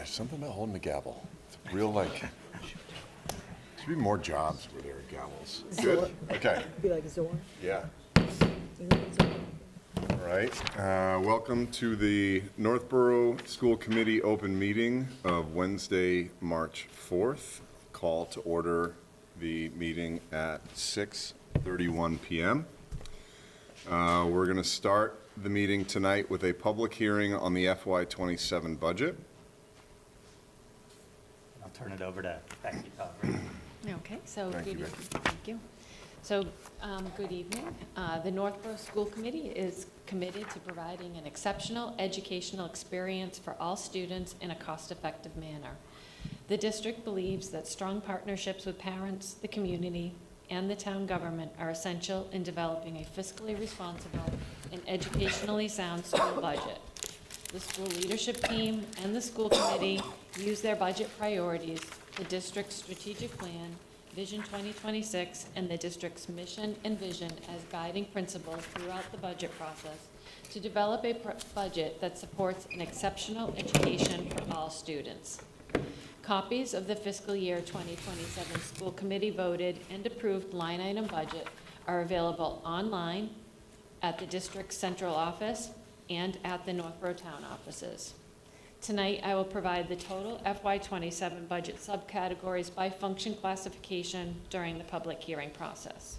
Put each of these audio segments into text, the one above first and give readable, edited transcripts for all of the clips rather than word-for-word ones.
There's something about holding the gavel. It's real like, should be more jobs where there are gavels. Good? Okay. Be like Zor. Yeah. All right. Welcome to the Northborough School Committee open meeting of Wednesday, March 4th. Call to order the meeting at 6:31 p.m. We're going to start the meeting tonight with a public hearing on the FY27 budget. I'll turn it over to Becky Tallgreen. Okay, so Thank good you, evening. Thank you. So, good evening. The Northborough School Committee is committed to providing an exceptional educational experience for all students in a cost-effective manner. The district believes that strong partnerships with parents, the community, and the town government are essential in developing a fiscally responsible and educationally sound school budget. The school leadership team and the school committee use their budget priorities, the district's strategic plan, Vision 2026, and the district's mission and vision as guiding principles throughout the budget process to develop a budget that supports an exceptional education for all students. Copies of the fiscal year 2027 school committee voted and approved line item budget are available online at the district's central office and at the Northborough town offices. Tonight, I will provide the total FY27 budget subcategories by function classification during the public hearing process.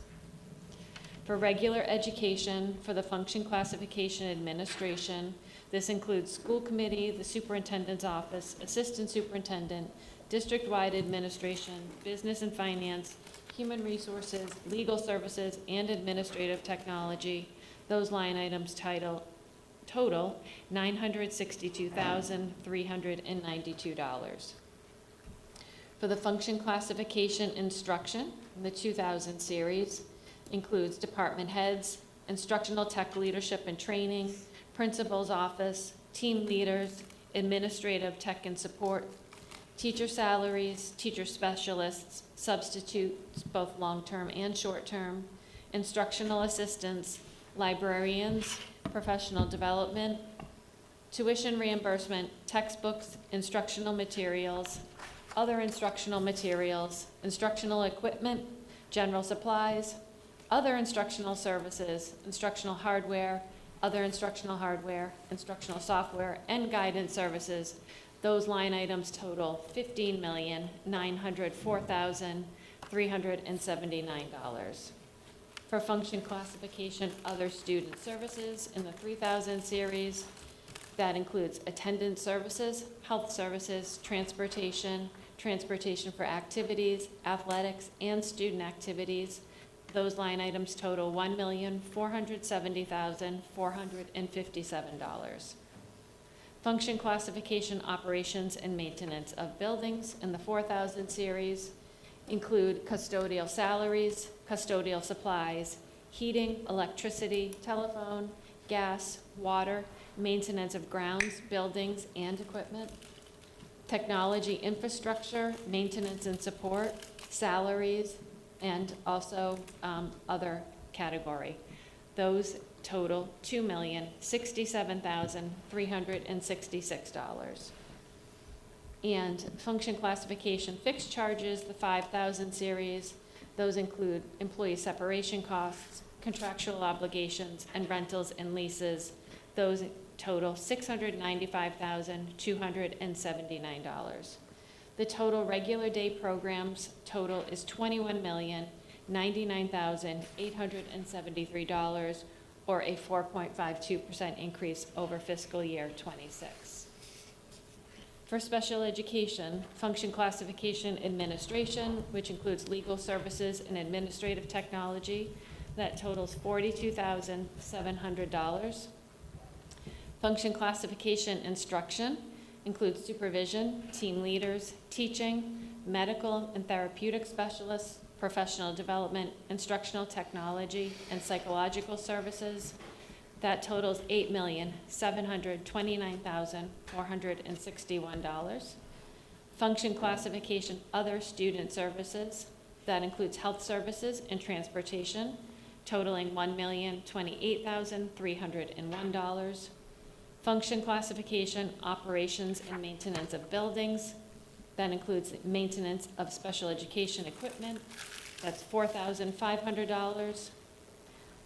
For regular education, for the function classification administration, this includes school committee, the superintendent's office, assistant superintendent, district-wide administration, business and finance, human resources, legal services, and administrative technology. Those line items total $962,392. For the function classification instruction, the 2000 series includes department heads, instructional tech leadership and training, principal's office, team leaders, administrative tech and support, teacher salaries, teacher specialists, substitutes, both long-term and short-term, instructional assistants, librarians, professional development, tuition reimbursement, textbooks, instructional materials, other instructional materials, instructional equipment, general supplies, other instructional services, instructional hardware, other instructional hardware, instructional software, and guidance services. Those line items total $15,904,379. For function classification, other student services in the 3000 series, that includes attendance services, health services, transportation, transportation for activities, athletics, and student activities. Those line items total $1,470,457. Function classification, operations, and maintenance of buildings in the 4000 series include custodial salaries, custodial supplies, heating, electricity, telephone, gas, water, maintenance of grounds, buildings, and equipment, technology infrastructure, maintenance and support, salaries, and also other category. Those total $2,067,366. And function classification fixed charges, the 5000 series, those include employee separation costs, contractual obligations, and rentals and leases. Those total $695,279. The total regular day programs total is $21,099,873, or a 4.52% increase over fiscal year 26. For special education, function classification administration, which includes legal services and administrative technology, that totals $42,700. Function classification instruction includes supervision, team leaders, teaching, medical and therapeutic specialists, professional development, instructional technology, and psychological services. That totals $8,729,461. Function classification other student services, that includes health services and transportation, totaling $1,028,301. Function classification, operations and maintenance of buildings. That includes maintenance of special education equipment. That's $4,500.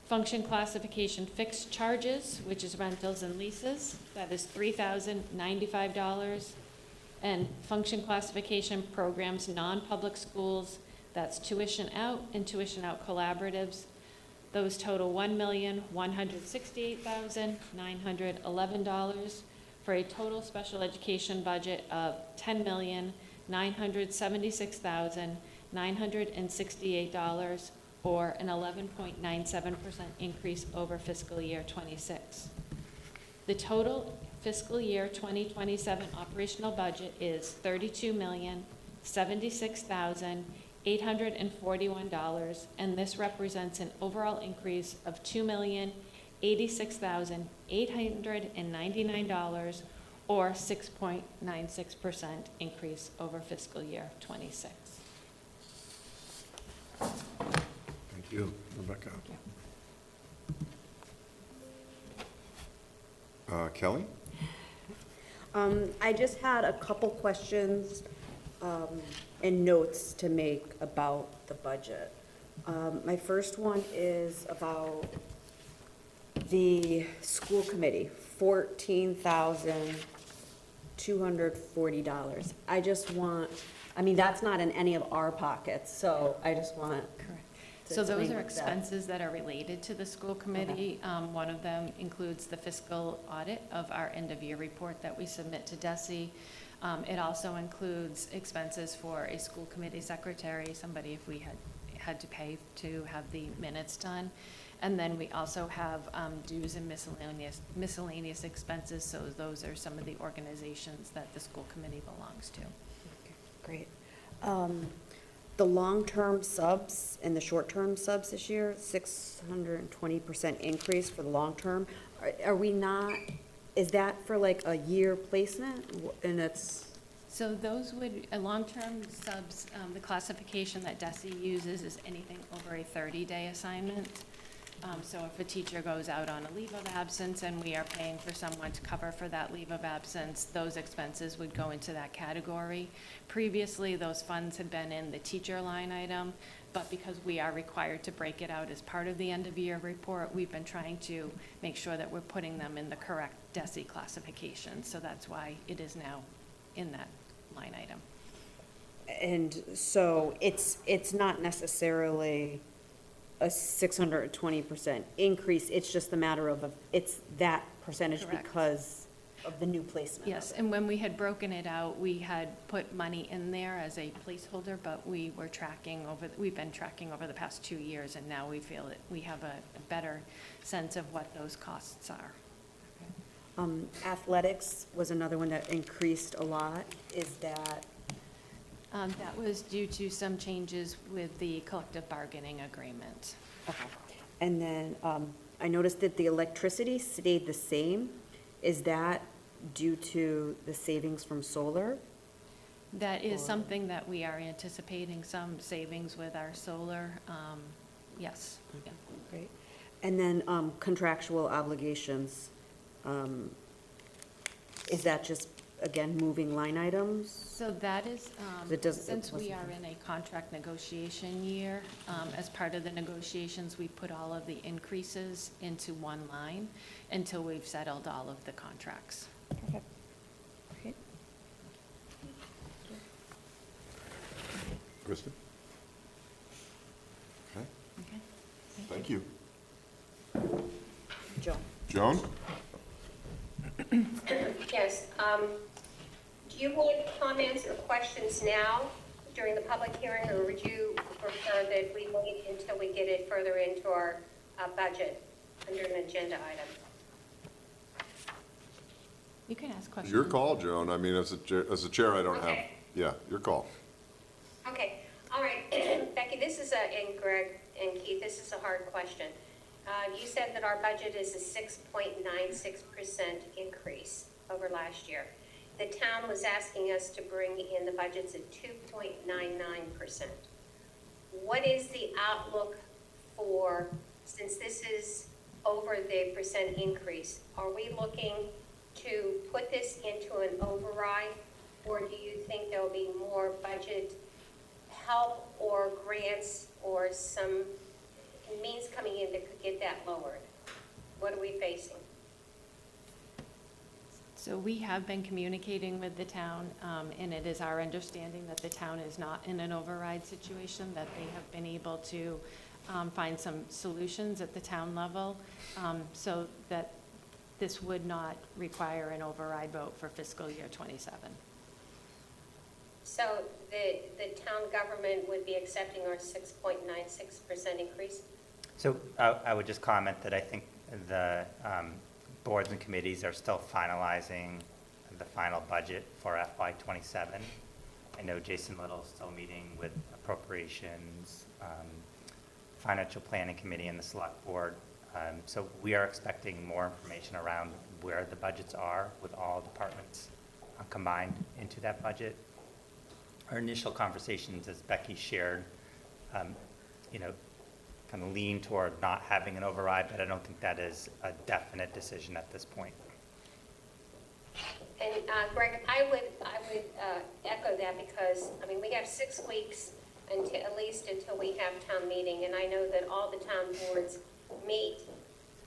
Function classification fixed charges, which is rentals and leases. That is $3,095. And function classification programs, non-public schools, that's tuition out and tuition out collaboratives. Those total $1,168,911 for a total special education budget of $10,976,968, or an 11.97% increase over fiscal year '26. The total fiscal year 2027 operational budget is $32,076,841, and this represents an overall increase of $2,086,899, or 6.96% increase over fiscal year '26. Thank you, Rebecca. Kelly? I just had a couple questions and notes to make about the budget. My first one is about the school committee, $14,240. I just want, I mean, that's not in any of our pockets, so I just want. Correct. to So those explain are what that- expenses that are related to the school committee. One of them includes the fiscal audit of our end-of-year report that we submit to DESE. It also includes expenses for a school committee secretary, somebody if we had to pay to have the minutes done. And then we also have dues and miscellaneous expenses, so those are some of the organizations that the school committee belongs to. Okay, great. The long-term subs and the short-term subs this year, 620% increase for the long-term. Are we not, is that for like a year placement? And it's, So those would, long-term subs, the classification that DESE uses is anything over a 30-day assignment. So if a teacher goes out on a leave of absence and we are paying for someone to cover for that leave of absence, those expenses would go into that category. Previously, those funds had been in the teacher line item, but because we are required to break it out as part of the end-of-year report, we've been trying to make sure that we're putting them in the correct DESE classification. So that's why it is now in that line item. and so it's not necessarily a 620% increase, it's just a matter of, it's that percentage Correct. because of the new placement. Yes, and when we had broken it out, we had put money in there as a placeholder, but we were tracking we've been tracking over the past 2 years, and now we feel that we have a better sense of what those costs are. Athletics was another one that increased a lot. Is that, That was due to some changes with the collective bargaining agreement. okay. And then I noticed that the electricity stayed the same. Is that due to the savings from solar? That is Or- something that we are anticipating some savings with our solar, yes. Yeah. Great. And then contractual obligations, is that just, again, moving line items? So that is, It doesn't- it since we wasn't- are in a contract negotiation year, as part of the negotiations, we put all of the increases into one line until we've settled all of the contracts. Okay. Great. Kristen? Okay, Okay? thank you. Joan? Joan? Yes. Do you want comments or questions now during the public hearing, or would you prefer that we wait until we get it further into our budget under an agenda item? You can ask questions. Your call, Joan. I mean, as a chair, I don't have, Okay. yeah, your call. Okay, all right. Becky, this is and Greg and Keith, this is a hard question. You said that our budget is a 6.96% increase over last year. The town was asking us to bring in the budgets at 2.99%. What is the outlook for, since this is over the percent increase, are we looking to put this into an override? Or do you think there'll be more budget help or grants or some means coming in that could get that lowered? What are we facing? So we have been communicating with the town, and it is our understanding that the town is not in an override situation, that they have been able to find some solutions at the town level, so that this would not require an override vote for fiscal year '27. So the town government would be accepting our 6.96% increase? So I would just comment that I think the boards and committees are still finalizing the final budget for FY '27. I know Jason Little's still meeting with appropriations, financial planning committee and the select board. So we are expecting more information around where the budgets are with all departments combined into that budget. Our initial conversations, as Becky shared, kind of lean toward not having an override, but I don't think that is a definite decision at this point. And Greg, I would echo that because, I mean, we have 6 weeks until, at least until we have town meeting, and I know that all the town boards meet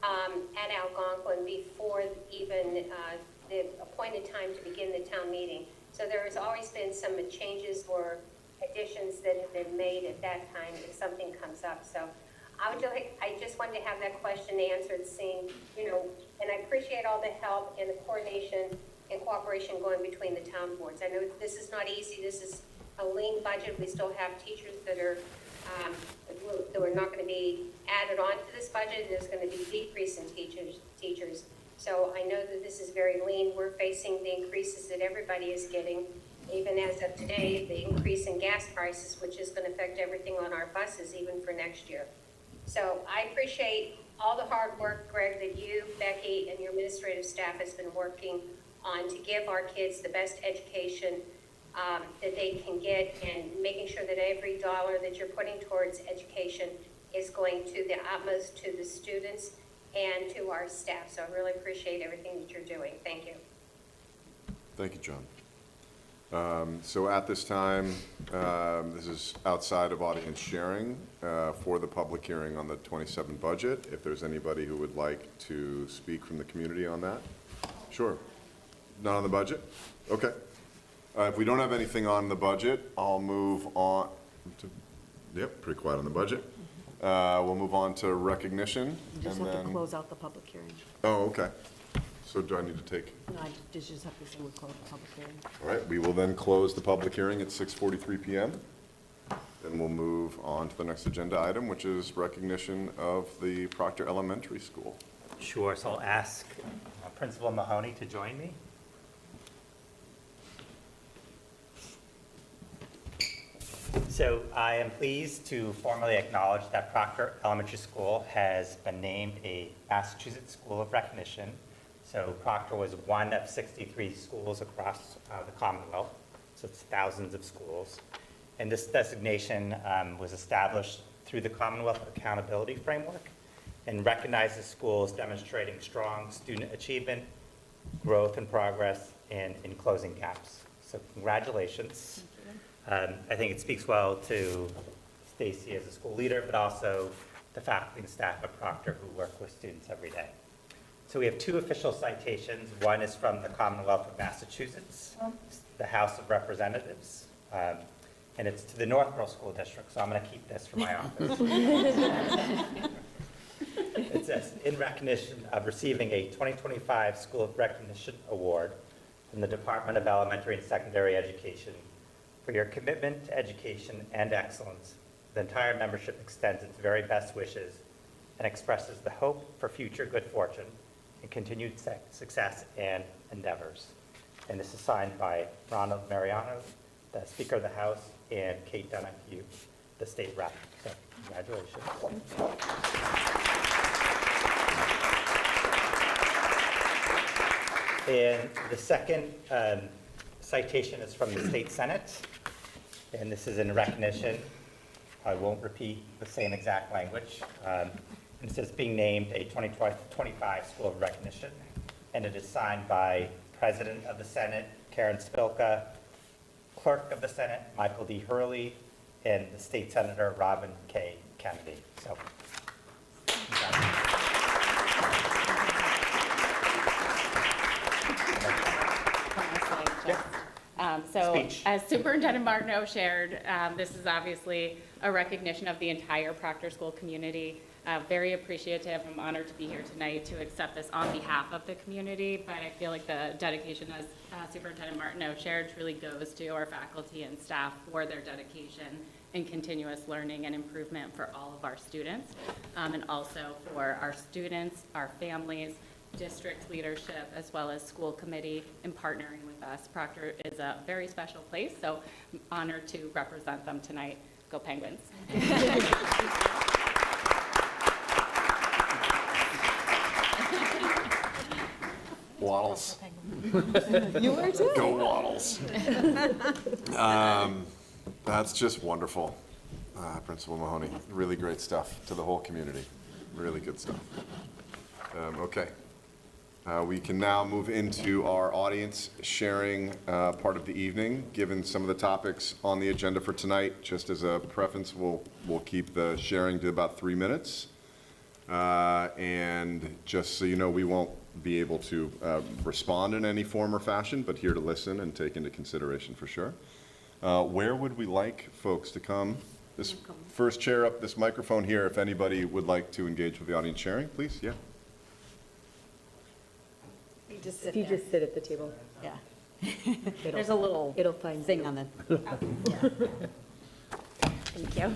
at Algonquin before even the appointed time to begin the town meeting. So there has always been some changes or additions that have been made at that time if something comes up. So I just wanted to have that question answered, seeing, and I appreciate all the help and the coordination and cooperation going between the town boards. I know this is not easy. This is a lean budget. We still have teachers that are not going to be added on to this budget. There's going to be decrease in teachers. So I know that this is very lean. We're facing the increases that everybody is getting, even as of today, the increase in gas prices, which is going to affect everything on our buses, even for next year. So I appreciate all the hard work, Greg, that you, Becky, and your administrative staff has been working on to give our kids the best education that they can get, and making sure that every dollar that you're putting towards education is going to the utmost to the students and to our staff. So I really appreciate everything that you're doing. Thank you. Thank you, John. So at this time, this is outside of audience sharing for the public hearing on the '27 budget. If there's anybody who would like to speak from the community on that? Sure. Not on the budget? Okay. If we don't have anything on the budget, I'll move on to, yep, pretty quiet on the budget. We'll move on to recognition. You just and have to then- close out the public hearing. Oh, okay. So do I need to take? No, I just have to say we close the public hearing. All right, we will then close the public hearing at 6:43 PM. Then we'll move on to the next agenda item, which is recognition of the Proctor Elementary School. Sure, so I'll ask Principal Mahoney to join me. So I am pleased to formally acknowledge that Proctor Elementary School has been named a Massachusetts School of Recognition. So Proctor was one of 63 schools across the Commonwealth, so it's thousands of schools. And this designation was established through the Commonwealth Accountability Framework and recognizes schools demonstrating strong student achievement, growth and progress, and in closing gaps. So congratulations. I think it speaks well to Stacy as a school leader, but also the faculty and staff at Proctor who work with students every day. So we have 2 official citations. One is from the Commonwealth of Massachusetts, the House of Representatives, and it's to the Northborough School District, so I'm going to keep this for my office. It says, in recognition of receiving a 2025 School of Recognition Award from the Department of Elementary and Secondary Education for your commitment to education and excellence, the entire membership extends its very best wishes and expresses the hope for future good fortune and continued success and endeavors. And this is signed by Ronald Mariano, the Speaker of the House, and Kate Donahue, the State Rep. So congratulations. And the second citation is from the State Senate, and this is in recognition. I won't repeat the same exact language. And it says being named a 2025 School of Recognition and it is signed by President of the Senate, Karen Spilka, Clerk of the Senate, Michael D. Hurley, and the State Senator, Robin K. Kennedy. So, So Speech. as Superintendent Martineau shared, this is obviously a recognition of the entire Proctor School community. Very appreciative. I'm honored to be here tonight to accept this on behalf of the community, but I feel like the dedication, as Superintendent Martineau shared, truly goes to our faculty and staff for their dedication in continuous learning and improvement for all of our students, and also for our students, our families, district leadership, as well as school committee in partnering with us. Proctor is a very special place, so I'm honored to represent them tonight. Go Penguins. Waddles. You were too. Go Waddles. That's just wonderful. Principal Mahoney, really great stuff to the whole community. Really good stuff. Okay. We can now move into our audience sharing part of the evening. Given some of the topics on the agenda for tonight, just as a preference, we'll keep the sharing to about 3 minutes. And just so you know, we won't be able to respond in any form or fashion, but here to listen and take into consideration for sure. Where would we like folks to come? This first chair up, this microphone here, if anybody would like to engage with the audience sharing, please, yeah. If you just sit at the table. Yeah. There's a little It'll find thing on the, Thank you.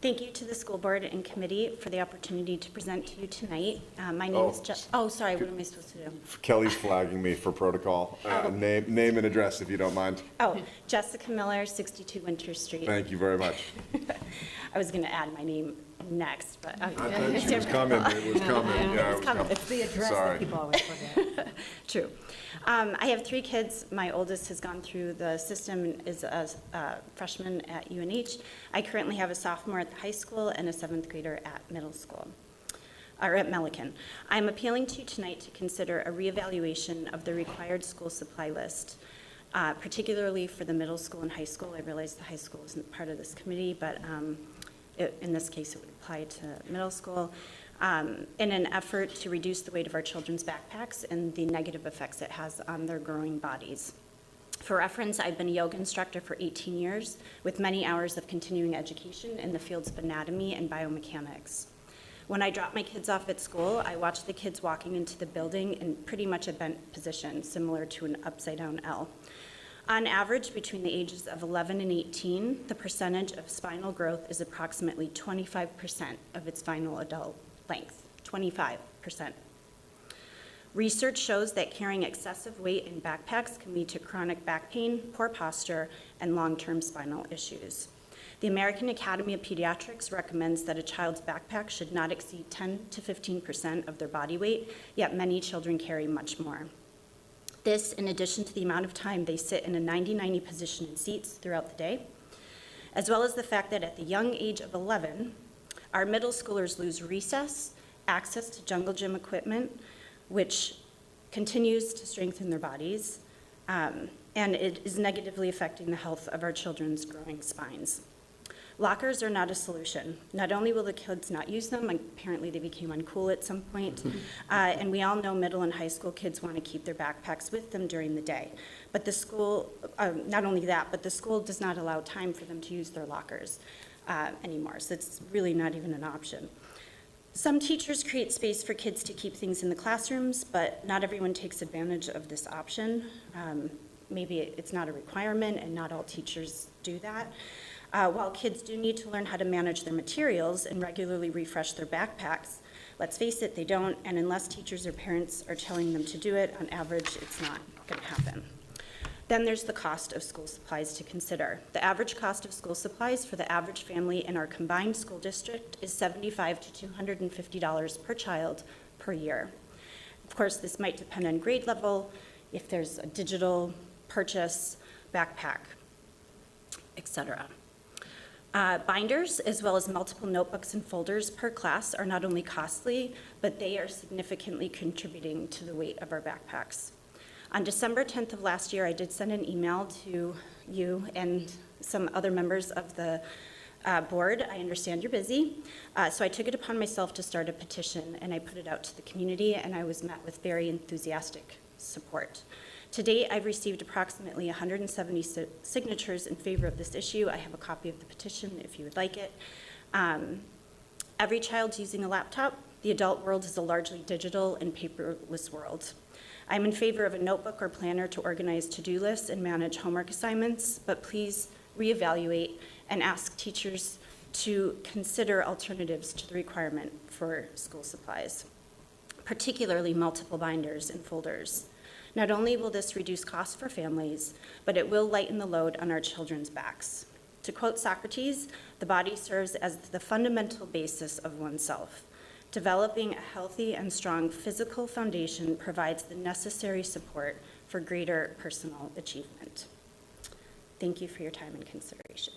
Thank you to the school board and committee for the opportunity to present to you tonight. My name is sorry, what am I supposed to do? Kelly's flagging me for protocol. Name and address, if you don't mind. Oh, Jessica Miller, 62 Winter Street. Thank you very much. I was going to add my name next, but. I thought she was coming, it was coming, yeah, it was coming. It's the address Sorry. that people always forget. True. I have 3 kids. My oldest has gone through the system and is a freshman at UNH. I currently have a sophomore at the high school and a 7th grader at middle school, or at Millikan. I'm appealing to you tonight to consider a reevaluation of the required school supply list, particularly for the middle school and high school. I realize the high school isn't part of this committee, but in this case, it would apply to middle school. In an effort to reduce the weight of our children's backpacks and the negative effects it has on their growing bodies. For reference, I've been a yoga instructor for 18 years with many hours of continuing education in the fields of anatomy and biomechanics. When I drop my kids off at school, I watch the kids walking into the building in pretty much a bent position, similar to an upside-down L. On average, between the ages of 11 and 18, the percentage of spinal growth is approximately 25% of its final adult length, 25%. Research shows that carrying excessive weight in backpacks can lead to chronic back pain, poor posture, and long-term spinal issues. The American Academy of Pediatrics recommends that a child's backpack should not exceed 10 to 15% of their body weight, yet many children carry much more. This, in addition to the amount of time they sit in a 90-90 position in seats throughout the day, as well as the fact that at the young age of 11, our middle schoolers lose recess, access to jungle gym equipment, which continues to strengthen their bodies, and it is negatively affecting the health of our children's growing spines. Lockers are not a solution. Not only will the kids not use them, apparently they became uncool at some point, and we all know middle and high school kids want to keep their backpacks with them during the day. But the school, not only that, but the school does not allow time for them to use their lockers anymore, so it's really not even an option. Some teachers create space for kids to keep things in the classrooms, but not everyone takes advantage of this option. Maybe it's not a requirement, and not all teachers do that. While kids do need to learn how to manage their materials and regularly refresh their backpacks, let's face it, they don't, and unless teachers or parents are telling them to do it, on average, it's not going to happen. Then there's the cost of school supplies to consider. The average cost of school supplies for the average family in our combined school district is $75 to $250 per child per year. Of course, this might depend on grade level, if there's a digital purchase, backpack, etc. Binders, as well as multiple notebooks and folders per class, are not only costly, but they are significantly contributing to the weight of our backpacks. On December 10th of last year, I did send an email to you and some other members of the board. I understand you're busy, so I took it upon myself to start a petition, and I put it out to the community, and I was met with very enthusiastic support. To date, I've received approximately 170 signatures in favor of this issue. I have a copy of the petition if you would like it. Every child's using a laptop. The adult world is a largely digital and paperless world. I'm in favor of a notebook or planner to organize to-do lists and manage homework assignments, but please reevaluate and ask teachers to consider alternatives to the requirement for school supplies, particularly multiple binders and folders. Not only will this reduce costs for families, but it will lighten the load on our children's backs. To quote Socrates, the body serves as the fundamental basis of oneself. Developing a healthy and strong physical foundation provides the necessary support for greater personal achievement. Thank you for your time and consideration.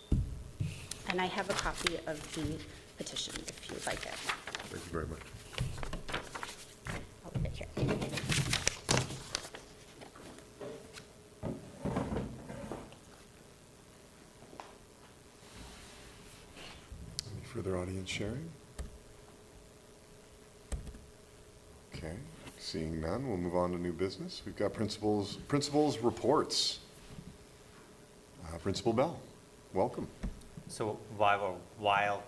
And I have a copy of the petition if you would like it. Thank you very much. I'll leave it here. Any further audience sharing? Okay, seeing none, we'll move on to new business. We've got principals reports. Principal Bell, welcome. So while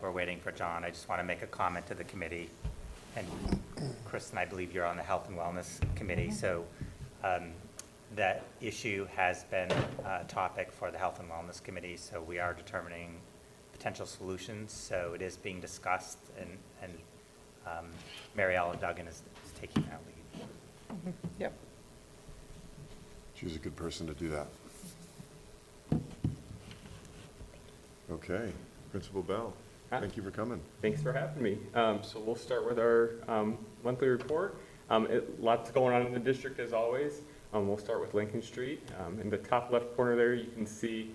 we're waiting for John, I just want to make a comment to the committee. And Kristen, I believe you're on the Health and Wellness Committee, so that issue has been a topic for the Health and Wellness Committee, so we are determining potential solutions. So it is being discussed, and Mary Ellen Duggan is taking that lead. Yep. She's a good person to do that. Okay, Principal Bell, thank you for coming. Thanks for having me. So we'll start with our monthly report. Lots going on in the district as always. We'll start with Lincoln Street. In the top left corner there, you can see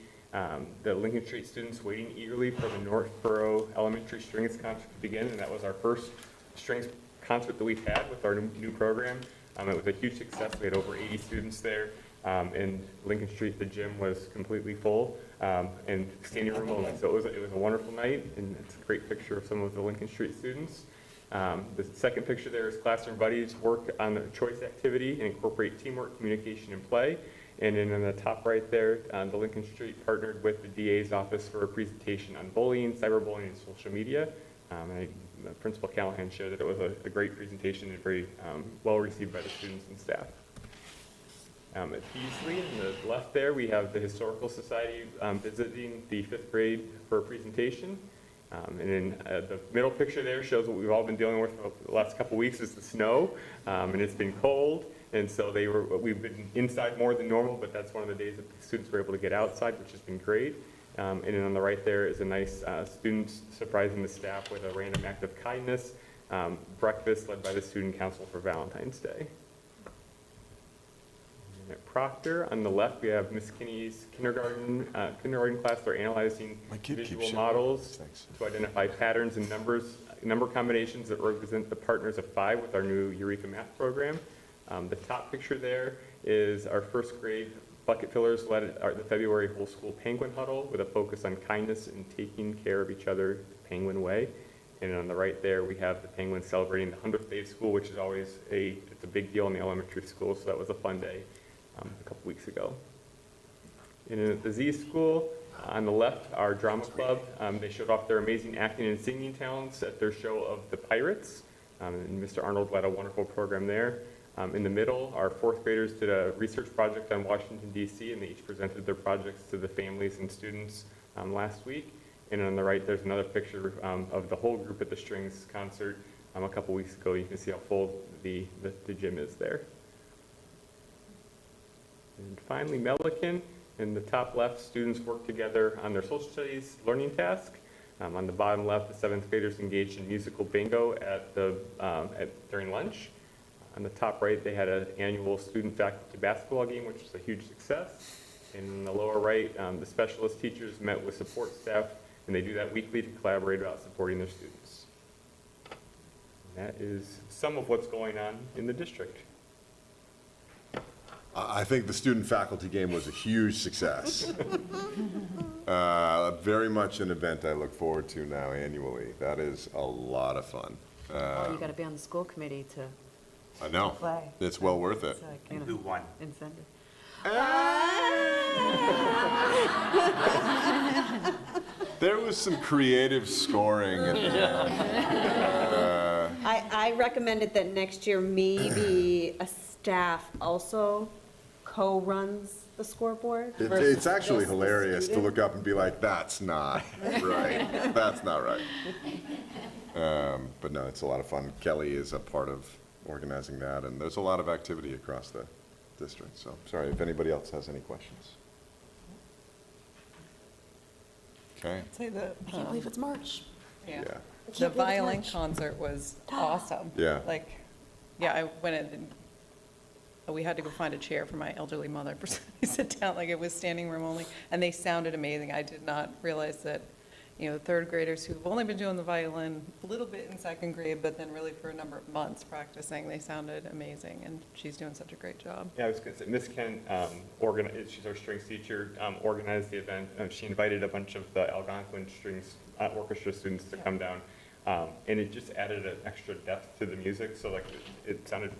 the Lincoln Street students waiting eagerly for the Northborough Elementary Strings Concert to begin, and that was our first strings concert that we've had with our new program. It was a huge success. We had over 80 students there. In Lincoln Street, the gym was completely full and standing room only. So it was a wonderful night, and it's a great picture of some of the Lincoln Street students. The second picture there is classroom buddies work on the choice activity and incorporate teamwork, communication, and play. And then in the top right there, the Lincoln Street partnered with the DA's office for a presentation on bullying, cyberbullying, and social media. Principal Callahan shared that it was a great presentation and very well received by the students and staff. At Peasley, in the left there, we have the Historical Society visiting the 5th grade for a presentation. And then the middle picture there shows what we've all been dealing with for the last couple weeks is the snow, and it's been cold. And so we've been inside more than normal, but that's one of the days that the students were able to get outside, which has been great. And then on the right there is a nice students surprising the staff with a random act of kindness, breakfast led by the Student Council for Valentine's Day. At Proctor, on the left, we have Miss Kinney's kindergarten class. They're analyzing visual models to identify patterns and number combinations that represent the partners of 5 with our new Eureka Math program. The top picture there is our 1st grade bucket fillers led the February whole school penguin huddle with a focus on kindness and taking care of each other the penguin way. And on the right there, we have the penguins celebrating the 100th day of school, which is always it's a big deal in the elementary school, so that was a fun day. A couple weeks ago. And at the Z School, on the left, our drama club, they showed off their amazing acting and singing talents at their show of The Pirates. And Mr. Arnold led a wonderful program there. In the middle, our 4th graders did a research project on Washington, D.C., and they each presented their projects to the families and students last week. And on the right, there's another picture of the whole group at the Strings concert a couple weeks ago. You can see how full the gym is there. And finally, Melican, in the top left, students work together on their social studies learning task. On the bottom left, the 7th graders engaged in musical bingo during lunch. On the top right, they had an annual student-faculty basketball game, which was a huge success. And in the lower right, the specialist teachers met with support staff And they do that weekly to collaborate about supporting their students. And that is some of what's going on in the district. I think the student-faculty game was a huge success. Very much an event I look forward to now annually. That is a lot of fun. Oh, you gotta be on the school committee to I know. play. It's well worth it. It's like, And who won? incentive. There was some creative scoring at the end. I recommended that next year maybe a staff also co-runs the scoreboard. versus It's actually just the hilarious to student. look up and be like, that's not right. That's not right. But no, it's a lot of fun. Kelly is a part of organizing that, and there's a lot of activity across the district. So, sorry, if anybody else has any questions. Okay, Say the, I can't believe it's March. yeah, yeah. the believe it's violin March. concert was awesome. Yeah. Like, yeah, I went in, and we had to go find a chair for my elderly mother for somebody to sit down, like it was standing room only, and they sounded amazing. I did not realize that, you know, third graders who've only been doing the violin a little bit in second grade, but then really for a number of months practicing, they sounded amazing, and she's doing such a great job. Yeah, I was going to say, Miss Kent, she's our strings teacher, organized the event. She invited a bunch of the Algonquin strings orchestra students to come down. And it just added an extra depth to the music. So like, it sounded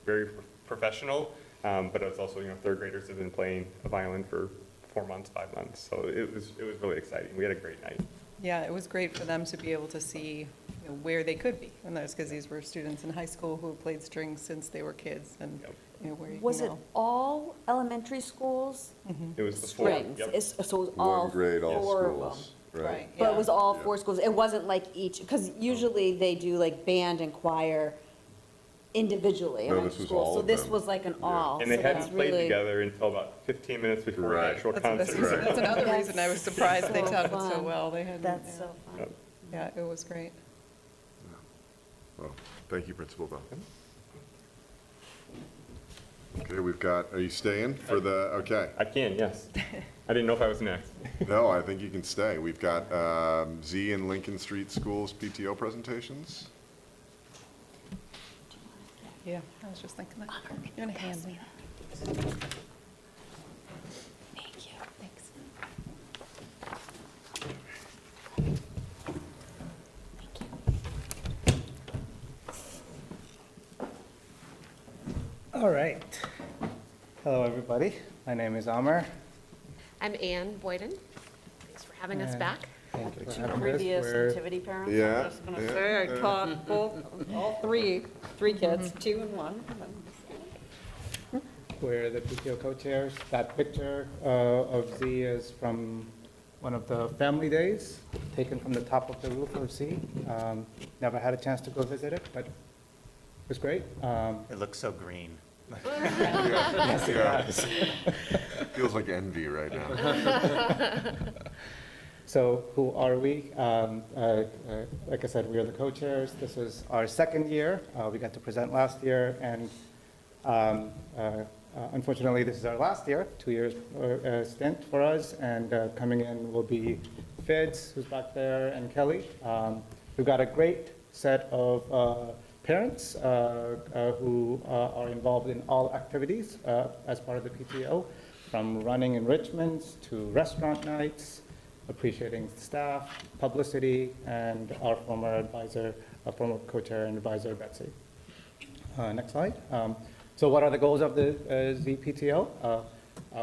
very professional, but it was also, you know, third graders have been playing a violin for 4 months, 5 months. So it was really exciting. We had a great night. Yeah, it was great for them to be able to see, you know, where they could be, and that's because these were students in high school who have played strings since they were kids, and, Yep. you know, where you can Was it go. all elementary schools? It was the four. Strings, Yep. so it was all One grade, all four of schools, them. right? But it yeah. was all four schools, it wasn't like each, because usually they do like band and choir individually No, among this was schools. all So of this them. was like an Yeah. all. And they so hadn't that's played really- together until about 15 minutes before the Right. actual That's concert. that's another That's reason I was surprised they so sounded so fun. well. They had, That's so fun. Yep. yeah, it was great. Well, thank you, Principal Bell. Okay, we've got, are you staying for the, okay. I can, yes. I didn't know if I was next. No, I think you can stay. We've got Z and Lincoln Street Schools PTO presentations. Yeah, I was just thinking that. You're gonna hand me. Thank you, thanks. All right. Hello, everybody. My name is Amar. I'm Ann Boyden. Thanks for having us And back. Thank you for Two having us. previous We're- nativity parents. Yeah, I'm just gonna yeah, say, yeah. I taught both, all three kids, 2 and 1. We're the PTO co-chairs. That picture of Z is from one of the family days, taken from the top of the roof of Z. Never had a chance to go visit it, but it was great. It looks so green. Yes, it does. Feels like envy right now. So who are we? Like I said, we are the co-chairs. This is our second year. We got to present last year, and unfortunately, this is our last year, 2 years stint for us, and coming in will be Fitz, who's back there, and Kelly. We've got a great set of parents who are involved in all activities as part of the PTO, from running enrichments to restaurant nights, appreciating staff, publicity, and our former advisor, our former co-chair and advisor, Betsy. Next slide. So what are the goals of the ZPTO?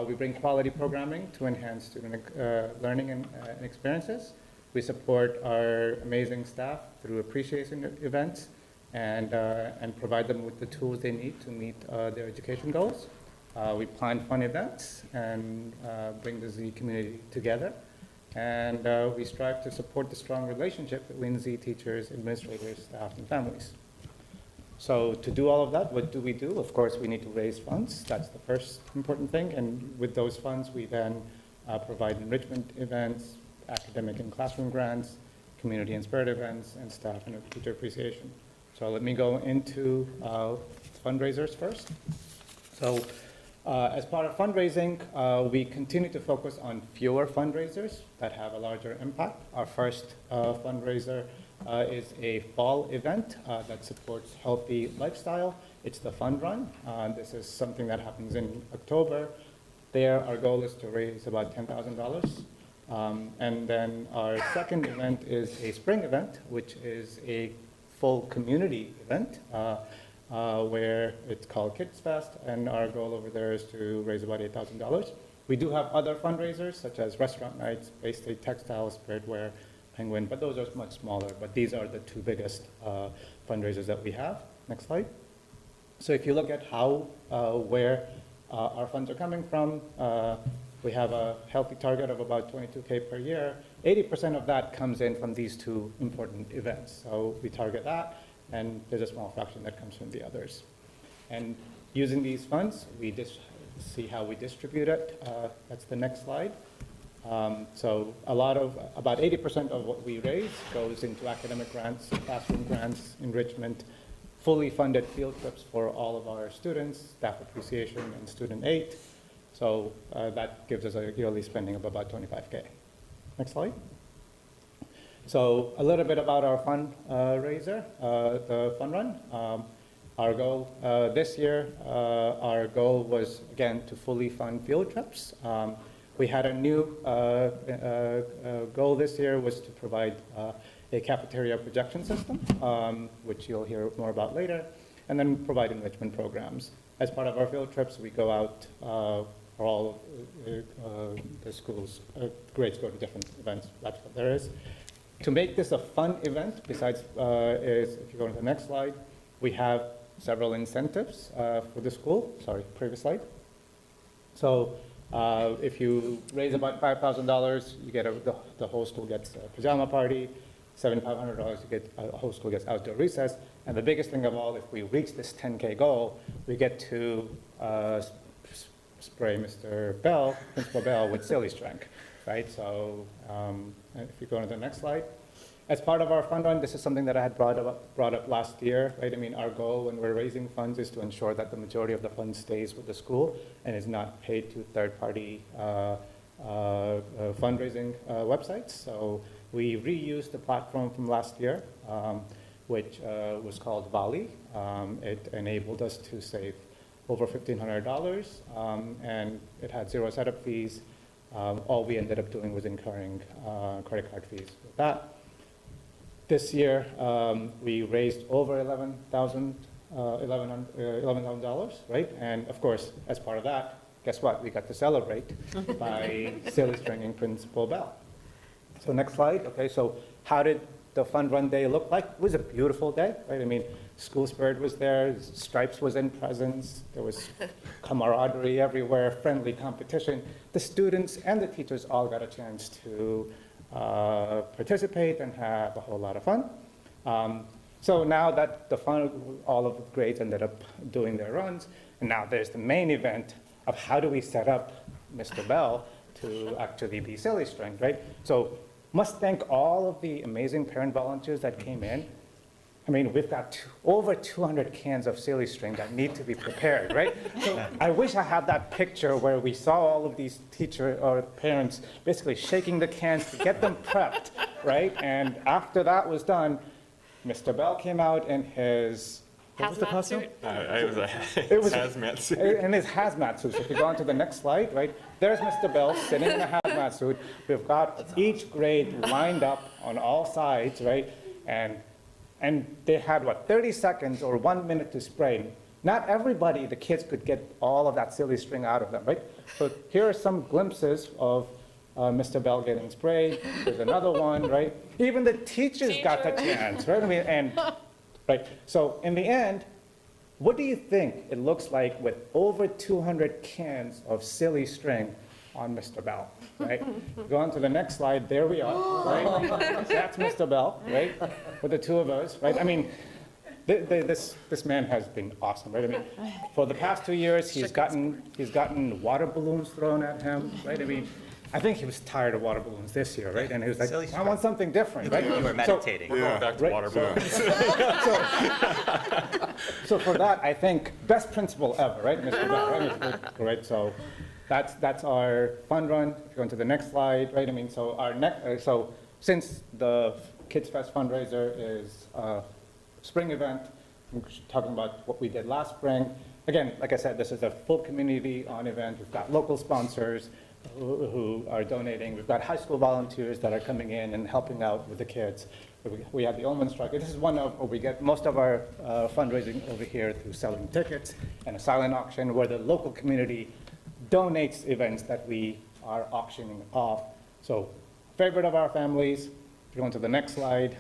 We bring quality programming to enhance student learning and experiences. We support our amazing staff through appreciation events and provide them with the tools they need to meet their education goals. We plan fun events and bring the Z community together. And we strive to support the strong relationship between Z teachers, administrators, staff, and families. So to do all of that, what do we do? Of course, we need to raise funds. That's the first important thing. And with those funds, we then provide enrichment events, academic and classroom grants, community and spirit events, and staff and teacher appreciation. So let me go into fundraisers first. So As part of fundraising, we continue to focus on fewer fundraisers that have a larger impact. Our first fundraiser is a fall event that supports healthy lifestyle. It's the Fun Run. This is something that happens in October. There, our goal is to raise about $10,000. And then our second event is a spring event, which is a full community event where it's called Kids Fest, and our goal over there is to raise about $8,000. We do have other fundraisers, such as restaurant nights, Bay State Textiles, Spirit Wear, Penguin, but those are much smaller. But these are the two biggest fundraisers that we have. Next slide. So if you look at how, where our funds are coming from, we have a healthy target of about $22K per year. 80% of that comes in from these two important events. So we target that, and there's a small fraction that comes from the others. And using these funds, we see how we distribute it. That's the next slide. So about 80% of what we raise goes into academic grants, classroom grants, enrichment, fully funded field trips for all of our students, staff appreciation, and student aid. So that gives us a yearly spending of about $25K. Next slide. So a little bit about our fundraiser, the Fun Run. Our goal this year, our goal was, again, to fully fund field trips. We had a new goal this year was to provide a cafeteria projection system, which you'll hear more about later, and then provide enrichment programs. As part of our field trips, we go out for all the schools, grades go to different events. That's what there is. To make this a fun event, besides, if you go to the next slide, we have several incentives for the school. Sorry, previous slide. So if you raise about $5,000, you get the whole school gets a pajama party. $7,500, you get a whole school gets outdoor recess. And the biggest thing of all, if we reach this 10K goal, we get to spray Mr. Bell, Principal Bell, with silly string, right? So if you go to the next slide. As part of our fund run, this is something that I had brought up last year, right? I mean, our goal when we're raising funds is to ensure that the majority of the funds stays with the school and is not paid to third-party fundraising websites. So we reused the platform from last year, which was called Volley. It enabled us to save over $1,500, and it had zero setup fees. All we ended up doing was incurring credit card fees with that. This year, we raised over $11,000, right? And of course, as part of that, guess what? We got to celebrate by silly stringing Principal Bell. So next slide. Okay, so how did the fun run day look like? It was a beautiful day, right? I mean, school spirit was there, Stripes was in presence, there was camaraderie everywhere, friendly competition. The students and the teachers all got a chance to participate and have a whole lot of fun. So now that the fun, all of the grades ended up doing their runs, and now there's the main event of how do we set up Mr. Bell to actually be silly string, right? So must thank all of the amazing parent volunteers that came in. I mean, we've got over 200 cans of silly string that need to be prepared, right? So I wish I had that picture where we saw all of these teachers or parents basically shaking the cans to get them prepped, right? And after that was done, Mr. Bell came out in his, what was the costume? It was a hazmat suit. In his hazmat suit. So if you go on to the next slide, right? There's Mr. Bell sitting in a hazmat suit. We've got each grade lined up on all sides, right? And they had, 30 seconds or 1 minute to spray. Not everybody, the kids, could get all of that silly string out of them, right? So here are some glimpses of Mr. Bell getting sprayed. There's another one, right? Even the teachers got the chance, right? I mean, right? So in the end, what do you think it looks like with over 200 cans of silly string on Mr. Bell, right? Go on to the next slide. There we are, right? That's Mr. Bell, right? With the two of us, right? I mean, this man has been awesome, right? I mean, for the past 2 years, he's gotten water balloons thrown at him, right? I mean, I think he was tired of water balloons this year, right? And he was like, Silly I want something different, right? You were So- meditating. We're going back to Right, water so- balloons. So for that, I think best principal ever, right, Mr. Brown, right? Right, so that's our fun run. If you go into the next slide, right, I mean, so our next, so since the Kids Fest fundraiser is a spring event, I'm talking about what we did last spring. Again, like I said, this is a full community on event. We've got local sponsors who are donating. We've got high school volunteers that are coming in and helping out with the kids. We have the Ullman Strike. This is one of, we get most of our fundraising over here through selling tickets and a silent auction where the local community donates events that we are auctioning off. So favorite of our families, if you go on to the next slide,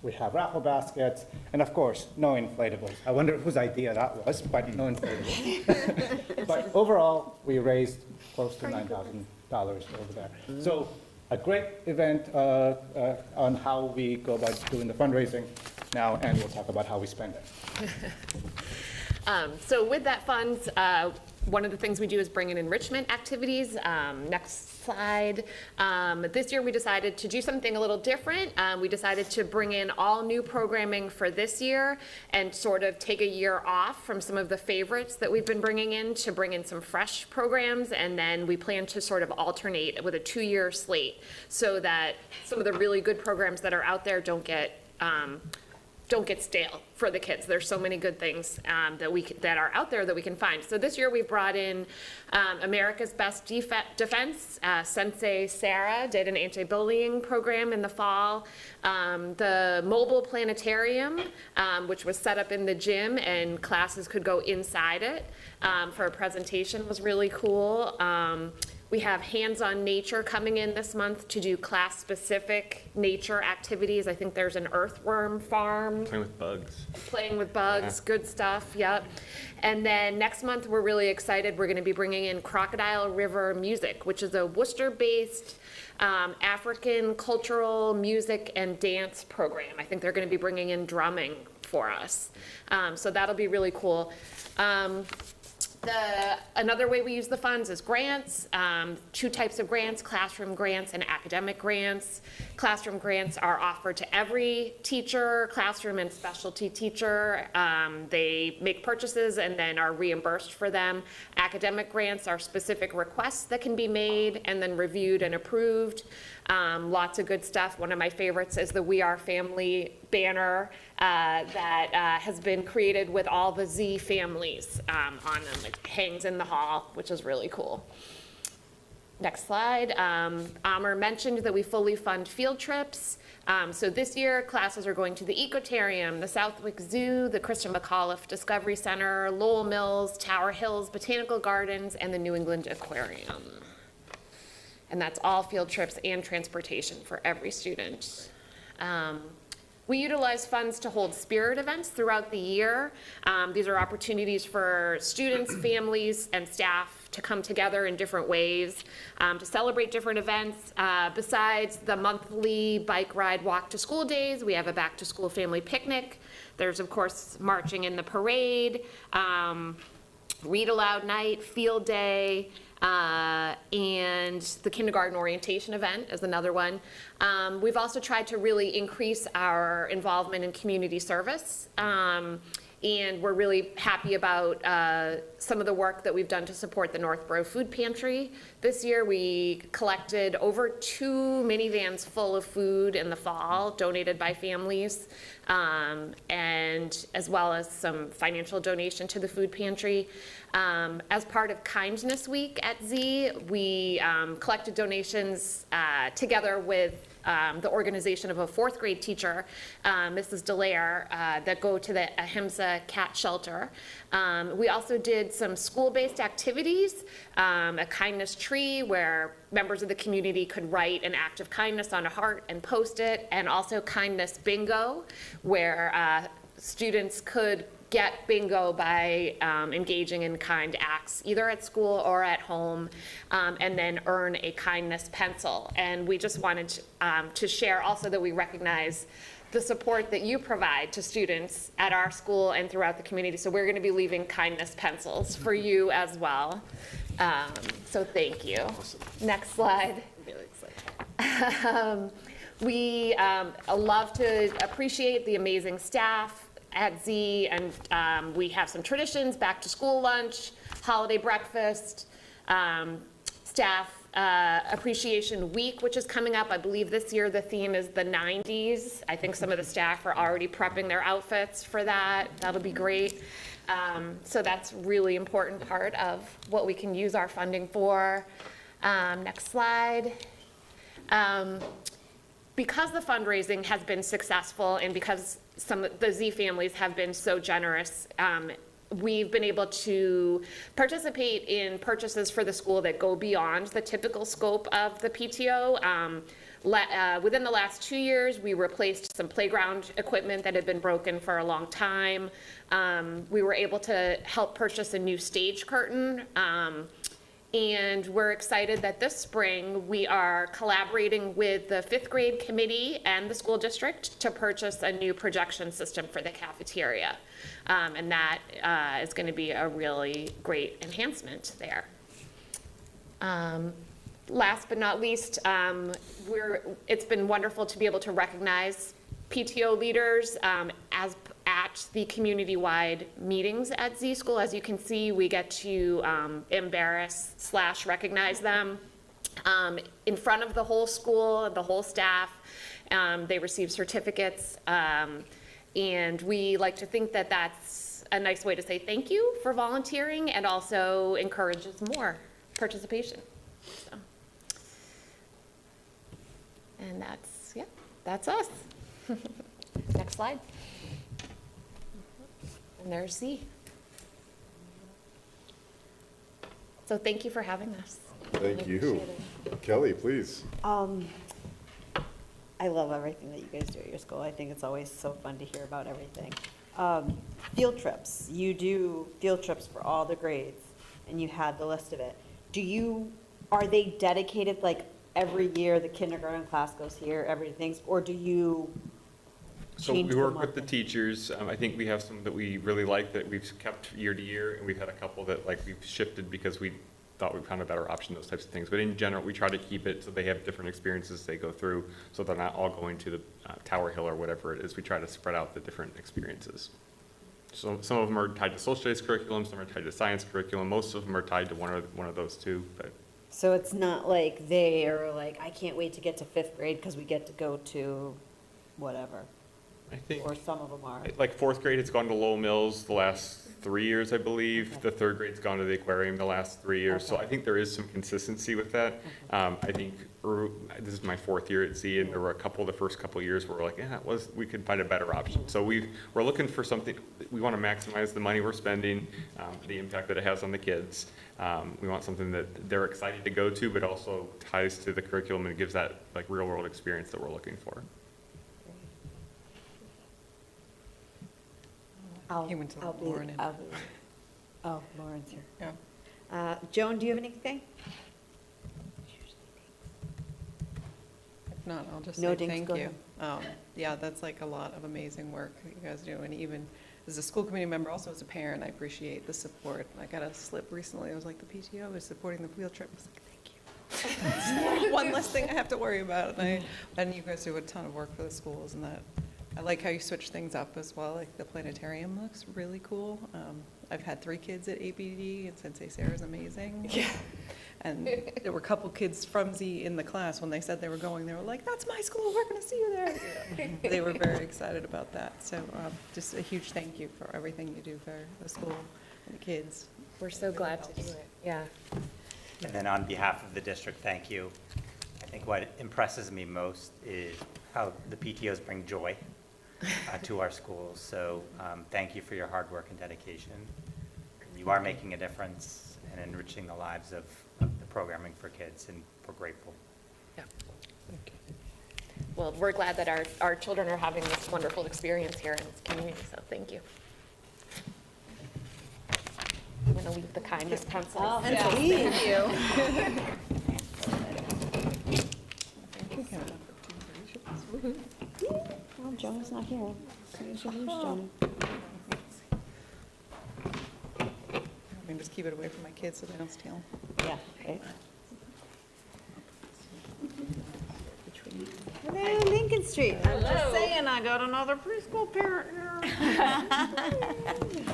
we have raffle baskets, and of course, no inflatables. I wonder whose idea that was, but no inflatables. But overall, we raised close to $9,000 over there. So a great event on how we go about doing the fundraising now, and we'll talk about how we spend it. So with that funds, one of the things we do is bring in enrichment activities. Next slide. This year we decided to do something a little different. We decided to bring in all new programming for this year and sort of take a year off from some of the favorites that we've been bringing in to bring in some fresh programs. And then we plan to sort of alternate with a 2-year slate so that some of the really good programs that are out there don't get stale for the kids. There's so many good things that are out there that we can find. So this year we brought in America's Best Defense. Sensei Sarah did an anti-bullying program in the fall. The mobile planetarium, which was set up in the gym and classes could go inside it for a presentation, was really cool. We have Hands-on Nature coming in this month to do class-specific nature activities. I think there's an earthworm farm. Playing with bugs. Playing with bugs, good stuff, yep. And then next month, we're really excited. We're gonna be bringing in Crocodile River Music, which is a Worcester-based African cultural music and dance program. I think they're gonna be bringing in drumming for us. So that'll be really cool. Another way we use the funds is grants, 2 types of grants, classroom grants and academic grants. Classroom grants are offered to every teacher, classroom and specialty teacher. They make purchases and then are reimbursed for them. Academic grants are specific requests that can be made and then reviewed and approved. Lots of good stuff. One of my favorites is the We Are Family banner that has been created with all the Z families on them. It hangs in the hall, which is really cool. Next slide. Amr mentioned that we fully fund field trips. So this year, classes are going to the Ecotarium, the Southwick Zoo, the Christian McAuliffe Discovery Center, Lowell Mills, Tower Hills Botanical Gardens, and the New England Aquarium. And that's all field trips and transportation for every student. We utilize funds to hold spirit events throughout the year. These are opportunities for students, families, and staff to come together in different ways to celebrate different events. Besides the monthly bike ride walk to school days, we have a back to school family picnic. There's of course marching in the parade, read aloud night, field day, and the kindergarten orientation event is another one. We've also tried to really increase our involvement in community service. And we're really happy about some of the work that we've done to support the Northborough Food Pantry. This year we collected over 2 minivans full of food in the fall donated by families, and as well as some financial donation to the food pantry. As part of Kindness Week at Z, we collected donations together with the organization of a 4th grade teacher, Mrs. Dallaire, that go to the Ahimsa Cat Shelter. We also did some school-based activities, a kindness tree where members of the community could write an act of kindness on a heart and post it, and also kindness bingo, where students could get bingo by engaging in kind acts, either at school or at home, and then earn a kindness pencil. And we just wanted to share also that we recognize the support that you provide to students at our school and throughout the community. So we're gonna be leaving kindness pencils for you as well. So thank you. Next slide. Really excited. We love to appreciate the amazing staff at Z, and we have some traditions: back to school lunch, holiday breakfast, staff appreciation week, which is coming up. I believe this year the theme is the 90s. I think some of the staff are already prepping their outfits for that. That'll be great. So that's really important part of what we can use our funding for. Next slide. Because the fundraising has been successful and because some of the Z families have been so generous, we've been able to participate in purchases for the school that go beyond the typical scope of the PTO. Within the last 2 years, we replaced some playground equipment that had been broken for a long time. We were able to help purchase a new stage curtain. And we're excited that this spring we are collaborating with the 5th grade committee and the school district to purchase a new projection system for the cafeteria. And that is going to be a really great enhancement there. Last but not least, it's been wonderful to be able to recognize PTO leaders at the community-wide meetings at Z School. As you can see, we get to embarrass/recognize them in front of the whole school, the whole staff. They receive certificates, and we like to think that that's a nice way to say thank you for volunteering and also encourages more participation. So. And that's us. Next slide. And there's Z. So thank you for having us. Thank Really you. appreciate it. Kelly, please. I love everything that you guys do at your school. I think it's always so fun to hear about everything. Field trips. You do field trips for all the grades, and you had the list of it. Are they dedicated, like, every year the kindergarten class goes here, everything, or do you So change we them work with the monthly? teachers. I think we have some that we really like that we've kept year to year, and we've had a couple that like we've shifted because we thought we found a better option, those types of things. But in general, we try to keep it so they have different experiences they go through, so they're not all going to the Tower Hill or whatever it is. We try to spread out the different experiences. So some of them are tied to social studies curriculum, some are tied to science curriculum. Most of them are tied to one of those two, but. So it's not like they are like, I can't wait to get to 5th grade because we get to go to whatever, I think, or some of them are. like 4th grade, it's gone to Lowell Mills the last 3 years, I believe. Okay. The 3rd grade's gone to the aquarium the last 3 years. So Okay. I think there is some consistency with that. I think this is my 4th year at Z, and there were a couple, the first couple of years where we're like, yeah, we could find a better option. So we're looking for something, we want to maximize the money we're spending, the impact that it has on the kids. We want something that they're excited to go to, but also ties to the curriculum and gives that like real world experience that we're looking for. He went to Lauren and- Oh, Lauren's here. Yeah. Joan, do you have anything? If not, I'll just No say dings, thank go you. ahead. Yeah, that's like a lot of amazing work that you guys do, and even as a school committee member, also as a parent, I appreciate the support. I got a slip recently, I was like, the PTO is supporting the field trip. I was like, thank you. One less thing I have to worry about, and you guys do a ton of work for the schools, and that, I like how you switch things up as well, like the planetarium looks really cool. I've had 3 kids at ABD, and Sensei Sarah's amazing. Yeah. And there were a couple kids from Z in the class, when they said they were going, they were like, that's my school, we're gonna see you there. Yeah. They were very excited about that, so just a huge thank you for everything you do for the school and the kids. We're so glad to do it. Yeah. And then on behalf of the district, thank you. I think what impresses me most is how the PTOs bring joy to our schools. So thank you for your hard work and dedication. You are making a difference and enriching the lives of the programming for kids, and we're grateful. Yeah. Well, we're glad that our children are having this wonderful experience here in this community, so thank you. I'm going to leave the kindness pencil. Oh, Thank please. you. Well, Joan's not here. So you should use Joan. I mean, just keep it away from my kids so they don't steal. Yeah. Right. Hello, Lincoln Street. I'm just saying, I got another preschool parent here.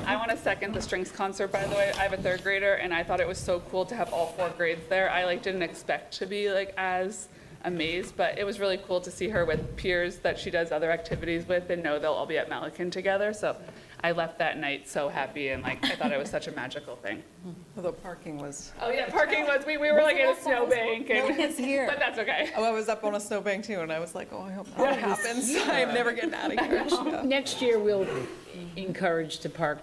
I want to second the strings concert, by the way. I have a third grader, and I thought it was so cool to have all 4 grades there. I didn't expect to be as amazed, but it was really cool to see her with peers that she does other activities with and know they'll all be at Melican together. So I left that night so happy, and I thought it was such a magical thing. Although parking was, Oh yeah, parking was, we were in a snowbank, Melican's here. but that's okay. I was up on a snowbank too, and I was like, oh, I hope that happens. I'm never getting out of here. Yeah. Next year, we'll encourage to park,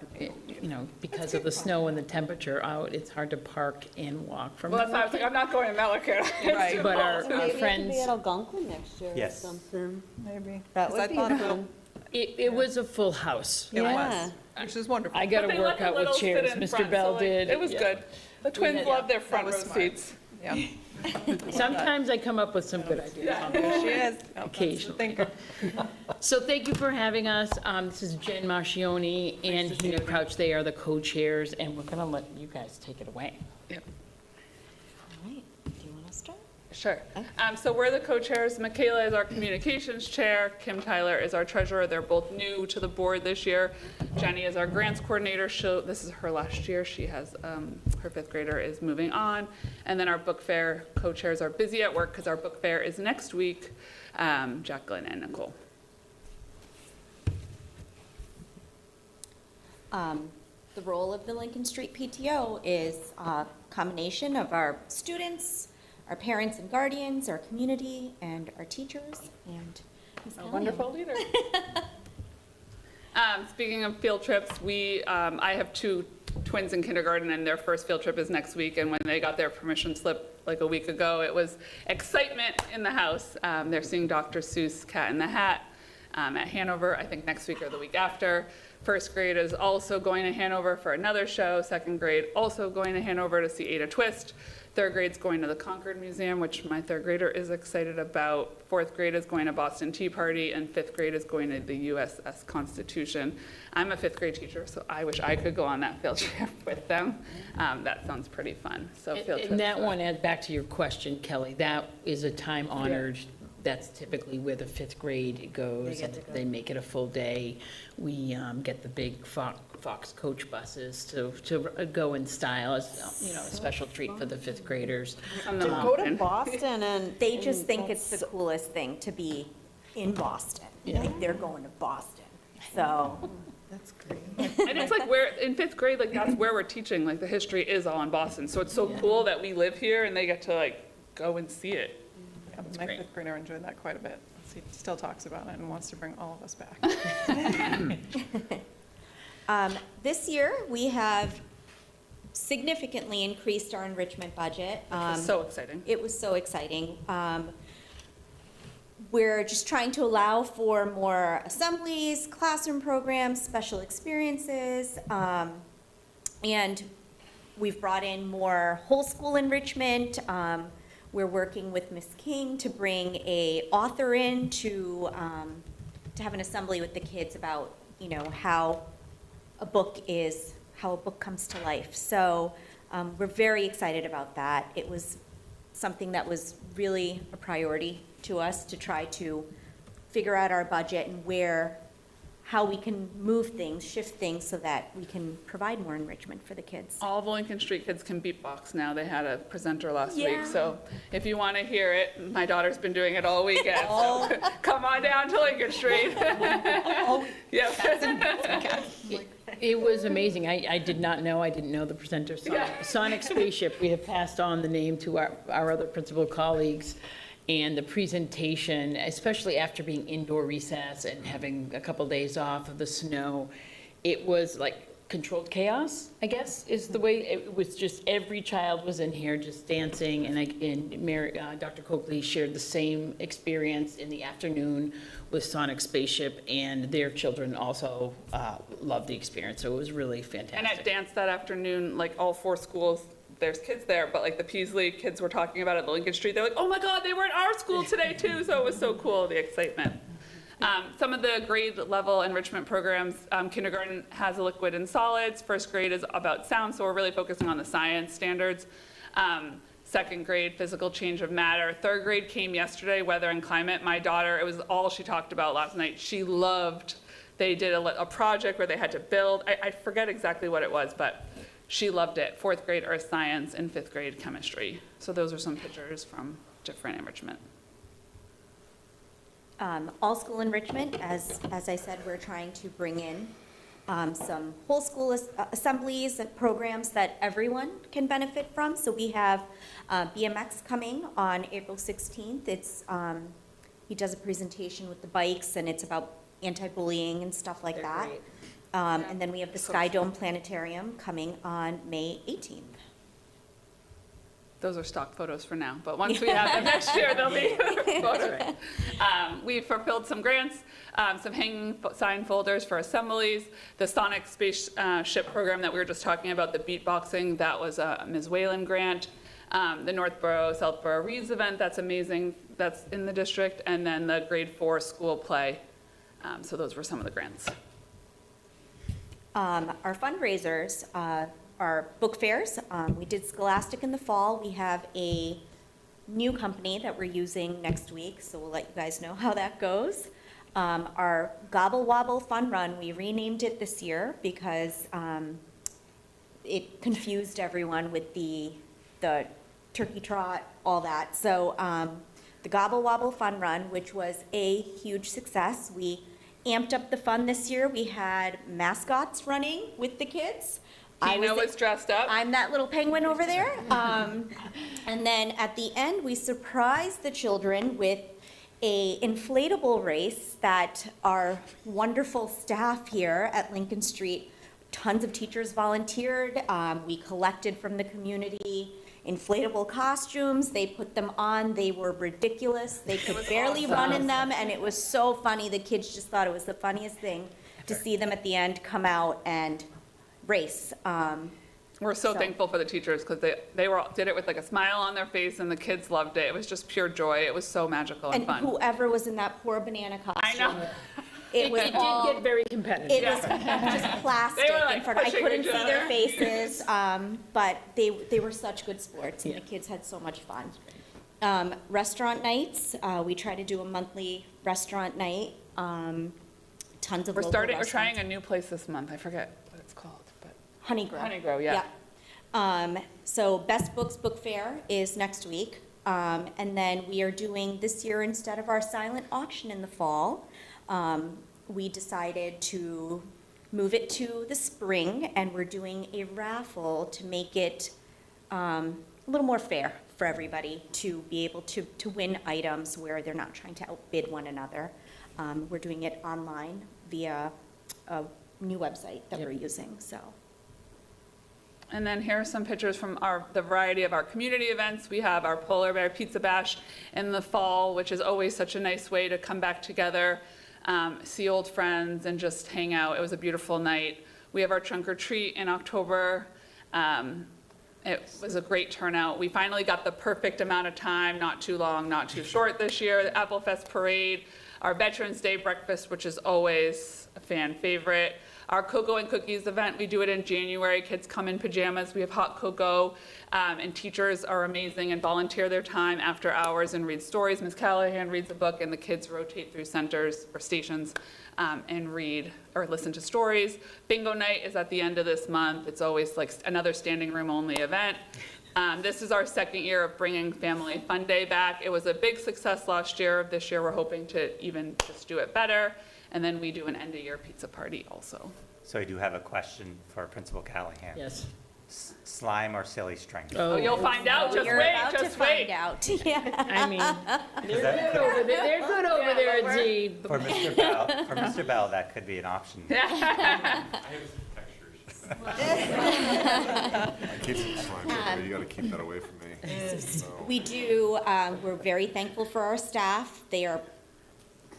because of the snow and the temperature out, it's hard to park and walk from Well, that's why I was like, I'm not going to Melican. Right. But our Maybe it could friends, be at Algonquin next year or Yes. something. Maybe. That 'Cause would I be thought of fun. it was a full house. It Yeah. was, which is wonderful. I got But to they work let the out with littles sit chairs. in Mr. front, Bell so, did. It was yeah. good. The twins had- love their front was row smart. seats. Yeah. Sometimes I come up with some good ideas. There she is. Occasionally. Thinker. So thank you for having us. This is Jen Marchioni and Gina Crouch. They are the co-chairs, and we're going to let you guys take it away. All right, do you want to start? Sure. So we're the co-chairs. Michaela is our communications chair. Kim Tyler is our treasurer. They're both new to the board this year. Jenny is our grants coordinator. This is her last year. She has, her 5th grader is moving on. And then our book fair co-chairs are busy at work because our book fair is next week, Jacqueline and Nicole. The role of the Lincoln Street PTO is a combination of our students, our parents and guardians, our community, and our teachers, and Ms. A Kelly. wonderful leader. Speaking of field trips, I have 2 twins in kindergarten, and their first field trip is next week. And when they got their permission slip a week ago, it was excitement in the house. They're seeing Dr. Seuss' Cat in the Hat at Hanover, I think next week or the week after. First grade is also going to Hanover for another show. Second grade also going to Hanover to see Ada Twist. Third grade's going to the Concord Museum, which my 3rd grader is excited about. 4th grade is going to Boston Tea Party, and 5th grade is going to the USS Constitution. I'm a 5th grade teacher, so I wish I could go on that field trip with them. That sounds pretty fun. So field trips. And that one, back to your question, Kelly, that is a time-honored, that's typically where the 5th grade goes. get to go. They make it a full day. We get the big Fox coach buses to go in style, as, a special treat for the 5th graders. On the Go to mountain. Boston and. They just and think it's the that's- coolest thing to be in Boston. Yeah. Like, they're going to Boston. So, That's great. And it's where, in 5th grade, that's where we're teaching, the history is all in Boston. So it's so cool that we live here and they get to go and see it. Yeah, my 5th grader enjoyed that quite a bit. He still talks about it and wants to bring all of us back. this year, we have significantly increased our enrichment budget. Which is so exciting. It was so exciting. We're just trying to allow for more assemblies, classroom programs, special experiences, and we've brought in more whole school enrichment. We're working with Ms. King to bring a author in to have an assembly with the kids about, how a book comes to life. So we're very excited about that. It was something that was really a priority to us to try to figure out our budget and how we can move things, shift things so that we can provide more enrichment for the kids. All of the Lincoln Street kids can beatbox now. They had a presenter last Yeah. week. So if you want to hear it, my daughter's been doing it all weekend. So come on down to Lincoln Street. Yep. It was amazing. I did not know, I didn't know the presenter. Sonic Spaceship, we have passed on the name to our other principal colleagues. And the presentation, especially after being indoor recess and having a couple days off of the snow, it was like controlled chaos, I guess, is the way. It was just every child was in here just dancing, and Dr. Coakley shared the same experience in the afternoon with Sonic Spaceship, and their children also loved the experience, so it was really fantastic. And at dance that afternoon, all 4 schools, there's kids there, but the Peasley kids were talking about it at Lincoln Street. They're like, oh my God, they were at our school today too. So it was so cool, the excitement. Some of the grade level enrichment programs, kindergarten has a liquid and solids. First grade is about sound, so we're really focusing on the science standards. Second grade, physical change of matter. Third grade came yesterday, weather and climate. My daughter, it was all she talked about last night. She loved, they did a project where they had to build, I forget exactly what it was, but she loved it. Fourth grade, earth science, and fifth grade, chemistry. So those are some pictures from different enrichment. All school enrichment, as I said, we're trying to bring in some whole school assemblies and programs that everyone can benefit from. So we have BMX coming on April 16th. He does a presentation with the bikes, and it's about anti-bullying and stuff like that. And then we have the Sky Dome Planetarium coming on May 18th. Those are stock photos for now, but once we have them next year, they'll be photos. We've fulfilled some grants, some hanging sign folders for assemblies, the Sonic Spaceship program that we were just talking about, the beatboxing, that was a Ms. Whalen grant, the Northborough, Southborough Reads event, that's amazing, that's in the district, and then the grade 4 school play. So those were some of the grants. Our fundraisers, our book fairs. We did Scholastic in the fall. We have a new company that we're using next week, so we'll let you guys know how that goes. Our Gobble Wobble Fun Run, we renamed it this year because it confused everyone with the turkey trot, all that. So the Gobble Wobble Fun Run, which was a huge success. We amped up the fun this year. We had mascots running with the kids. Tina was dressed up. I'm that little penguin over there. And then at the end, we surprised the children with a inflatable race that our wonderful staff here at Lincoln Street, tons of teachers volunteered. We collected from the community inflatable costumes. They put them on. They were ridiculous. They could barely run in them, and it was so funny. The kids just thought it was the funniest thing to see them at the end come out and race. We're so thankful for the teachers because they did it with like a smile on their face, and the kids loved it. It was just pure joy. It was so magical and fun. Whoever was in that poor banana costume. I know. It did get very competitive. It was just plastic They were, like, in front. I pushing couldn't each see their other. faces, but they were such good sports, and the kids had so much fun. Restaurant nights, we try to do a monthly restaurant night. Tons of We're local trying restaurants. a new place this month. I forget what it's called, but Honeygrow. Honeygrow, yeah. So Best Books Book Fair is next week. And then we are doing, this year, instead of our silent auction in the fall, we decided to move it to the spring, and we're doing a raffle to make it a little more fair for everybody to be able to win items where they're not trying to outbid one another. We're doing it online via a new website that we're using, so. And then here are some pictures from the variety of our community events. We have our Polar Bear Pizza Bash in the fall, which is always such a nice way to come back together, see old friends, and just hang out. It was a beautiful night. We have our Trunk or Treat in October. It was a great turnout. We finally got the perfect amount of time, not too long, not too short this year. The Apple Fest Parade, our Veterans Day breakfast, which is always a fan favorite. Our Cocoa and Cookies event, we do it in January. Kids come in pajamas. We have hot cocoa, and teachers are amazing and volunteer their time after hours and read stories. Ms. Callahan reads a book, and the kids rotate through centers or stations and read or listen to stories. Bingo night is at the end of this month. It's always like another standing room only event. This is our second year of bringing Family Fun Day back. It was a big success last year. This year we're hoping to even just do it better. And then we do an end-of-year pizza party also. So I do have a question for Principal Callahan. Yes. Slime or silly string? Oh, you'll find out. Just You're wait, about to just wait. find out. Yeah. I mean, they're good over there. They're good over there at Z. For Mr. Bell, that could be an option. I keep some slime, but you gotta keep that away from me. So, We do, we're very thankful for our staff. They are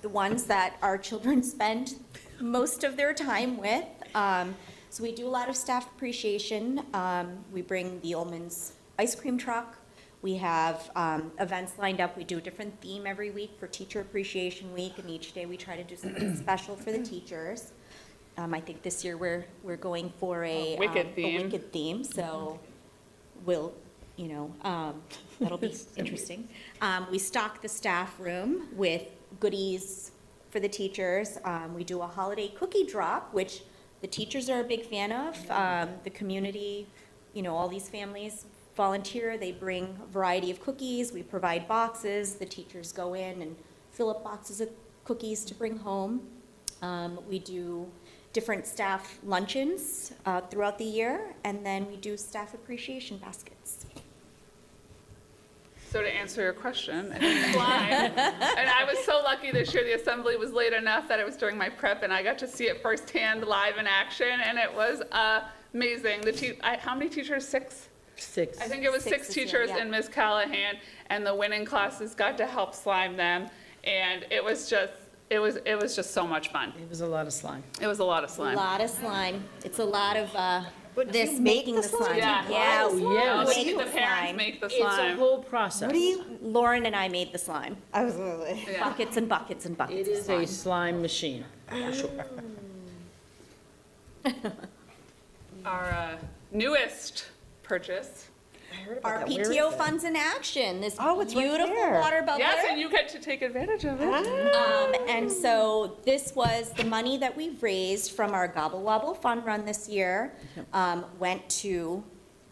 the ones that our children spend most of their time with. So we do a lot of staff appreciation. We bring the Ullman's ice cream truck. We have events lined up. We do a different theme every week for Teacher Appreciation Week, and each day we try to do something special for the teachers. I think this year we're going for a Wicked theme. Wicked theme, so we'll that'll be interesting. We stock the staff room with goodies for the teachers. We do a holiday cookie drop, which the teachers are a big fan of. The community, all these families volunteer. They bring a variety of cookies. We provide boxes. The teachers go in and fill up boxes of cookies to bring home. We do different staff luncheons throughout the year, and then we do staff appreciation baskets. So to answer your question, I think slime. And I was so lucky this year, the assembly was late enough that it was during my prep, and I got to see it firsthand live in action, and it was amazing. How many teachers? Six? Six. I think it was six this year, teachers yeah. in Ms. Callahan, and the winning classes got to help slime them, and it was just so much fun. It was a lot of slime. It was a lot of A slime. lot of slime. It's a lot of But this you make making the the slime. slime? Yeah. Yeah, Oh, we yes. make The the parents slime. make the It's a slime. whole process. Lauren and I made the slime. I was gonna say. Yeah. Buckets and buckets and buckets It of is slime. a slime machine. Our newest purchase. Our that. Where is PTO it? funds in action, this Oh, it's right beautiful there. water bubbler. Yes, and you get to take advantage of it. And so this was the money that we raised from our Gobble Wobble Fun Run this year, went to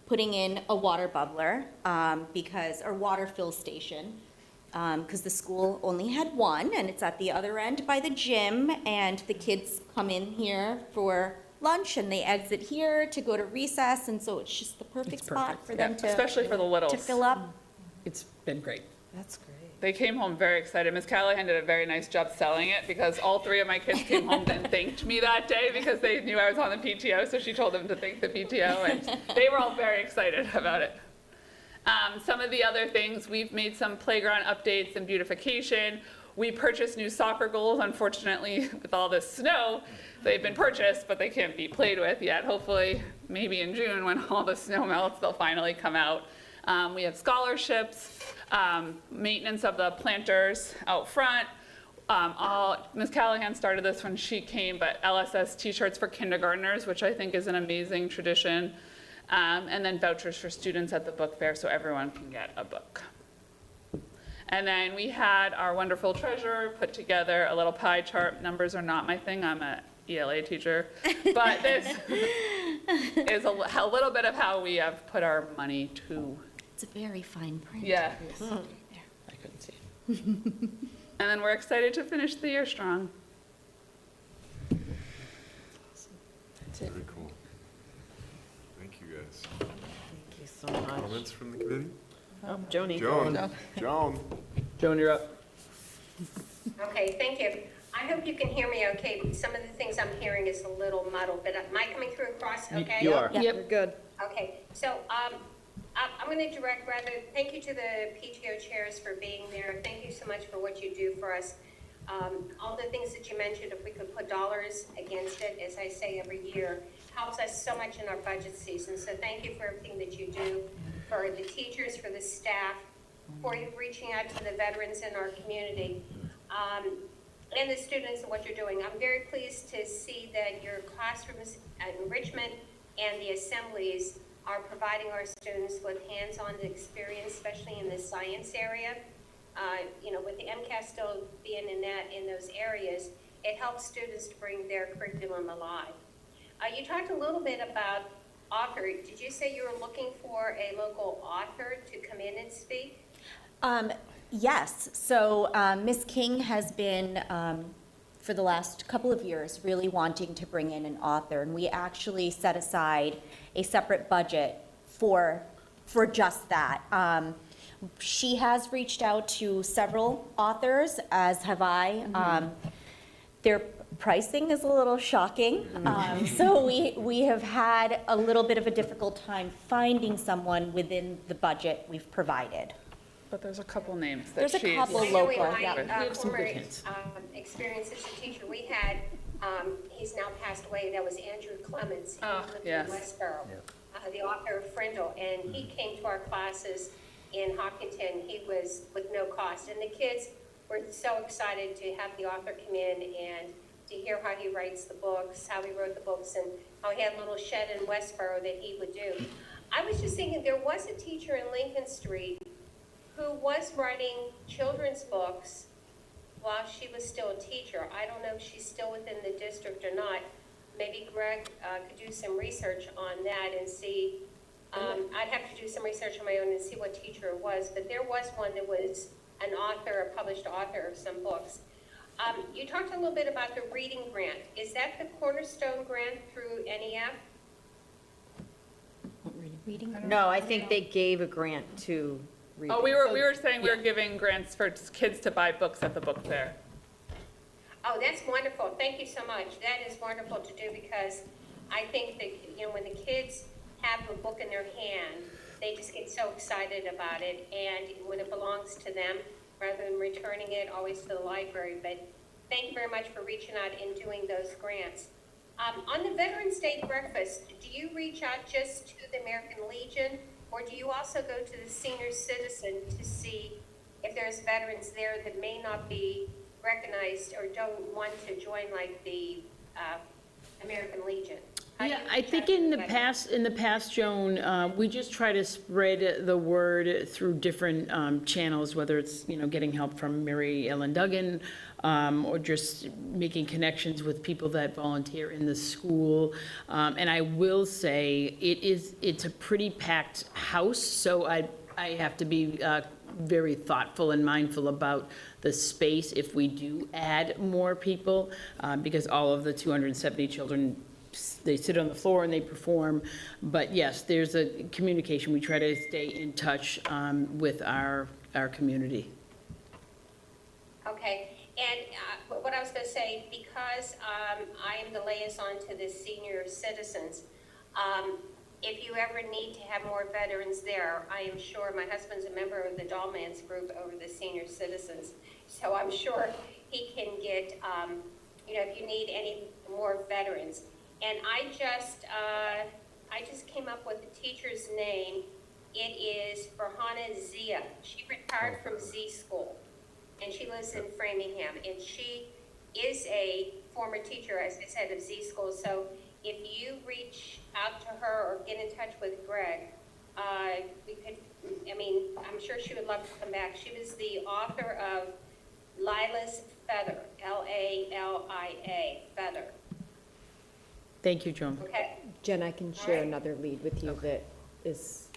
putting in a water bubbler, or water fill station, because the school only had one, and it's at the other end by the gym, and the kids come in here for lunch, and they exit here to go to recess, and so it's just the perfect It's spot perfect. for them to Especially for the littles. fill up. It's been great. That's great. They came home very excited. Ms. Callahan did a very nice job selling it because all three of my kids came home and thanked me that day because they knew I was on the PTO, so she told them to thank the PTO, and they were all very excited about it. Some of the other things, we've made some playground updates and beautification. We purchased new soccer goals. Unfortunately, with all this snow, they've been purchased, but they can't be played with yet. Hopefully, maybe in June, when all the snow melts, they'll finally come out. We have scholarships, maintenance of the planters out front. Ms. Callahan started this when she came, but LSS t-shirts for kindergartners, which I think is an amazing tradition. And then vouchers for students at the book fair so everyone can get a book. And then we had our wonderful treasurer put together a little pie chart. Numbers are not my thing. I'm an ELA teacher. But this is a little bit of how we have put our money to. It's a very fine print. Yeah. I couldn't see it. And then we're excited to finish the year strong. Very cool. Thank you, guys. Thank you so much. Comments from the committee? Oh, Joni. Joan? Joan, you're up. Okay, thank you. I hope you can hear me okay. Some of the things I'm hearing is a little muddled, but am I coming through across okay? You are. Yep, you're good. Okay, so I'm going to direct thank you to the PTO chairs for being there. Thank you so much for what you do for us. All the things that you mentioned, if we could put dollars against it, as I say every year, helps us so much in our budget season. So thank you for everything that you do, for the teachers, for the staff, for you reaching out to the veterans in our community, and the students and what you're doing. I'm very pleased to see that your classrooms enrichment and the assemblies are providing our students with hands-on experience, especially in the science area. With the MCAS still being in those areas, it helps students to bring their curriculum alive. You talked a little bit about author. Did you say you were looking for a local author to come in and speak? Yes, so Ms. King has been, for the last couple of years, really wanting to bring in an author, and we actually set aside a separate budget for just that. She has reached out to several authors, as have I. Their pricing is a little shocking, so we have had a little bit of a difficult time finding someone within the budget we've provided. But there's a couple names that There's a she's. couple I know in local, my yeah. We have some former good hints. experience as a teacher, we had, he's now passed away, that was Andrew Clements. He Oh, lived yes. in Westborough, the author of Frindle, and he came to our classes in Hopkinton. He was with no cost, and the kids were so excited to have the author come in and to hear how he writes the books, how he wrote the books, and how he had a little shed in Westborough that he would do. I was just thinking, there was a teacher in Lincoln Street who was writing children's books while she was still a teacher. I don't know if she's still within the district or not. Maybe Greg could do some research on that and see. I'd have to do some research on my own and see what teacher it was, but there was one that was an author, a published author of some books. You talked a little bit about the reading grant. Is that the Cornerstone grant through NEF? Reading. No, I think they gave a grant to read. Oh, we were saying we were giving grants for kids to buy books at the book fair. Oh, that's wonderful. Thank you so much. That is wonderful to do because I think that, you know, when the kids have a book in their hand, they just get so excited about it. And when it belongs to them, rather than returning it always to the library. But thank you very much for reaching out and doing those grants. On the Veterans Day breakfast, do you reach out just to the American Legion, or do you also go to the senior citizen to see if there's veterans there that may not be recognized or don't want to join, like the American Legion? Yeah, I think in the past, Joan, we just try to spread the word through different channels, whether it's, you know, getting help from Mary Ellen Duggan, or just making connections with people that volunteer in the school. And I will say, it's a pretty packed house, so I have to be very thoughtful and mindful about the space if we do add more people, because all of the 270 children, they sit on the floor and they perform. But yes, there's a communication. We try to stay in touch with our community. Okay, and what I was going to say, because I am the liaison to the senior citizens, if you ever need to have more veterans there, I am sure my husband's a member of the Dollman's group over the senior citizens, so I'm sure he can get, you know, if you need any more veterans. And I just came up with the teacher's name. It is Farhana Zia. She retired from Z School, and she lives in Framingham, and she is a former teacher, as I said, of Z School. So if you reach out to her or get in touch with Greg, we could, I mean, I'm sure she would love to come back. She was the author of Lila's Feather, Lalia, Feather. Thank you, Joan. Okay. Jen, I can share another lead with you that is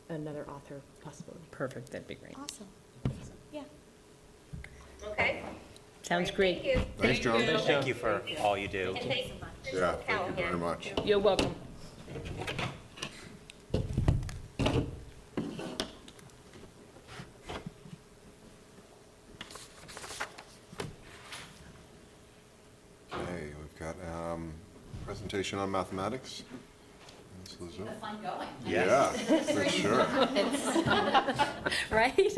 another author possibility. Perfect, that'd be great. Awesome. Yeah. Okay. Sounds All right, great. Thank you. Thanks, Joan. Thank you for all you do. And thank you. Yeah, thank you very much. You're welcome. Okay, we've got presentation on mathematics. Ms. Lizzo. Fun going. Yeah, for sure. Right?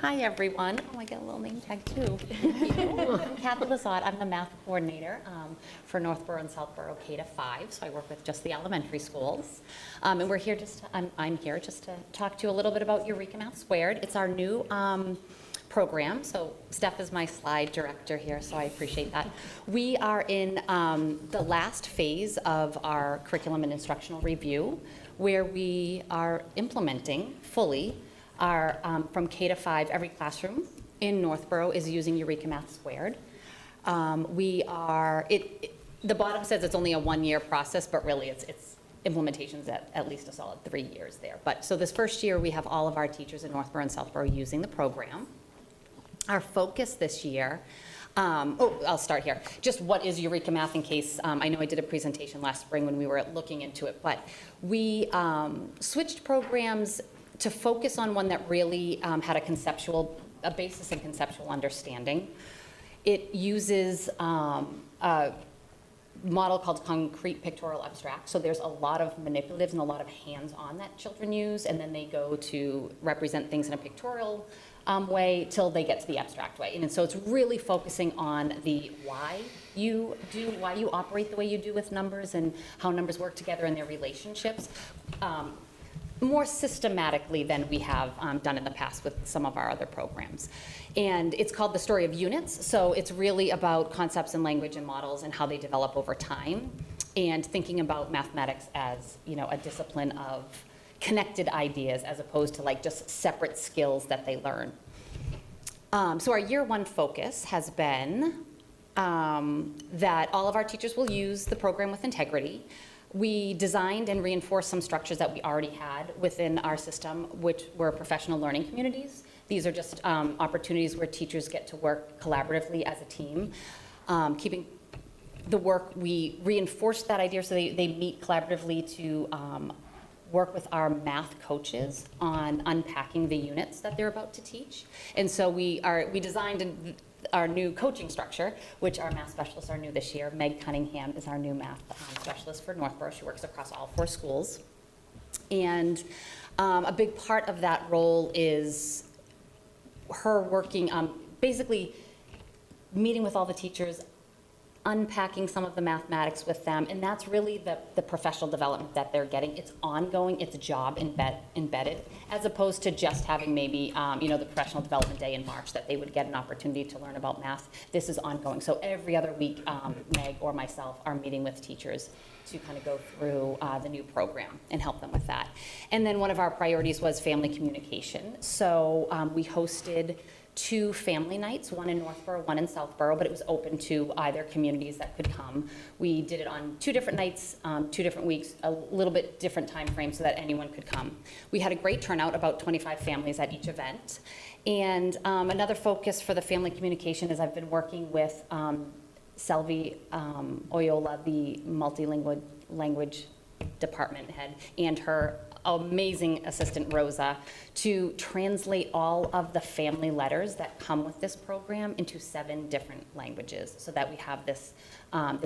Hi, everyone. Oh, I get a little name tag, too. I'm Kathy Lazat. I'm the math coordinator for Northborough and Southborough K-5, so I work with just the elementary schools. And we're here just, I'm here just to talk to you a little bit about Eureka Math Squared. It's our new program. So Steph is my slide director here, so I appreciate that. We are in the last phase of our curriculum and instructional review, where we are implementing fully our, from K-5, every classroom in Northborough is using Eureka Math Squared. We are, the bottom says it's only a one-year process, but really it's implementation's at least a solid 3 years there. But so this first year, we have all of our teachers in Northborough and Southborough using the program. Our focus this year, I'll start here. Just what is Eureka Math in case, I know I did a presentation last spring when we were looking into it, but we switched programs to focus on one that really had a basis in conceptual understanding. It uses a model called concrete pictorial abstract. So there's a lot of manipulatives and a lot of hands-on that children use, and then they go to represent things in a pictorial way till they get to the abstract way. And so it's really focusing on the why you operate the way you do with numbers and how numbers work together and their relationships, more systematically than we have done in the past with some of our other programs. And it's called The Story of Units. So it's really about concepts and language and models and how they develop over time. and thinking about mathematics as, a discipline of connected ideas as opposed to like just separate skills that they learn. So our year one focus has been that all of our teachers will use the program with integrity. We designed and reinforced some structures that we already had within our system, which were professional learning communities. These are just opportunities where teachers get to work collaboratively as a team. Keeping the work, we reinforced that idea so they meet collaboratively to work with our math coaches on unpacking the units that they're about to teach. And so we designed our new coaching structure, which our math specialists are new this year. Meg Cunningham is our new math specialist for Northborough. She works across all 4 schools. And a big part of that role is her working, basically meeting with all the teachers, unpacking some of the mathematics with them, and that's really the professional development that they're getting. It's ongoing, it's job embedded, as opposed to just having maybe, the professional development day in March that they would get an opportunity to learn about math. This is ongoing. So every other week, Meg or myself are meeting with teachers to kind of go through the new program and help them with that. And then one of our priorities was family communication. So we hosted 2 family nights, one in Northborough, one in Southborough, but it was open to either communities that could come. We did it on 2 different nights, 2 different weeks, a little bit different time frame so that anyone could come. We had a great turnout, about 25 families at each event. And another focus for the family communication is I've been working with Selvi Oyola, the multilingual language department head, and her amazing assistant Rosa, to translate all of the family letters that come with this program into 7 different languages so that we have this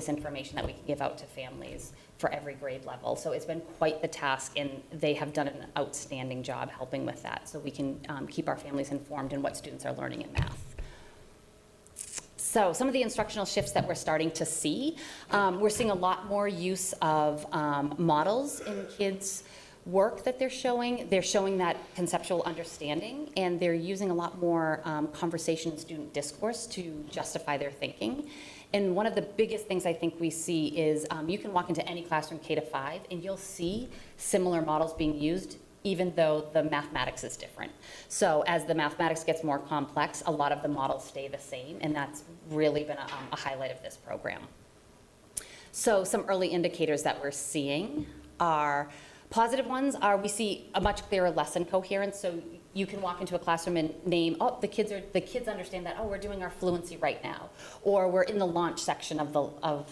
information that we can give out to families for every grade level. So it's been quite the task, and they have done an outstanding job helping with that so we can keep our families informed in what students are learning in math. So some of the instructional shifts that we're starting to see, we're seeing a lot more use of models in kids' work that they're showing. They're showing that conceptual understanding, and they're using a lot more conversation and student discourse to justify their thinking. And one of the biggest things I think we see is you can walk into any classroom K-5 and you'll see similar models being used even though the mathematics is different. So as the mathematics gets more complex, a lot of the models stay the same, and that's really been a highlight of this program. So some early indicators that we're seeing are positive ones are we see a much clearer lesson coherence. So you can walk into a classroom and name, oh, the kids understand that, oh, we're doing our fluency right now, or we're in the launch section of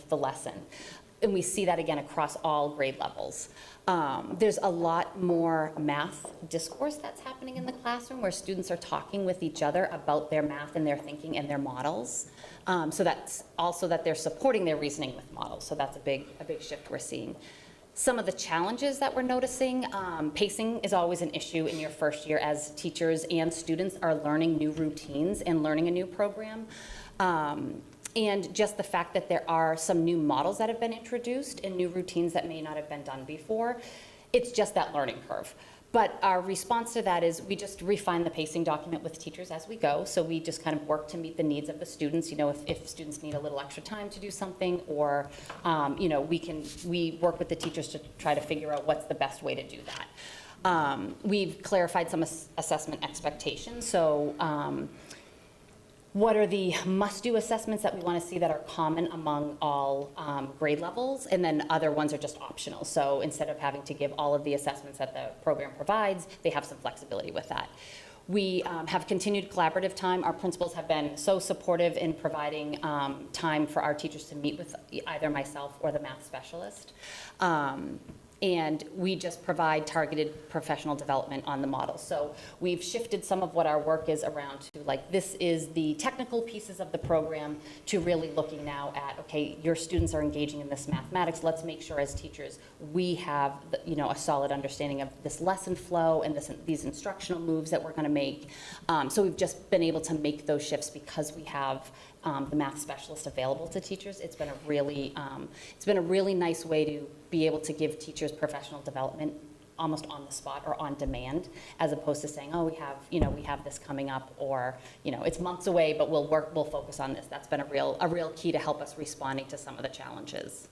the lesson. And we see that again across all grade levels. There's a lot more math discourse that's happening in the classroom where students are talking with each other about their math and their thinking and their models. So that's also that they're supporting their reasoning with models. So that's a big shift we're seeing. Some of the challenges that we're noticing, pacing is always an issue in your first year as teachers and students are learning new routines and learning a new program. And just the fact that there are some new models that have been introduced and new routines that may not have been done before, it's just that learning curve. But our response to that is we just refine the pacing document with teachers as we go. So we just kind of work to meet the needs of the students. If students need a little extra time to do something, or we work with the teachers to try to figure out what's the best way to do that. We've clarified some assessment expectations. So what are the must-do assessments that we want to see that are common among all grade levels, and then other ones are just optional. So instead of having to give all of the assessments that the program provides, they have some flexibility with that. We have continued collaborative time. Our principals have been so supportive in providing time for our teachers to meet with either myself or the math specialist. And we just provide targeted professional development on the model. So we've shifted some of what our work is around to, like, this is the technical pieces of the program, to really looking now at, okay, your students are engaging in this mathematics. Let's make sure as teachers we have, a solid understanding of this lesson flow and these instructional moves that we're going to make. So we've just been able to make those shifts because we have the math specialist available to teachers. It's been a really nice way to be able to give teachers professional development almost on the spot or on demand, as opposed to saying, oh, we have this coming up, or it's months away, but we'll focus on this. That's been a real key to help us responding to some of the challenges.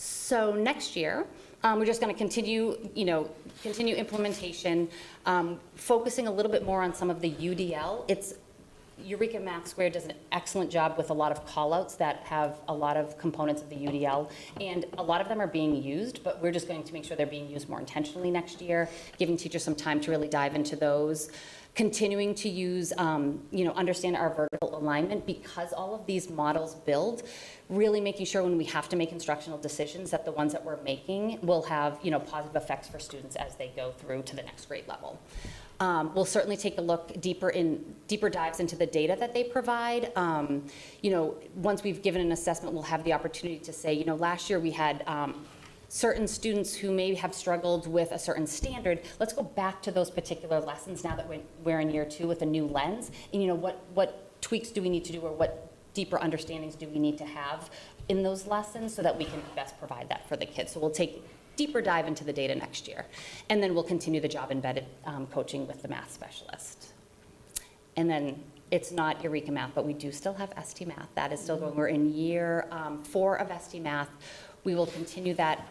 So next year, we're just going to continue implementation, focusing a little bit more on some of the UDL. Eureka Math Squared does an excellent job with a lot of callouts that have a lot of components of the UDL, and a lot of them are being used, but we're just going to make sure they're being used more intentionally next year, giving teachers some time to really dive into those. Continuing to use, understand our vertical alignment, because all of these models build, really making sure when we have to make instructional decisions that the ones that we're making will have, positive effects for students as they go through to the next grade level. We'll certainly take a look deeper dives into the data that they provide. Once we've given an assessment, we'll have the opportunity to say, last year we had certain students who may have struggled with a certain standard. Let's go back to those particular lessons now that we're in year 2 with a new lens. And what tweaks do we need to do, or what deeper understandings do we need to have in those lessons so that we can best provide that for the kids. So we'll take deeper dive into the data next year. And then we'll continue the job embedded coaching with the math specialist. And then it's not Eureka Math, but we do still have ST Math. That is still going. We're in year 4 of ST Math. We will continue that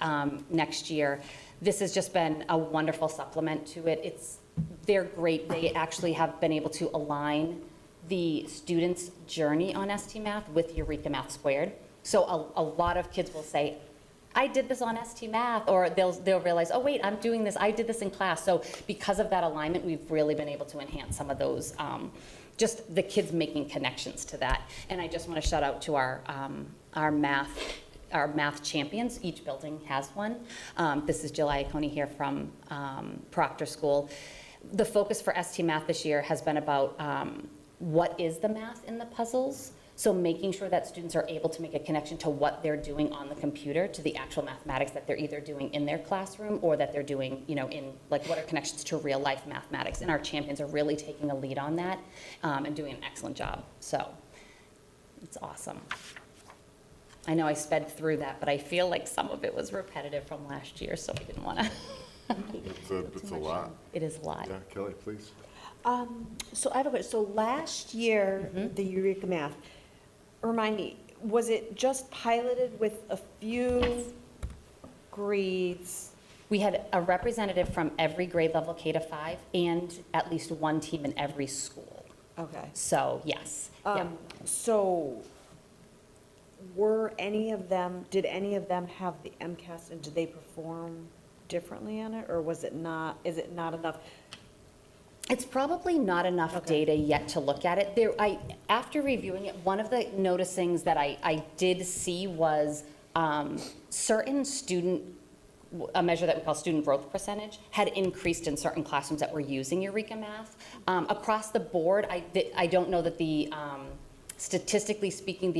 next year. This has just been a wonderful supplement to it. They're great. They actually have been able to align the students' journey on ST Math with Eureka Math Squared. So a lot of kids will say, I did this on ST Math, or they'll realize, oh wait, I'm doing this, I did this in class. So because of that alignment, we've really been able to enhance some of those, just the kids making connections to that. And I just want to shout out to our math champions. Each building has one. This is Jill Iacone here from Proctor School. The focus for ST Math this year has been about what is the math in the puzzles. So making sure that students are able to make a connection to what they're doing on the computer to the actual mathematics that they're either doing in their classroom or that they're doing, in what are connections to real life mathematics. And our champions are really taking a lead on that and doing an excellent job. So it's awesome. I know I sped through that, but I feel like some of it was repetitive from last year, so I didn't want to. It's a lot. It is a lot. Yeah, Kelly, please. So I have a question. So last year, the Eureka Math, remind me, was it just piloted with a few grades? We had a representative from every grade level K to 5 and at least one team in every school. Okay. So, yes. Yep. So did any of them have the MCAS, and did they perform differently on it, or is it not enough? It's probably not enough data yet to look at it. After reviewing it, one of the noticings that I did see was certain a measure that we call student growth percentage, had increased in certain classrooms that were using Eureka Math. Across the board, I don't know that statistically speaking,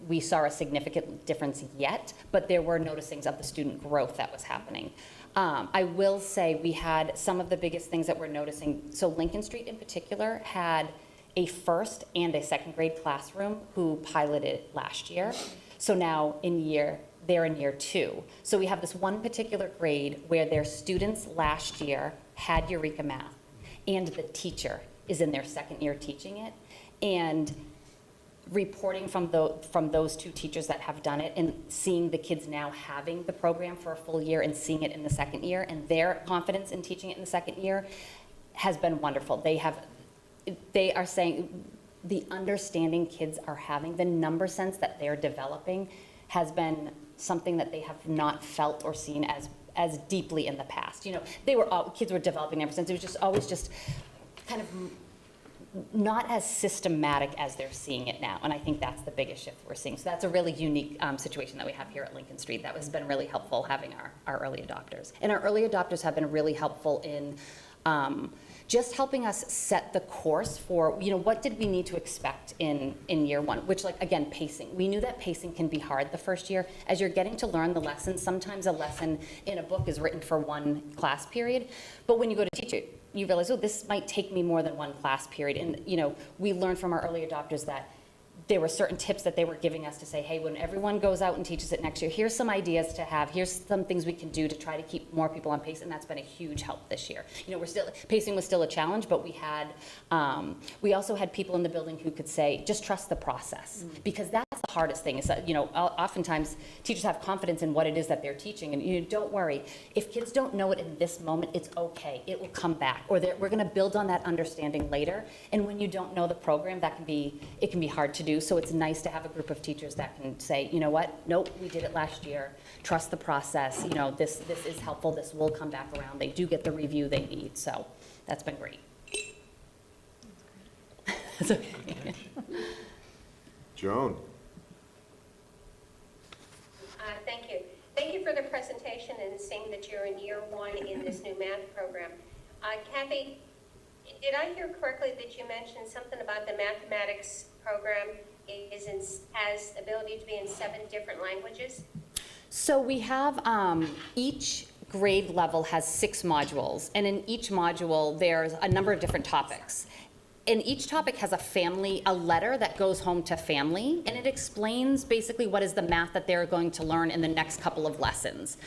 we saw a significant difference yet, but there were noticings of the student growth that was happening. I will say we had some of the biggest things that we're noticing. So Lincoln Street in particular had a first and a second grade classroom who piloted last year. So now they're in year 2. So we have this one particular grade where their students last year had Eureka Math, and the teacher is in their second year teaching it. And reporting from those 2 teachers that have done it and seeing the kids now having the program for a full year and seeing it in the second year and their confidence in teaching it in the second year has been wonderful. They are saying the understanding kids are having, the number sense that they're developing has been something that they have not felt or seen as deeply in the past. Kids were developing number sense. It was just always just kind of not as systematic as they're seeing it now. And I think that's the biggest shift we're seeing. So that's a really unique situation that we have here at Lincoln Street that has been really helpful, having our early adopters. And our early adopters have been really helpful in just helping us set the course for, what did we need to expect in year 1, which, again, pacing. We knew that pacing can be hard the first year. As you're getting to learn the lessons, sometimes a lesson in a book is written for one class period, but when you go to teach it, you realize, this might take me more than one class period. And, we learned from our early adopters that there were certain tips that they were giving us to say, hey, when everyone goes out and teaches it next year, here's some ideas to have, here's some things we can do to try to keep more people on pace, and that's been a huge help this year. Pacing was still a challenge, but we also had people in the building who could say, just trust the process, because that's the hardest thing is that, oftentimes teachers have confidence in what it is that they're teaching. And don't worry, if kids don't know it in this moment, it's okay. It will come back. Or we're going to build on that understanding later. And when you don't know the program, it can be hard to do. So it's nice to have a group of teachers that can say, you know what, nope, we did it last year. Trust the process. This is helpful. This will come back around. They do get the review they need. So that's been great. That's okay. Joan? Thank you. Thank you for the presentation and saying that you're in year 1 in this new math program. Kathy, did I hear correctly that you mentioned something about the mathematics program has ability to be in 7 different languages? So we have, each grade level has 6 modules, and in each module, there's a number of different topics. And each topic has a letter that goes home to family, and it explains basically what is the math that they're going to learn in the next couple of lessons.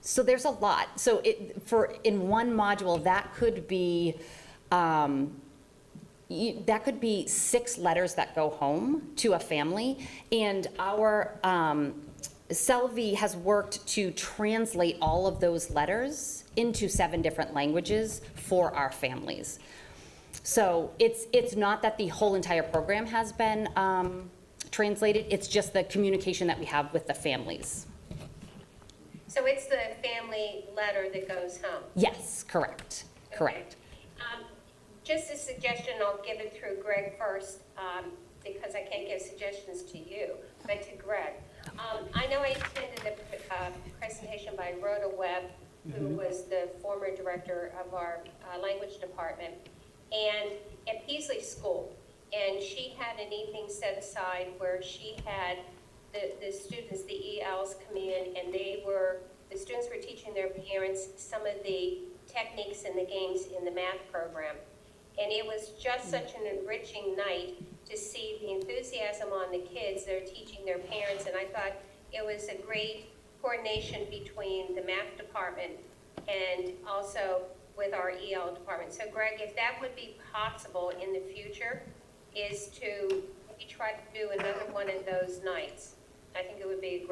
So there's a lot. So in one module, that could be 6 letters that go home to a family, and our Selvi has worked to translate all of those letters into 7 different languages for our families. So it's not that the whole entire program has been translated, it's just the communication that we have with the families. So it's the family letter that goes home? Yes, correct, correct. Just a suggestion, I'll give it through Greg first, because I can't give suggestions to you, but to Greg. I know I attended a presentation by Rhoda Webb, who was the former director of our language department, and at Peasley School. And she had an evening set aside where she had the students, the ELs, come in, and the students were teaching their parents some of the techniques and the games in the math program. And it was just such an enriching night to see the enthusiasm on the kids. They're teaching their parents, and I thought it was a great coordination between the math department and also with our EL department. So Greg, if that would be possible in the future, is to maybe try to do another one of those nights. I think it would be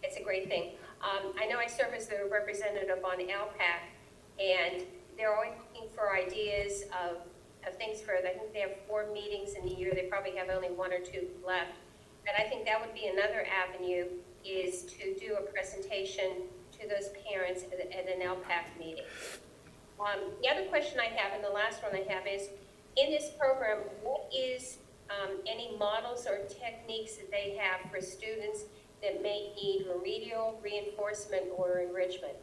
it's a great thing. I know I serve as the representative on LPAC, and they're always looking for ideas of things for, I think they have 4 meetings in a year. They probably have only 1 or 2 left. But I think that would be another avenue, is to do a presentation to those parents at an LPAC meeting. The other question I have, and the last one I have, is in this program, what is any models or techniques that they have for students that may need remedial, reinforcement, or enrichment?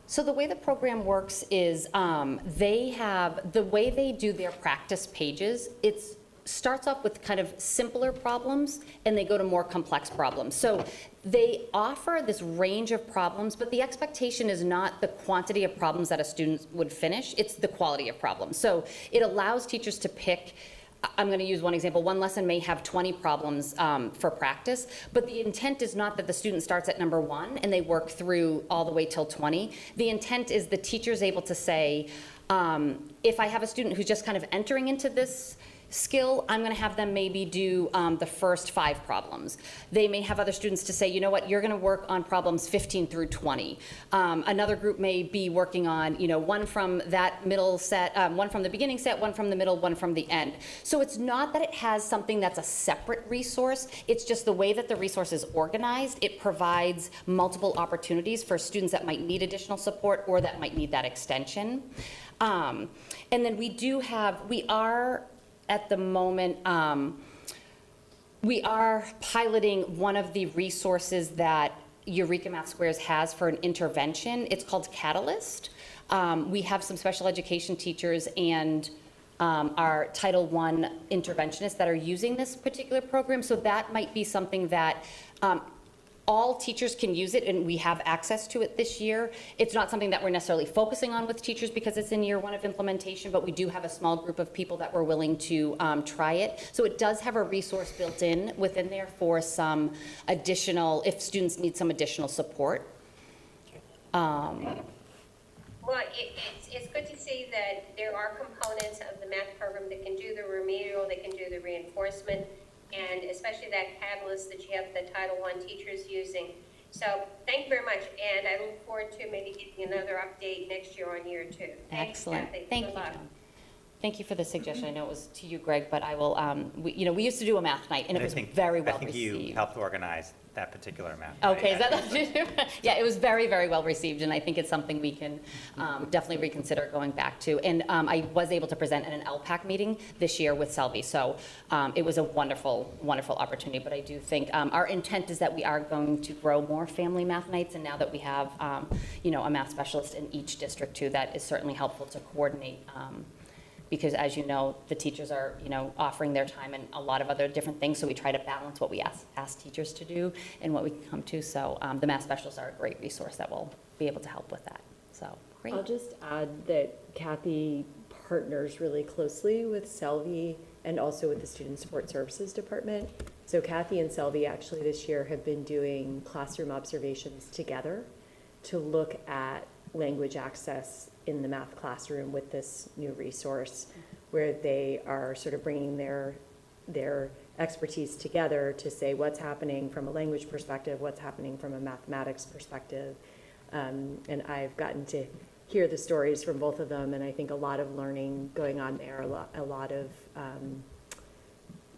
So the way the program works is the way they do their practice pages, it starts off with kind of simpler problems and they go to more complex problems. So they offer this range of problems, but the expectation is not the quantity of problems that a student would finish, it's the quality of problems. So it allows teachers to pick, I'm going to use one example. One lesson may have 20 problems for practice, but the intent is not that the student starts at number 1 and they work through all the way till 20. The intent is the teacher's able to say, if I have a student who's just kind of entering into this skill, I'm going to have them maybe do the first 5 problems. They may have other students to say, you know what, you're going to work on problems 15 through 20. Another group may be working on, one from that middle set, one from the beginning set, one from the middle, one from the end. So it's not that it has something that's a separate resource, it's just the way that the resource is organized. It provides multiple opportunities for students that might need additional support or that might need that extension. And then we are at the moment, we are piloting one of the resources that Eureka Math Squares has for an intervention. It's called Catalyst. We have some special education teachers and our Title I interventionists that are using this particular program. So that might be something that all teachers can use it, and we have access to it this year. It's not something that we're necessarily focusing on with teachers because it's in year 1 of implementation, but we do have a small group of people that were willing to try it. So it does have a resource built in within there for some additional, if students need some additional support. Well, it's good to see that there are components of the math program that can do the remedial, that can do the reinforcement, and especially that catalyst that you have the Title I teachers using. So thank you very much, and I look forward to maybe getting another update next year on year 2. Thanks, Excellent. Kathy. Thank Good you, luck. Joan. Thank you for the suggestion. I know it was to you, Greg, but I will, we used to do a math night, and it was very well I think you received. helped organize that particular math night. Okay, is that, yeah, it was very, very well received, and I think it's something we can definitely reconsider going back to. And I was able to present at an LPAC meeting this year with Selby, so it was a wonderful, wonderful opportunity. But I do think our intent is that we are going to grow more family math nights, and now that we have, a math specialist in each district too, that is certainly helpful to coordinate. Because as you know, the teachers are, offering their time and a lot of other different things, so we try to balance what we ask teachers to do and what we can come to. So the math specialists are a great resource that will be able to help with that. So, great. I'll just add that Kathy partners really closely with Selby and also with the Student Support Services Department. So Kathy and Selby actually this year have been doing classroom observations together to look at language access in the math classroom with this new resource, where they are sort of bringing their expertise together to say what's happening from a language perspective, what's happening from a mathematics perspective. And I've gotten to hear the stories from both of them, and I think a lot of learning going on there, a lot of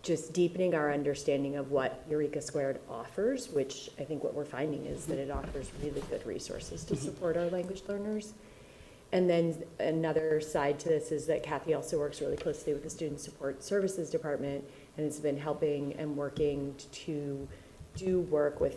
just deepening our understanding of what Eureka Squared offers, which I think what we're finding is that it offers really good resources to support our language learners. And then another side to this is that Kathy also works really closely with the Student Support Services Department and has been helping and working to do work with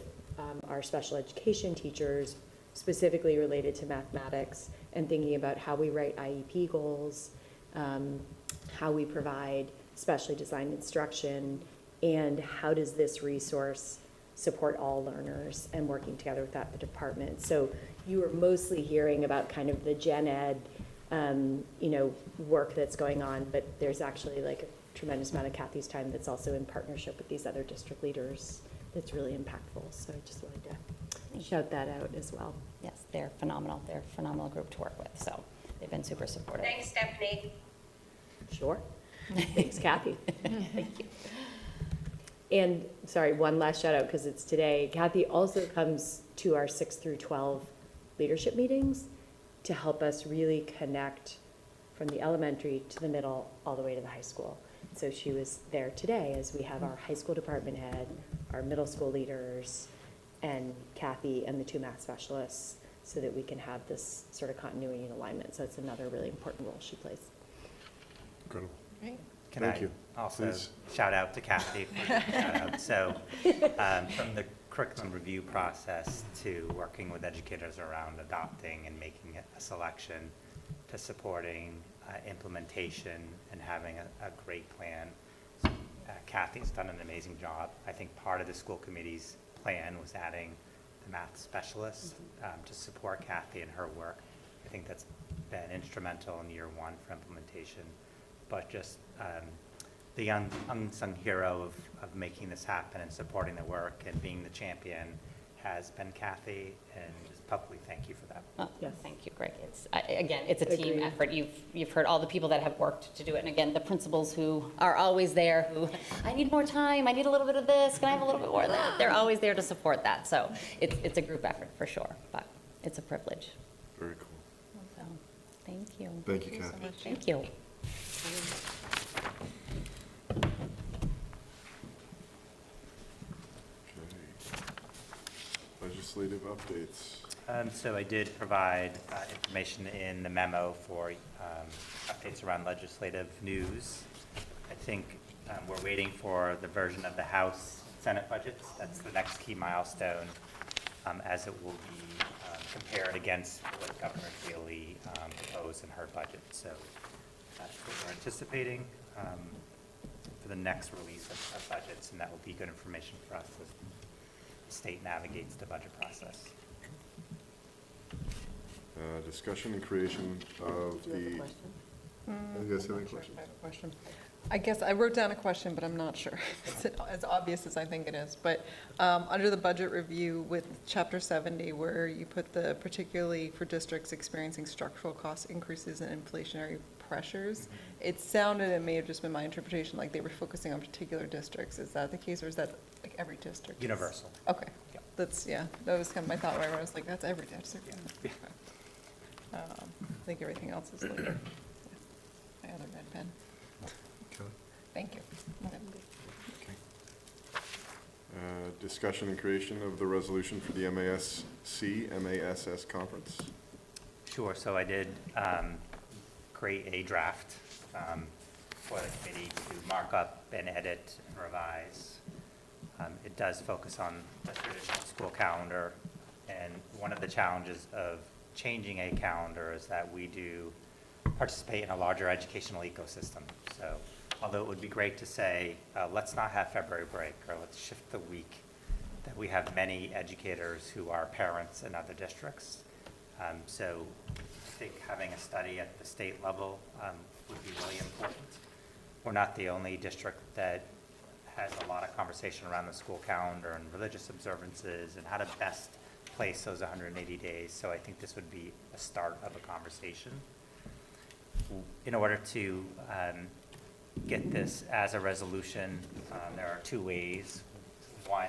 our special education teachers, specifically related to mathematics, and thinking about how we write IEP goals, how we provide specially designed instruction, and how does this resource support all learners, and working together with that department. So you are mostly hearing about kind of the gen ed, work that's going on, but there's actually like a tremendous amount of Kathy's time that's also in partnership with these other district leaders that's really impactful. So I just wanted to shout that out as well. Yes, they're phenomenal. They're a phenomenal group to work with, so they've been super supportive. Thanks, Stephanie. Sure. Thanks, Kathy. Thank you. And, sorry, one last shout out, because it's today. Kathy also comes to our 6 through 12 leadership meetings to help us really connect from the elementary to the middle, all the way to the high school. So she was there today as we have our high school department head, our middle school leaders, and Kathy and the 2 math specialists, so that we can have this sort of continuity and alignment. So it's another really important role she plays. Incredible. Great. Can Thank I you. also Please. shout out to Kathy for the shout out? So from the curriculum review process to working with educators around adopting and making a selection to supporting implementation and having a great plan, Kathy's done an amazing job. I think part of the school committee's plan was adding the math specialist to support Kathy in her work. I think that's been instrumental in year 1 for implementation. But just the unsung hero of making this happen and supporting the work and being the champion has been Kathy, and just publicly thank you for that. Oh, Yes. Thank you, Greg. Again, it's a team Agreed. effort. You've heard all the people that have worked to do it, and again, the principals who are always there, who, I need more time, I need a little bit of this, can I have a little bit more of that? They're always there to support that, so it's a group effort for sure, but it's a privilege. Very cool. So, thank you. Thank you, Kathy. Thank you. Okay. Legislative updates. So I did provide information in the memo for updates around legislative news. I think we're waiting for the version of the House Senate budgets. That's the next key milestone, as it will be compared against what Governor Daley proposed in her budget. So that's what we're anticipating for the next release of budgets, and that will be good information for us as the state navigates the budget process. Discussion and creation of Do you have a the. question? You guys have any questions? I have a question. I guess I wrote down a question, but I'm not sure if it's as obvious as I think it is. But under the budget review with Chapter 70, where you put the particularly for districts experiencing structural cost increases and inflationary pressures. It sounded, it may have just been my interpretation, like they were focusing on particular districts. Is that the case, or is that like every district? Universal. Okay, Yeah. that's, yeah, that was kind of my thought, where I was like, that's every district. Okay. I think everything else is like, yeah, my other red pen. Okay. Thank you. Discussion and creation of the resolution for the MASS conference. Sure, so I did create a draft for the committee to mark up and edit and revise. It does focus on the traditional school calendar, and one of the challenges of changing a calendar is that we do participate in a larger educational ecosystem. So although it would be great to say, let's not have February break, or let's shift the week, that we have many educators who are parents in other districts. So I think having a study at the state level would be really important. We're not the only district that has a lot of conversation around the school calendar and religious observances and how to best place those 180 days. So I think this would be a start of a conversation. In order to get this as a resolution, there are two ways. One,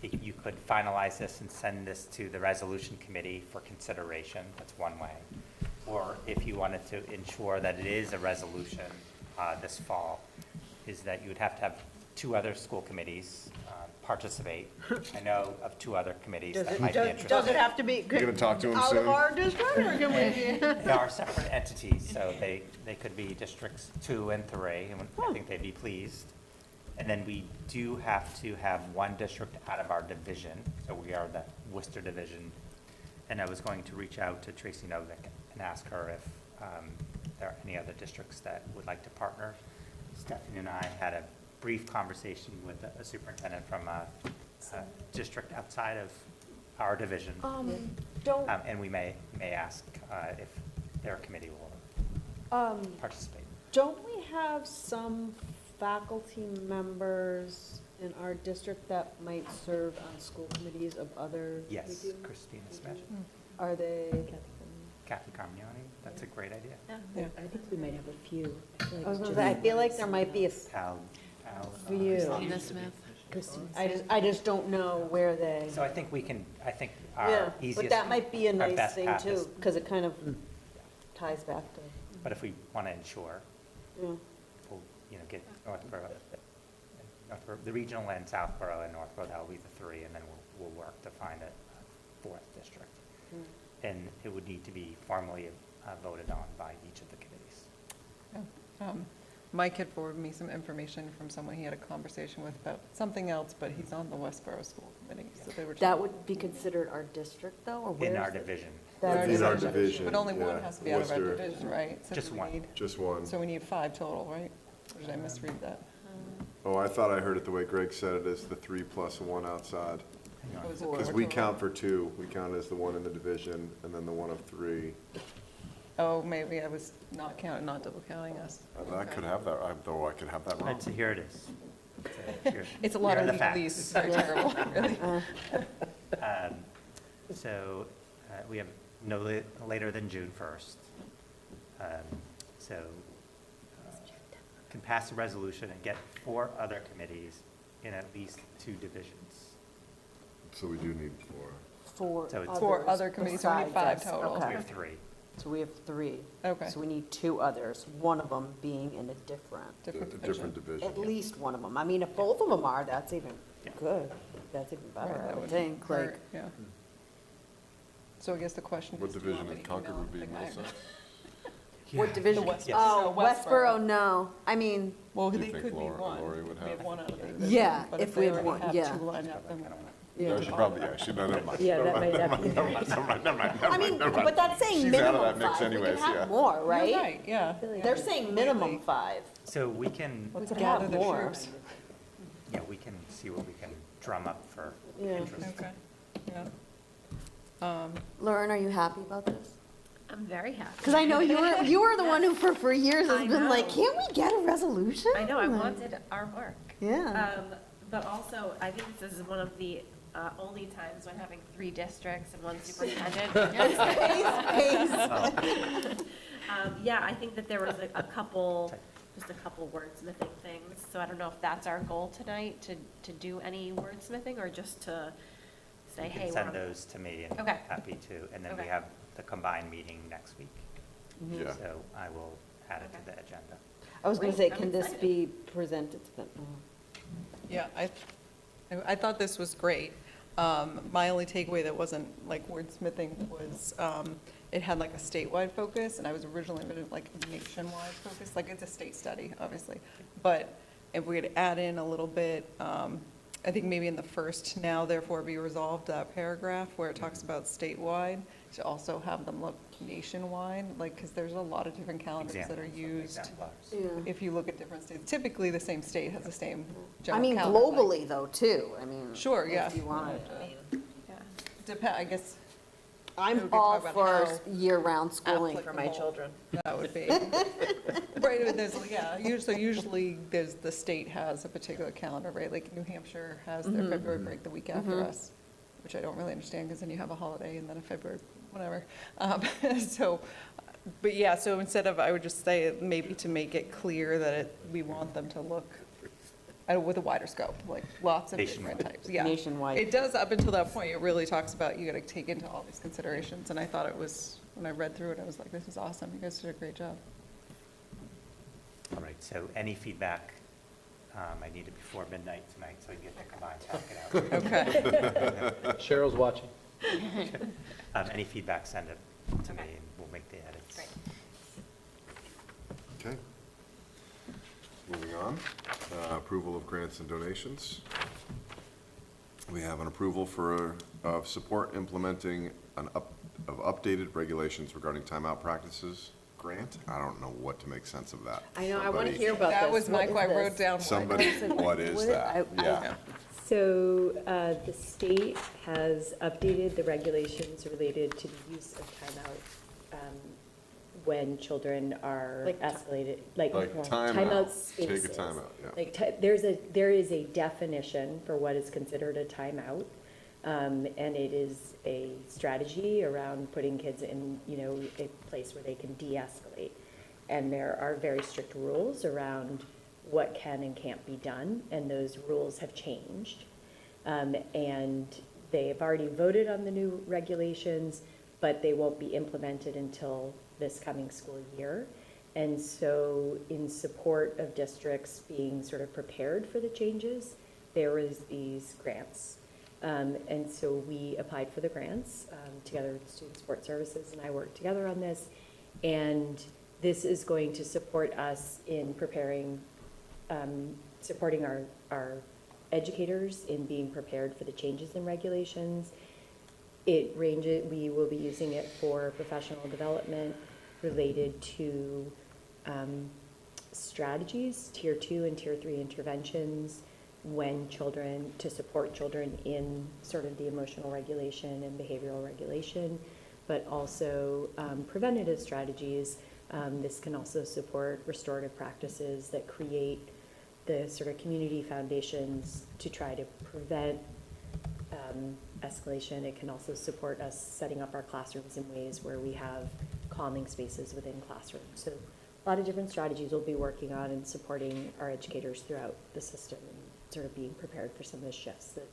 you could finalize this and send this to the resolution committee for consideration. That's one way. Or if you wanted to ensure that it is a resolution this fall, is that you would have to have two other school committees participate. I know of two other committees that might be interested. Does it have to be You gonna talk to him out soon? of our district, or can we? They are separate entities, so they could be districts 2 and 3, and I think they'd be pleased. And then we do have to have one district out of our division, so we are the Worcester division. And I was going to reach out to Tracy Novick and ask her if there are any other districts that would like to partner. Stephanie and I had a brief conversation with a superintendent from a district outside of our division. And we may ask if their committee will participate. Don't we have some faculty members in our district that might serve on school committees of other? Yes, Christina Smith, Are they? Kathy Carmignani, that's a great idea. Yeah, I think we might have a few. I was gonna say, I feel like there might be a Pal, few. Christina Smith. I just don't know where they. So I think Yeah, our easiest. but that might be a our nice best thing path too, is- because it kind of ties back to, But if we want to ensure, yeah. we'll, get Northborough, the regional and Southborough and Northborough, that'll be the 3, and then we'll work to find a 4th district. And it would need to be formally voted on by each of the committees. Mike had forwarded me some information from someone he had a conversation with about something else, but he's on the Westboro School Committee, so they were. That would be considered our district though, or where? In our division. That In our is- division. But only one yeah. has to be out of our Worcester, division, right? So Just we one. need- Just one. So we need 5 total, right? Or did I misread that? Oh, I thought I heard it the way Greg said it, as the 3 plus 1 outside. Or was it Because four we total? count for 2. We count as the one in the division, and then the one of 3. Oh, maybe I was not counting, not double counting us. I could have that, though I could have that wrong. Right, so here it is. It's a lot Here of are the facts. legalese, it's very terrible, really. So we have no later than June 1st. So can pass a resolution and get 4 other committees in at least 2 divisions. So we do need 4. For So it's- For others other committees, so we need besides 5 us. total. We Okay. have 3. So we have 3. Okay. So we need 2 others, one of them being in a different, A different division. at least one of them. I mean, if both of them are, that's even Yeah. good. That's even Right, better, that I would would think, hurt, like. Yeah. So I guess the question What is, do you division want of me to email Concord would be like I- Middlesex? What division? West- Oh, no, Westboro, no. I mean, Well, Do you they think could be Lori- one. Lori would We have have? one out of the division. Yeah, But if they we had already one, have yeah. 2 lined up, then No, she probably, yeah, she, no, never mind. Yeah, that might Never not be. mind, never mind, never mind. I mean, but that's saying She's out of minimum that mix 5. We anyways, can yeah. have more, You're right? right, yeah. They're saying minimum 5. So we can, Let's could gather have the more. troops. yeah, we can see what we can drum up for Yeah. interest. Okay, yeah. Lauren, are you happy about this? I'm very happy. Because I know you were the one who for years has I been like, know. can't we get a resolution? I know, I wanted our work. Yeah. But also, I think this is one of the only times when having 3 districts and 1 superintendent. Yeah, I think that there was a couple, just a couple wordsmithing things. So I don't know if that's our goal tonight, to do any wordsmithing, or just to say, You hey, can we're send on. those to me, and Okay. happy to. And then we Okay. have the combined meeting next week. Yeah. So I will add it to the agenda. I was going to Great, say, I'm can this excited. be presented to them? Yeah, I thought this was great. My only takeaway that wasn't like wordsmithing was, it had like a statewide focus, and I was originally going to like nationwide focus, like it's a state study, obviously. But if we could add in a little bit, I think maybe in the first now therefore be resolved paragraph where it talks about statewide, to also have them look nationwide, like, because there's a lot of different calendars that are used. If you look at different states, typically the same state has the same I general mean, calendar, like- globally though, too. I mean. Sure, yeah. If you wanted to. I guess. I'm we could all talk for about how year-round schooling for my applicable children. That would be. Right, but there's, yeah, usually there's, the state has a particular calendar, right? Like New Hampshire has their February break the week after us, which I don't really understand, because then you have a holiday and then a February, whatever. So, but yeah, so instead of, I would just say maybe to make it clear that we want them to look with a wider scope, like lots of different types. Yeah. Nationwide. It does up until that point. It really talks about, you got to take into all these considerations. And I thought it was, when I read through it, I was like, this is awesome. You guys did a great job. All right, so any feedback, I need it before midnight tonight, so I can get the combined packet out. Okay. Cheryl's watching. Any feedback, send it to me, and we'll make the edits. Okay. Moving on, approval of grants and donations. We have an approval of support implementing of updated regulations regarding timeout practices grant. I don't know what to make sense of that. I know, I want to Somebody- hear about this. That was my, What is I wrote this? down. Somebody, what is that? Yeah. So the state has updated the regulations related to the use of timeout when children are Like escalated, like timeout. timeout Take a spaces. timeout, yeah. Like, there is a definition for what is considered a timeout. And it is a strategy around putting kids in, a place where they can de-escalate. And there are very strict rules around what can and can't be done, and those rules have changed. And they have already voted on the new regulations, but they won't be implemented until this coming school year. And so in support of districts being sort of prepared for the changes, there was these grants. And so we applied for the grants together with Student Support Services, and I worked together on this. And this is going to support us in preparing, supporting our educators in being prepared for the changes in regulations. We will be using it for professional development related to strategies, tier 2 and tier 3 interventions, to support children in sort of the emotional regulation and behavioral regulation, but also preventative strategies. This can also support restorative practices that create the sort of community foundations to try to prevent escalation. It can also support us setting up our classrooms in ways where we have calming spaces within classrooms. So a lot of different strategies we'll be working on and supporting our educators throughout the system and sort of being prepared for some of the shifts that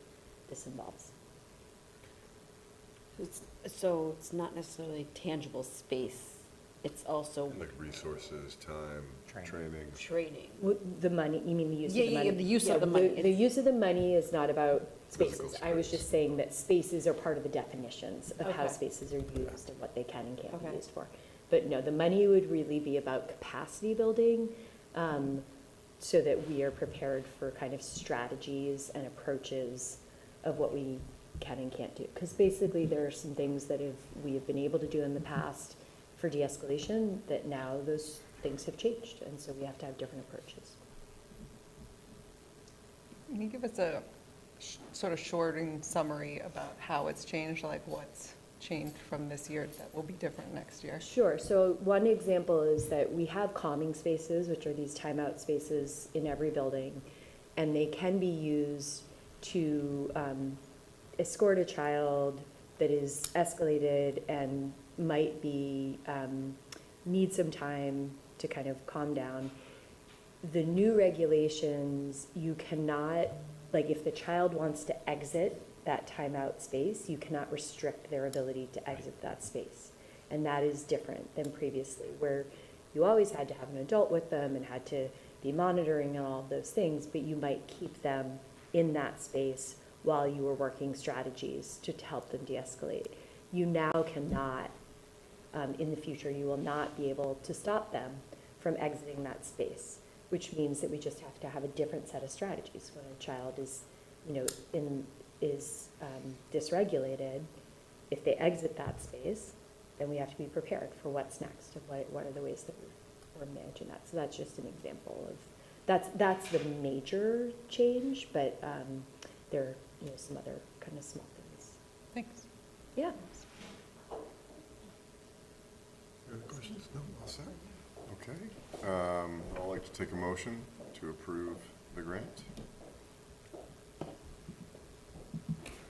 this involves. So it's not necessarily tangible space, it's also Like resources, time, training. training. The money, you mean the use of the money? Yeah, the use of the money. The use of the money is not about Physical spaces. I was space. just saying that spaces are part of the definitions of how Okay. spaces are used and what they can and can't be Okay. used for. But no, the money would really be about capacity building, so that we are prepared for kind of strategies and approaches of what we can and can't do. Because basically there are some things that we have been able to do in the past for de-escalation that now those things have changed, and so we have to have different approaches. Can you give us a sort of short and summary about how it's changed, like what's changed from this year that will be different next year? Sure. So one example is that we have calming spaces, which are these timeout spaces in every building, and they can be used to, escort a child that is escalated and might be, need some time to kind of calm down. The new regulations, you cannot, like if the child wants to exit that timeout space, you cannot restrict their ability to exit that space. And that is different than previously, where you always had to have an adult with them and had to be monitoring and all of those things, but you might keep them in that space while you were working strategies to help them de-escalate. You now cannot, in the future, you will not be able to stop them from exiting that space, which means that we just have to have a different set of strategies. When a child is, dysregulated, if they exit that space, then we have to be prepared for what's next and what are the ways that we're managing that. So that's just an example of, that's the major change, but there are some other kind of small things. Thanks. Yeah. Any questions? No, all set? Okay. I'd like to take a motion to approve the grant.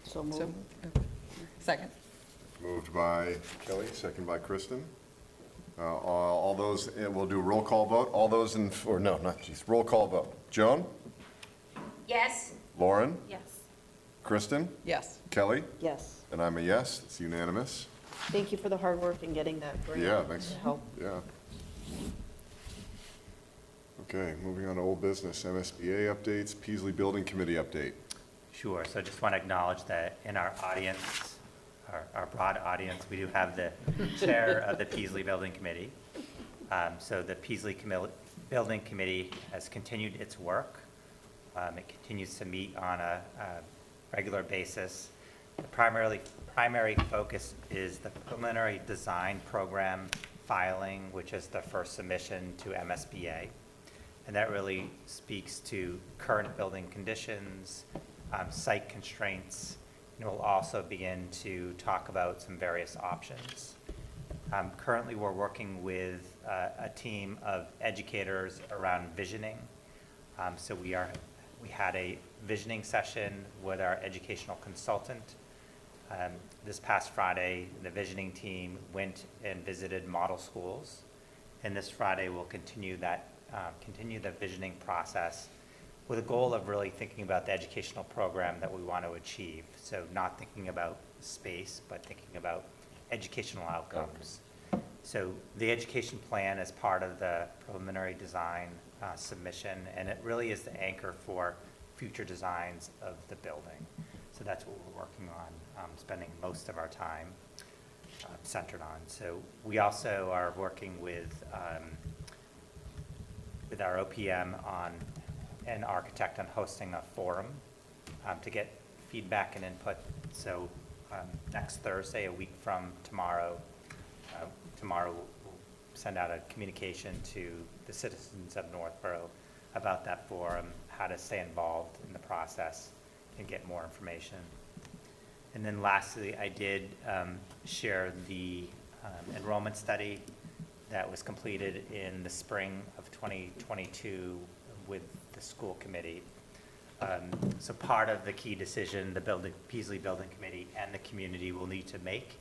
So moved. Second. Moved by Kelly, second by Kristen. All those, we'll do a roll call vote. All those in, or no, not geez, roll call vote. Joan? Yes? Lauren? Yes. Kristen? Yes. Kelly? Yes. And I'm a yes. It's unanimous. Thank you for the hard work in getting that grant. Yeah, thanks. to help. Yeah. Okay, moving on to old business, MSBA updates, Peasley Building Committee update. Sure, so I just want to acknowledge that in our audience, our broad audience, we do have the chair of the Peasley Building Committee. So the Peasley Building Committee has continued its work. It continues to meet on a regular basis. The primary focus is the preliminary design program filing, which is the first submission to MSBA. And that really speaks to current building conditions, site constraints, and we'll also begin to talk about some various options. Currently, we're working with a team of educators around visioning. So we had a visioning session with our educational consultant. This past Friday, the visioning team went and visited model schools. And this Friday, we'll continue the visioning process with a goal of really thinking about the educational program that we want to achieve. So not thinking about space, but thinking about educational outcomes. So the education plan is part of the preliminary design submission, and it really is the anchor for future designs of the building. So that's what we're working on, spending most of our time centered on. So we also are working with our OPM on an architect on hosting a forum to get feedback and input. So next Thursday, a week from tomorrow, we'll send out a communication to the citizens of Northborough about that forum, how to stay involved in the process and get more information. And then lastly, I did share the enrollment study that was completed in the spring of 2022 with the school committee. So part of the key decision the Peasley Building Committee and the community will need to make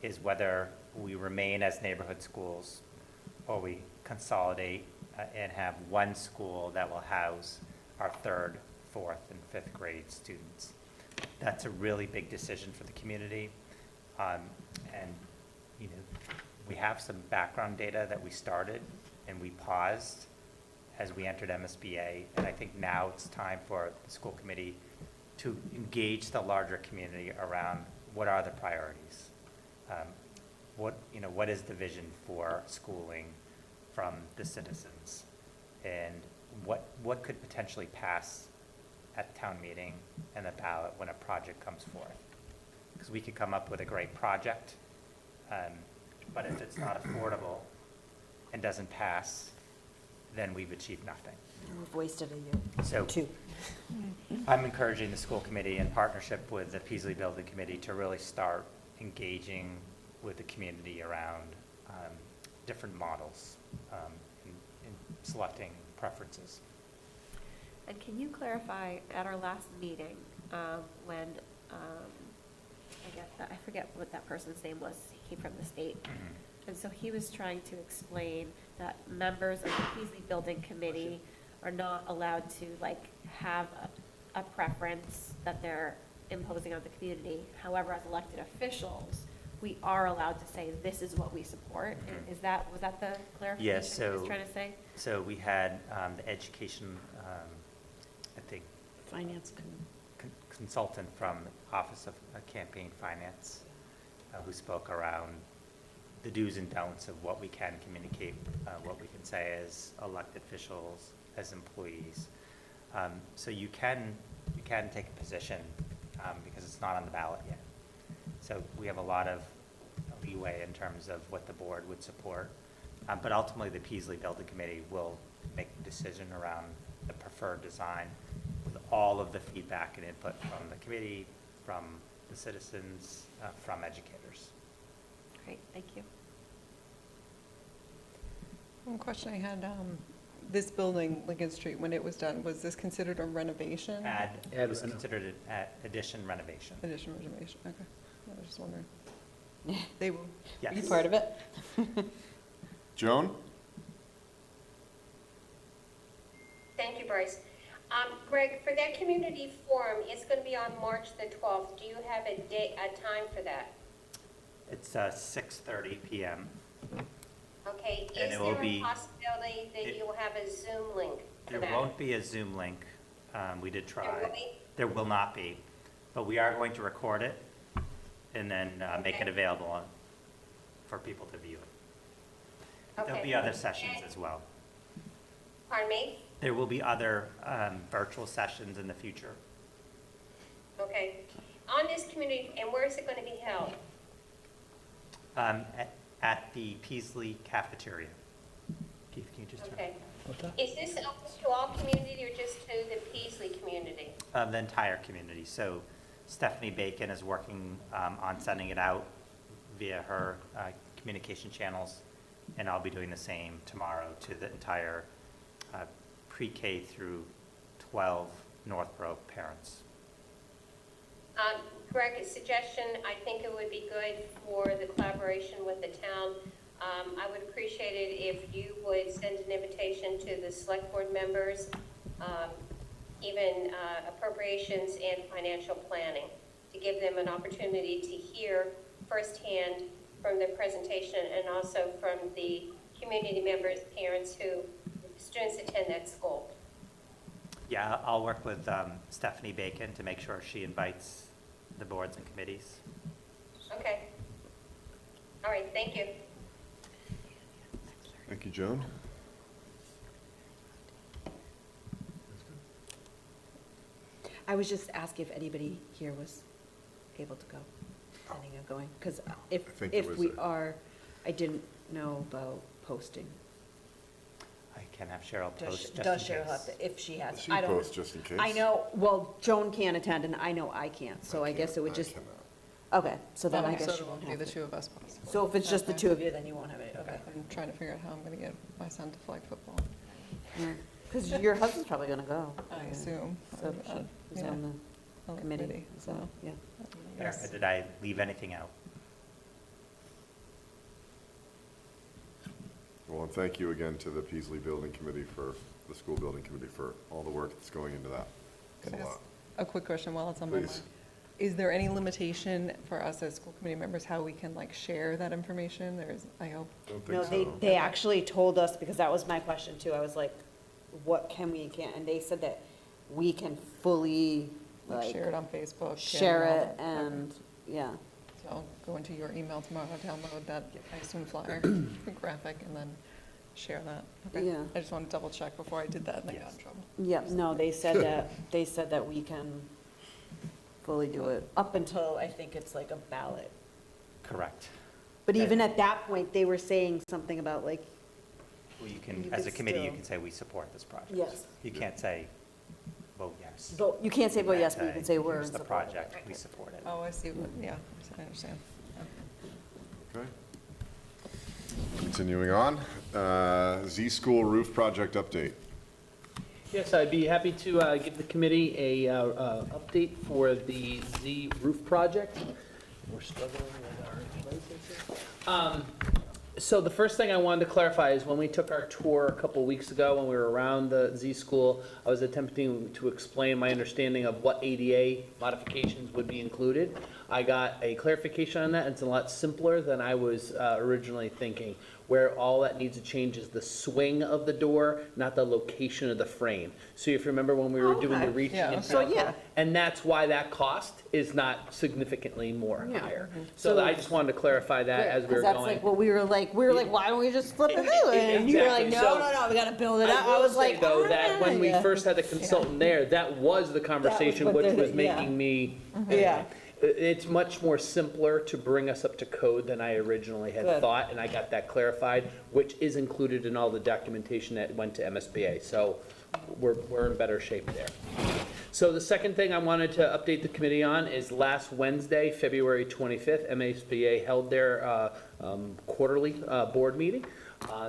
is whether we remain as neighborhood schools or we consolidate and have one school that will house our 3rd, 4th, and 5th grade students. That's a really big decision for the community. And we have some background data that we started and we paused as we entered MSBA, and I think now it's time for the school committee to engage the larger community around what are the priorities. What is the vision for schooling from the citizens, and what could potentially pass at town meeting and the ballot when a project comes forth? Because we could come up with a great project, but if it's not affordable and doesn't pass, then we've achieved nothing. We've wasted a year. So Two. I'm encouraging the school committee in partnership with the Peasley Building Committee to really start engaging with the community around different models in selecting preferences. And can you clarify, at our last meeting, when I forget what that person's name was, he came from the state. And so he was trying to explain that members of the Peasley Building Committee are not allowed to like have a preference that they're imposing on the community. However, as elected officials, we are allowed to say, this is what we support. Was that the clarification Yes, he was trying to say? So we had the education, I think, Finance consultant from the Office of Campaign Finance who spoke around the do's and don'ts of what we can communicate, what we can say as elected officials, as employees. So you can take a position because it's not on the ballot yet. So we have a lot of leeway in terms of what the board would support. But ultimately, the Peasley Building Committee will make a decision around the preferred design with all of the feedback and input from the committee, from the citizens, from educators. Great, thank you. One question I had, this building, Lincoln Street, when it was done, was this considered a renovation? It was considered an addition renovation. Addition renovation, okay. I was just wondering. They will Yes. be part of it? Joan? Thank you, Bryce. Greg, for that community forum, it's going to be on March the 12th. Do you have a time for that? It's 6:30 p.m. Okay, And is it will there a be- possibility that you will have a Zoom link for There that? won't be a Zoom link. We did try. There will be? There will not be, but we are going to record it and then make it available for people to view it. There'll be other sessions as well. Pardon me? There will be other virtual sessions in the future. Okay. On this community, and where is it going to be held? At the Peasley cafeteria. Keith, can you just turn? Okay. Is this open to all community or just to the Peasley community? The entire community. So Stephanie Bacon is working on sending it out via her communication channels, and I'll be doing the same tomorrow to the entire pre-K through 12 Northborough parents. Greg, a suggestion, I think it would be good for the collaboration with the town. I would appreciate it if you would send an invitation to the select board members, even appropriations and financial planning, to give them an opportunity to hear firsthand from the presentation and also from the community members, parents who, students attend that school. Yeah, I'll work with Stephanie Bacon to make sure she invites the boards and committees. Okay. All right, thank you. Thank you, Joan. I was just asking if anybody here was able to go, planning on going, because I think there if was we a- are, I didn't know about posting. I can have Cheryl Does post just in does Cheryl case. have to, if she has, She I don't. posts just in case. I know, well, Joan can't attend, and I know I can't, so I guess it would just, okay, so then I So guess you it won't won't be have the to. two of us possibly. So if it's just the Okay. two of you, then you won't have it, okay. I'm trying to figure out how I'm gonna get my son to flag football, Because your husband's probably gonna go. I assume. So he's Yeah. on the On the committee, so, yeah. Erica, did I leave anything out? Well, and thank you again to the Peasley Building Committee the school building committee for all the work that's going into that. It's Could a I lot. ask a quick question while it's on my Please. mind? Is there any limitation for us as school committee members, how we can like share that information? There's, I hope. Don't No, think so. they actually told us, because that was my question too, I was like, what can we and can't, and they said that we can fully, Like like, share it on Facebook. share all it, that. and, Okay. yeah. So I'll go into your email tomorrow, download that, I assume flyer, graphic, and then share that. Okay. Yeah. I just want to double check before I did that and I got in trouble. Yep, no, they said that we can fully do it, up until I think it's like a ballot. Correct. But even at that point, they were saying something about like, Well, you can, You as a could committee, you still- can say, we support this project. Yes. You can't say, vote yes. vote, you can't say vote yes, but you can say we're in Here's the support. project, we support it. Oh, I see, yeah, I understand. Okay. Continuing on, Z School Roof Project Update. Yes, I'd be happy to give the committee a update for the Z roof project. We're struggling with our licenses. So the first thing I wanted to clarify is when we took our tour a couple weeks ago, when we were around the Z School, I was attempting to explain my understanding of what ADA modifications would be included. I got a clarification on that, and it's a lot simpler than I was originally thinking, where all that needs to change is the swing of the door, not the location of the frame. So if you remember when we were doing the reaching Yeah, and so stuff, yeah. and that's why that cost is not significantly more Yeah. higher. Mhm. So I just wanted to clarify that as we were Because that's going. like what we were like, why don't we just flip it through? And you were like, Exactly. no, So- no, we gotta build it up. I I will was say, like, though, that when we yeah. first had the consultant there, that was the conversation what which the- was yeah. making me. Yeah. It's much more simpler to bring us up to code than I originally had Good. thought, and I got that clarified, which is included in all the documentation that went to MSBA. So we're in better shape there. So the second thing I wanted to update the committee on is last Wednesday, February 25th, MSBA held their quarterly board meeting.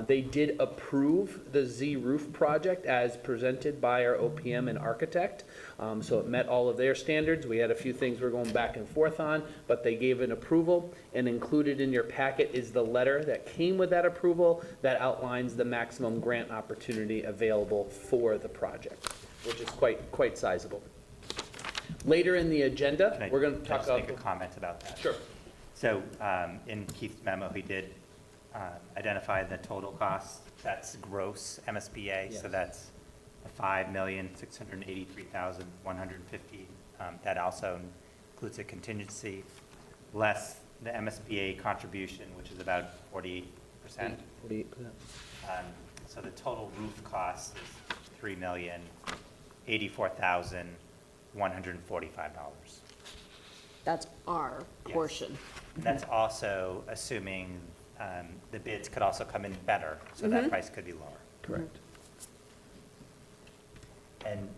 They did approve the Z roof project as presented by our OPM and architect. So it met all of their standards. We had a few things we're going back and forth on, but they gave an approval, and included in your packet is the letter that came with that approval that outlines the maximum grant opportunity available for the project, which is quite sizable. Later in the agenda, we're going to talk about. Can I just make a comment about that? Sure. So in Keith's memo, he did identify the total cost. That's gross MSBA, so Yes. that's $5,683,150. That also includes a contingency, less the MSBA contribution, which is about 48%. 48%. So the total roof cost is $3,084,145. That's our Yes. portion. And that's also assuming the bids could also come in better, so that price could be lower. Correct. And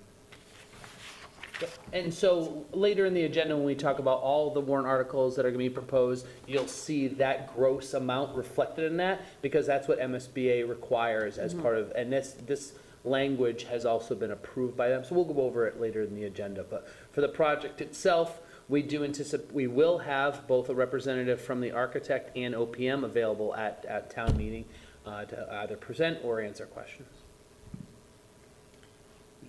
And so later in the agenda, when we talk about all the warrant articles that are going to be proposed, you'll see that gross amount reflected in that, because that's what MSBA requires as part of, and this language has also been approved by them, so we'll go over it later in the agenda. But for the project itself, we do anticipate, we will have both a representative from the architect and OPM available at town meeting to either present or answer questions.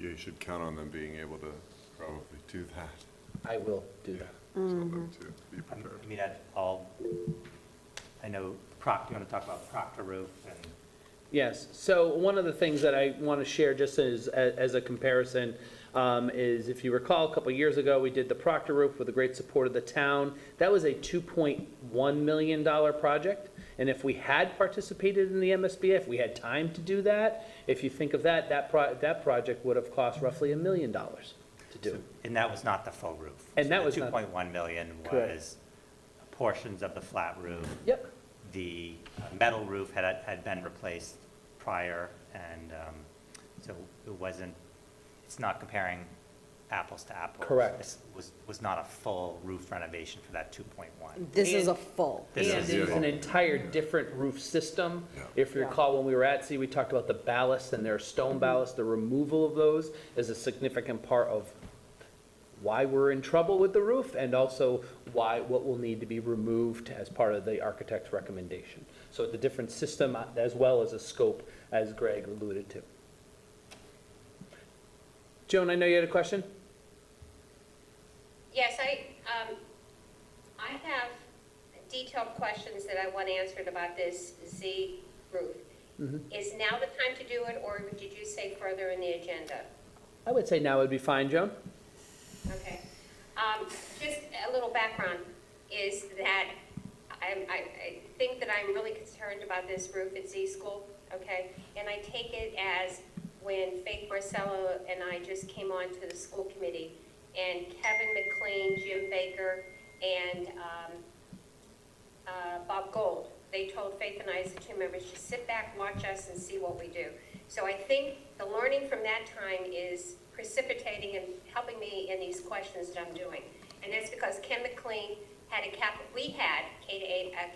Yeah, you should count on them being able to probably do that. I will do that. Tell them to be I prepared. mean, I know Proctor, you want to talk about Proctor Roof and Yes, so one of the things that I want to share just as a comparison is, if you recall, a couple years ago, we did the Proctor roof with the great support of the town. That was a $2.1 million project, and if we had participated in the MSBA, if we had time to do that, if you think of that, that project would have cost roughly $1 million to do. and that was not the full roof. And So that the was not- 2.1 million Correct. was portions of the flat roof. Yep. The metal roof had been replaced prior, and so it wasn't, it's not comparing apples to apples. Correct. This was not a full roof renovation for that 2.1. This is a full. And it is an entire different roof system. If you recall, when we were at sea, we talked about the ballast, and their stone ballast, the removal of those is a significant part of why we're in trouble with the roof, and also what will need to be removed as part of the architect's recommendation. So it's a different system as well as a scope, as Greg alluded to. Joan, I know you had a question? Yes, I have detailed questions that I want answered about this Z roof. Is now the time to do it, or did you say further in the agenda? I would say now would be fine, Joan. Okay. Just a little background is that I think that I'm really concerned about this roof at Z School, okay? And I take it as when Faith Marcello and I just came on to the school committee, and Kevin McLean, Jim Baker, and Bob Gold, they told Faith and I as the two members, just sit back, watch us, and see what we do. So I think the learning from that time is precipitating and helping me in these questions that I'm doing. And that's because Ken McLean had a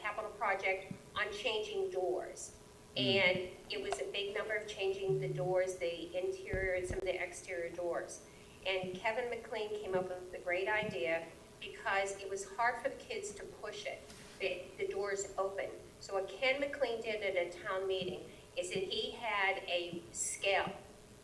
capital project on changing doors. And it was a big number of changing the doors, the interior and some of the exterior doors. And Kevin McLean came up with a great idea because it was hard for the kids to push it, the doors open. So what Ken McLean did at a town meeting is that he had a scale,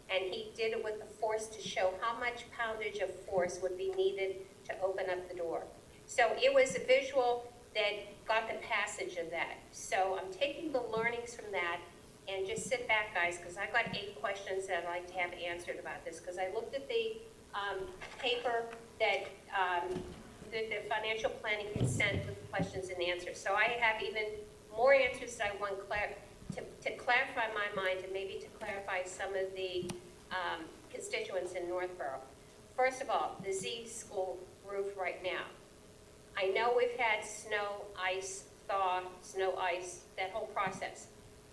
and he did it with the force to show how much poundage of force would be needed to open up the door. So it was a visual that got the passage of that. So I'm taking the learnings from that, and just sit back, guys, because I've got 8 questions that I'd like to have answered about this, because I looked at the paper that the financial planning had sent with questions and answers. So I have even more answers that I want to clarify my mind, and maybe to clarify some of the constituents in Northborough. First of all, the Z school roof right now. I know we've had snow, ice, thaw, snow, ice, that whole process.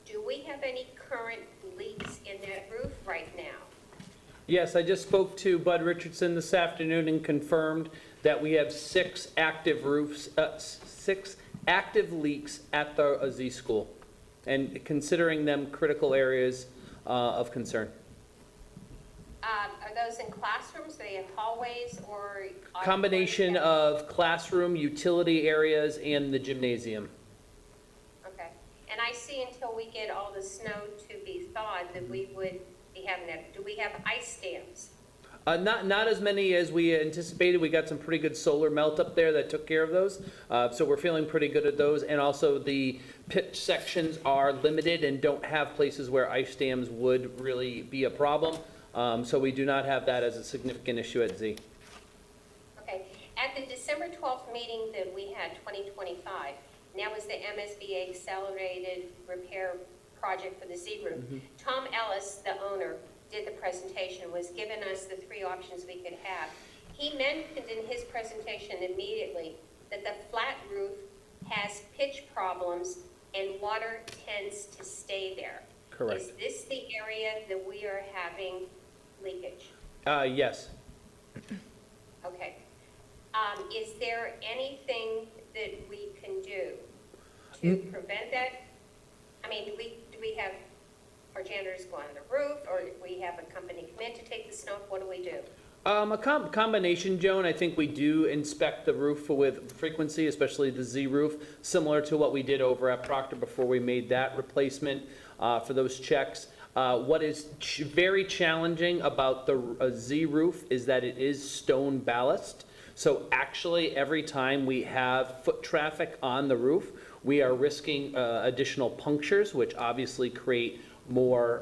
Do we have any current leaks in that roof right now? Yes, I just spoke to Bud Richardson this afternoon and confirmed that we have 6 active roofs, 6 active leaks at the Z school, and considering them critical areas of concern. Are those in classrooms, are they in hallways, or? Combination of classroom, utility areas, and the gymnasium. Okay, and I see until we get all the snow to be thawed that we would be having that. Do we have ice dams? Not as many as we anticipated. We got some pretty good solar melt up there that took care of those. So we're feeling pretty good at those. And also the pitch sections are limited and don't have places where ice dams would really be a problem. So we do not have that as a significant issue at Z. Okay, at the December 12th meeting that we had, 2025, and that was the MSBA Accelerated Repair Project for the Z roof. Tom Ellis, the owner, did the presentation, was giving us the 3 options we could have. He mentioned in his presentation immediately that the flat roof has pitch problems and water tends to stay there. Correct. Is this the area that we are having leakage? Yes. Okay. Is there anything that we can do to prevent that? I mean, do we have our janitors go on the roof, or do we have a company come in to take the snow? What do we do? A combination, Joan. I think we do inspect the roof with frequency, especially the Z roof, similar to what we did over at Proctor before we made that replacement for those checks. What is very challenging about the Z roof is that it is stone ballast. So actually, every time we have foot traffic on the roof, we are risking additional punctures, which obviously create more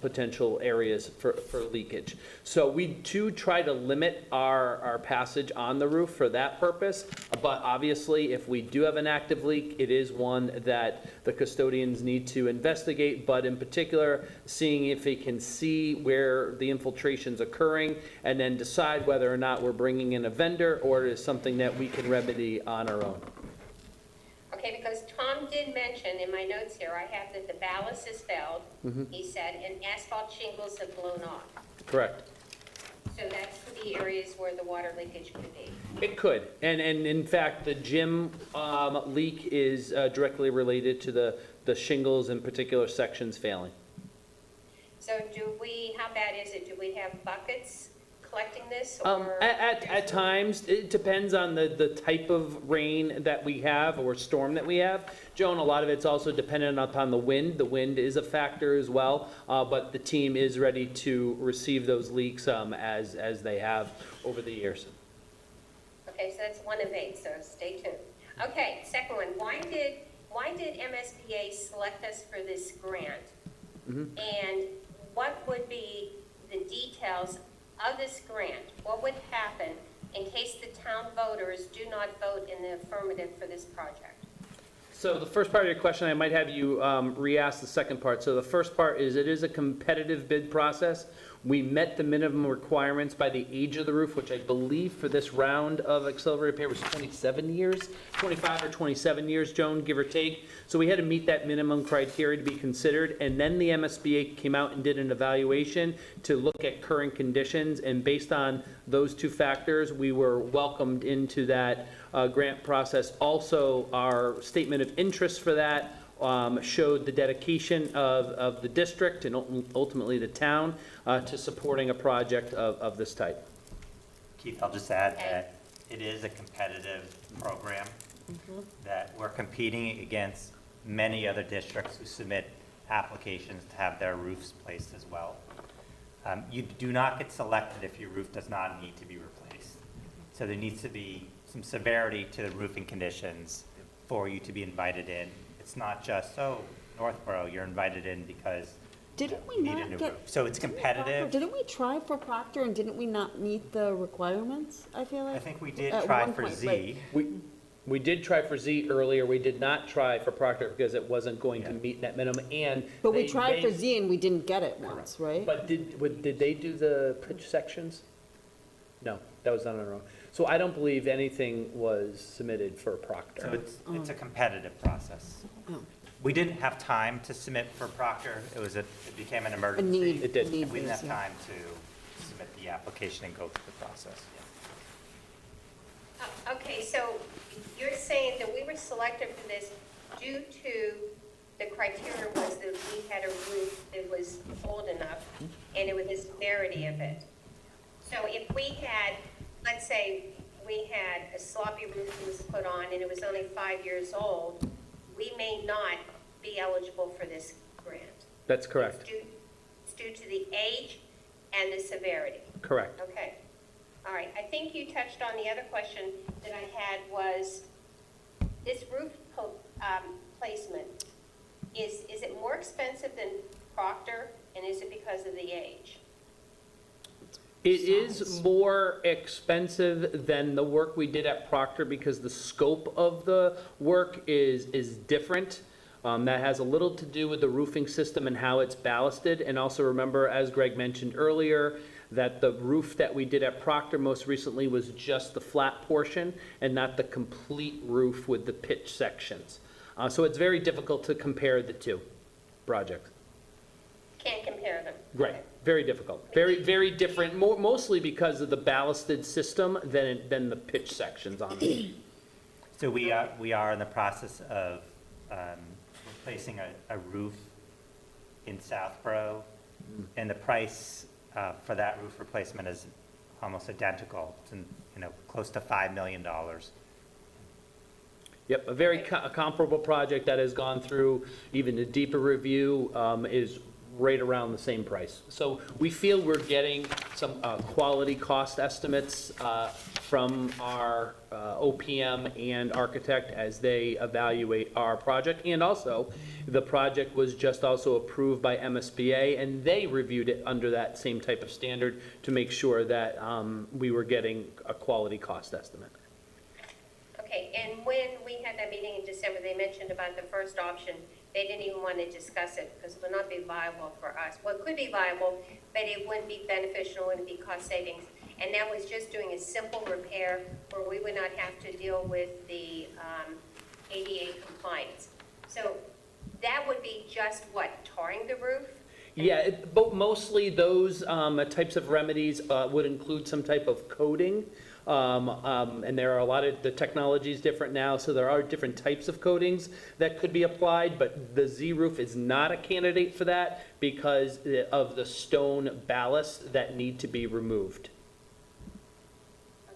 potential areas for leakage. So we do try to limit our passage on the roof for that purpose, but obviously if we do have an active leak, it is one that the custodians need to investigate, but in particular, seeing if they can see where the infiltration's occurring and then decide whether or not we're bringing in a vendor or it is something that we can remedy on our own. Okay, because Tom did mention in my notes here, I have that the ballast is failed, he said, and asphalt shingles have blown off. Correct. So that's the areas where the water leakage could be. It could, and in fact, the gym leak is directly related to the shingles in particular sections failing. So how bad is it? Do we have buckets collecting this? Or At times, it depends on the type of rain that we have or storm that we have. Joan, a lot of it's also dependent upon the wind. The wind is a factor as well, but the team is ready to receive those leaks as they have over the years. Okay, so that's 1 of 8, so stay tuned. Okay, second one, why did MSBA select us for this grant? And what would be the details of this grant? What would happen in case the town voters do not vote in the affirmative for this project? So the first part of your question, I might have you re-ask the second part. So the first part is it is a competitive bid process. We met the minimum requirements by the age of the roof, which I believe for this round of accelerated repair was 27 years, 25 or 27 years, Joan, give or take. So we had to meet that minimum criteria to be considered. And then the MSBA came out and did an evaluation to look at current conditions. And based on those 2 factors, we were welcomed into that grant process. Also, our statement of interest for that showed the dedication of the district and ultimately the town to supporting a project of this type. Keith, I'll just add that it is a competitive program that we're competing against many other districts who submit applications to have their roofs placed as well. You do not get selected if your roof does not need to be replaced. So there needs to be some severity to the roofing conditions for you to be invited in. It's not just, oh, Northborough, you're invited in because Didn't we you need a not new get? roof. So it's didn't we Proctor- competitive. Didn't we try for Proctor and didn't we not meet the requirements, I feel like? I think we did At try one for point, Z. We did try for Z earlier, we did not try for Proctor because it wasn't going to meet that minimum, and. But we they- tried for they- Z and we didn't get it once, right? But did they do the pitch sections? No, that was done on our own. So I don't believe anything was submitted for Proctor. So it's a competitive process. Oh. We didn't have time to submit for Proctor. It became an A emergency. need. It did. a need We didn't have base, yeah. time to submit the application and go through the process. Okay, so you're saying that we were selected for this due to the criteria was that we had a roof that was old enough and it was the severity of it. So if we had, let's say, we had a sloppy roof that was put on and it was only 5 years old, we may not be eligible for this grant. That's correct, It's due to the age and the severity. correct. Okay. All right. I think you touched on the other question that I had was, this roof placement, is it more expensive than Proctor, and is it because of the age? It is more expensive than the work we did at Proctor because the scope of the work is different. That has a little to do with the roofing system and how it's ballasted. And also remember, as Greg mentioned earlier, that the roof that we did at Proctor most recently was just the flat portion and not the complete roof with the pitch sections. So it's very difficult to compare the two projects. Can't compare them. Right, very difficult. Very, very different, mostly because of the ballasted system than the pitch sections on it. So we are in the process of replacing a roof in Southborough, and the price for that roof replacement is almost identical, to, close to $5 million. Yep, a very comparable project that has gone through even a deeper review is right around the same price. So we feel we're getting some quality cost estimates from our OPM and architect as they evaluate our project. And also, the project was just also approved by MSBA, and they reviewed it under that same type of standard to make sure that we were getting a quality cost estimate. Okay, and when we had that meeting in December, they mentioned about the first option. They didn't even want to discuss it because it would not be viable for us. Well, it could be viable, but it wouldn't be beneficial, it wouldn't be cost savings. And that was just doing a simple repair where we would not have to deal with the ADA compliance. So that would be just what, tarring the roof? Yeah, but mostly those types of remedies would include some type of coating. And there are a lot of, the technology is different now, so there are different types of coatings that could be applied, but the Z roof is not a candidate for that because of the stone ballast that need to be removed.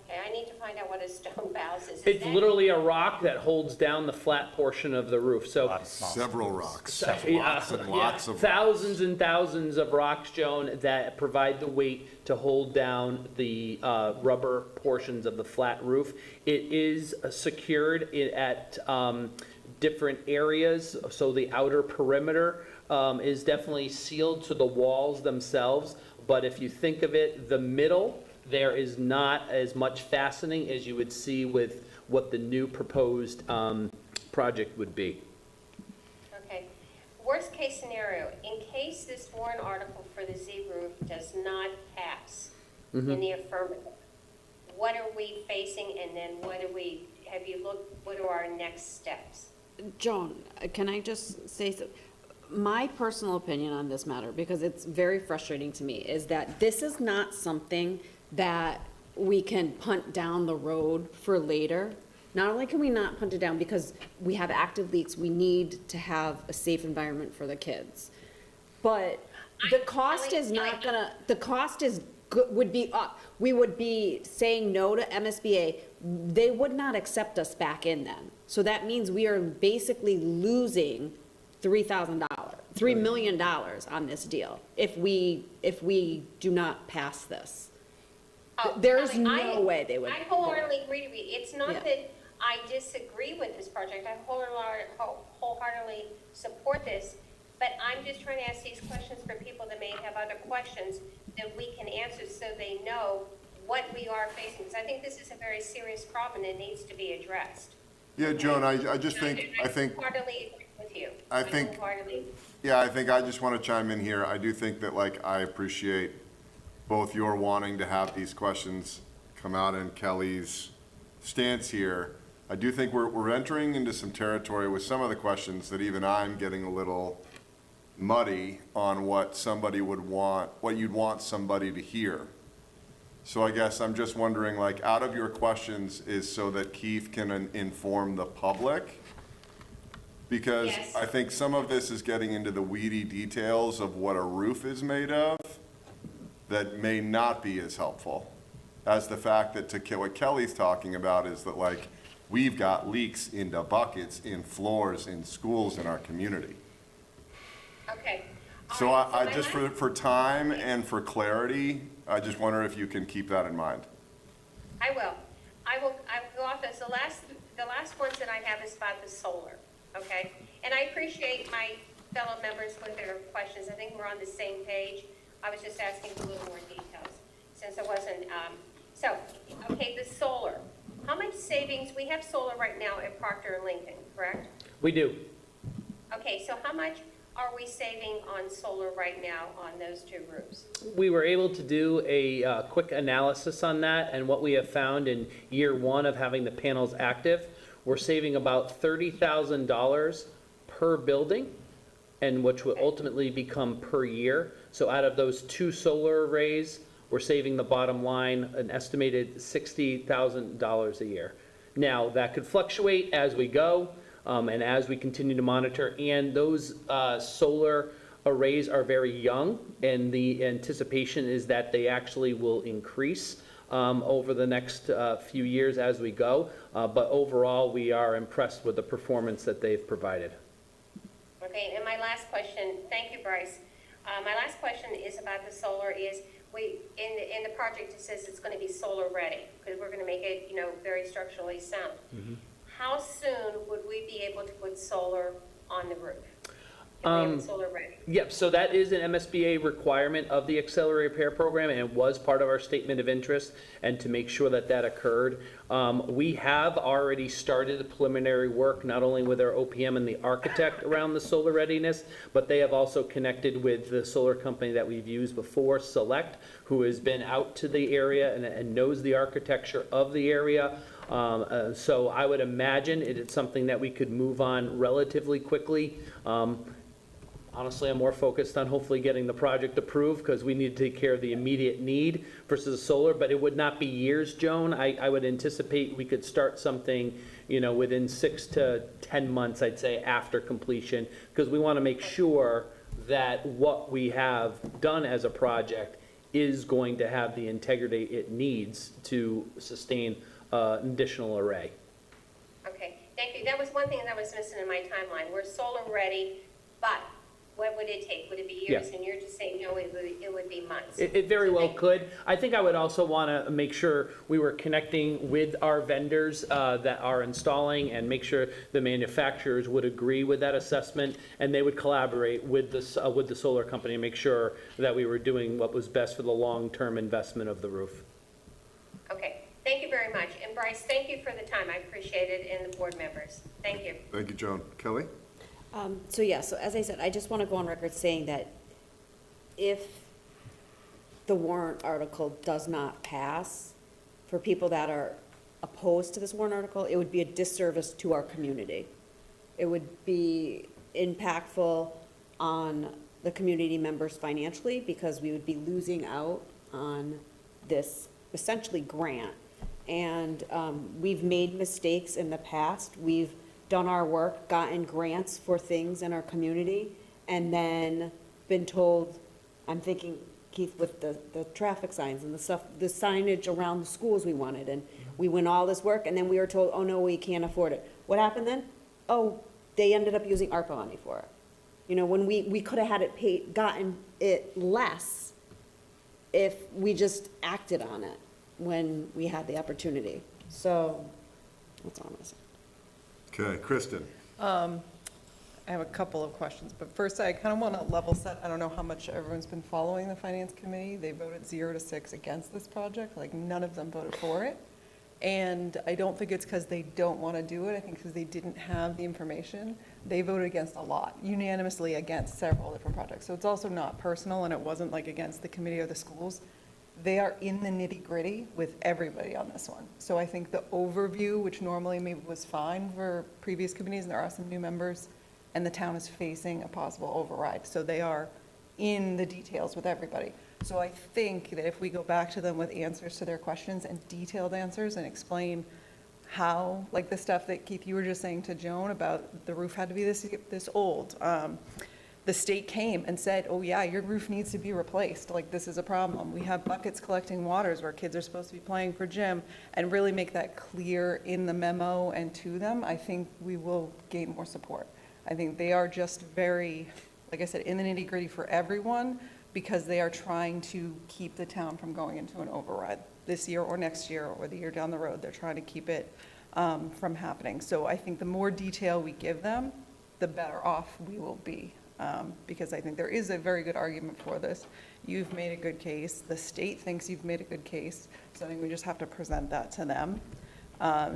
Okay, I need to find out what a stone ballast is. Is It's that- literally a rock that holds down the flat portion of the roof, so. Several rocks, Yeah, lots and lots of rocks. thousands and thousands of rocks, Joan, that provide the weight to hold down the rubber portions of the flat roof. It is secured at different areas, so the outer perimeter is definitely sealed to the walls themselves. But if you think of it, the middle, there is not as much fastening as you would see with what the new proposed project would be. Okay. Worst case scenario, in case this warrant article for the Z roof does not pass in the affirmative, what are we facing, and then have you looked, what are our next steps? Joan, can I just say so? My personal opinion on this matter, because it's very frustrating to me, is that this is not something that we can punt down the road for later. Not only can we not punt it down because we have active leaks, we need to have a safe environment for the kids. But the cost is not gonna, the cost is would be, we would be saying no to MSBA, they would not accept us back in then. So that means we are basically losing $3 million on this deal if we do not pass this. There's no way they would. I wholeheartedly agree with you. It's not Yeah. that I disagree with this project. I wholeheartedly support this, but I'm just trying to ask these questions for people that may have other questions that we can answer so they know what we are facing. Because I think this is a very serious problem and it needs to be addressed. Yeah, Joan, I just think, I wholeheartedly agree with you. I think- Wholeheartedly. yeah, I think I just want to chime in here. I do think that, like, I appreciate both your wanting to have these questions come out and Kelly's stance here. I do think we're entering into some territory with some of the questions that even I'm getting a little muddy on what somebody would want, what you'd want somebody to hear. So I guess I'm just wondering, like, out of your questions is so that Keith can inform the public? Because Yes. I think some of this is getting into the weedy details of what a roof is made of that may not be as helpful as the fact that what Kelly's talking about is that, like, we've got leaks into buckets in floors in schools in our community. Okay. So All right, I my just, last- for time and for clarity, I just wonder if you can keep that in mind. I will go off this. The last ones that I have is about the solar, okay? And I appreciate my fellow members with their questions. I think we're on the same page. I was just asking for a little more details since I wasn't, okay, the solar. How much savings, we have solar right now at Proctor and Lincoln, correct? We do. Okay, so how much are we saving on solar right now on those two roofs? We were able to do a quick analysis on that, and what we have found in year one of having the panels active, we're saving about $30,000 per building, and which will ultimately become per year. So out of those 2 solar arrays, we're saving the bottom line an estimated $60,000 a year. Now, that could fluctuate as we go, and as we continue to monitor, and those solar arrays are very young, and the anticipation is that they actually will increase over the next few years as we go. But overall, we are impressed with the performance that they've provided. Okay, and my last question, thank you, Bryce. My last question is about the solar is, in the project, it says it's going to be solar ready, because we're going to make it, very structurally sound. How soon would we be able to put solar on the roof? If we have it solar ready? Yep, so that is an MSBA requirement of the Accelerated Repair Program, and it was part of our statement of interest, and to make sure that that occurred. We have already started the preliminary work, not only with our OPM and the architect around the solar readiness, but they have also connected with the solar company that we've used before, Select, who has been out to the area and knows the architecture of the area. So I would imagine it is something that we could move on relatively quickly. Honestly, I'm more focused on hopefully getting the project approved, because we need to take care of the immediate need versus solar, but it would not be years, Joan. I would anticipate we could start something, within 6 to 10 months, I'd say, after completion, because we want to make sure that what we have done as a project is going to have the integrity it needs to sustain an additional array. Okay, thank you. That was one thing that was missing in my timeline. We're solar ready, but what would it take? Would it be years? Yeah. And you're just saying, no, it would be months. It very well could. I think I would also want to make sure we were connecting with our vendors that are installing, and make sure the manufacturers would agree with that assessment, and they would collaborate with the solar company and make sure that we were doing what was best for the long-term investment of the roof. Okay, thank you very much. And Bryce, thank you for the time. I appreciate it, and the board members. Thank you. Thank you, Joan. Kelly? So as I said, I just want to go on record saying that if the warrant article does not pass, for people that are opposed to this warrant article, it would be a disservice to our community. It would be impactful on the community members financially, because we would be losing out on this essentially grant. And we've made mistakes in the past. We've done our work, gotten grants for things in our community, and then been told, I'm thinking Keith, with the traffic signs and the stuff, the signage around the schools we wanted, and we went all this work, and then we were told, oh, no, we can't afford it. What happened then? Oh, they ended up using ARPA money for it. You know, when we could have had it paid, gotten it less if we just acted on it when we had the opportunity. So, that's all I'm gonna say. Okay, Kristen. I have a couple of questions, but first I kind of want to level set. I don't know how much everyone's been following the Finance Committee. They voted 0-6 against this project, like none of them voted for it. And I don't think it's because they don't want to do it. I think because they didn't have the information. They voted against a lot, unanimously against several different projects. So it's also not personal, and it wasn't like against the committee or the schools. They are in the nitty-gritty with everybody on this one. So I think the overview, which normally maybe was fine for previous committees, and there are some new members, and the town is facing a possible override. So they are in the details with everybody. So I think that if we go back to them with answers to their questions and detailed answers and explain how, like the stuff that Keith, you were just saying to Joan about the roof had to be this old. The state came and said, oh yeah, your roof needs to be replaced. Like, this is a problem. We have buckets collecting waters where kids are supposed to be playing for gym, and really make that clear in the memo and to them. I think we will gain more support. I think they are just very, like I said, in the nitty-gritty for everyone, because they are trying to keep the town from going into an override this year or next year or the year down the road. They're trying to keep it from happening. So I think the more detail we give them, the better off we will be, because I think there is a very good argument for this. You've made a good case. The state thinks you've made a good case. So I think we just have to present that to them.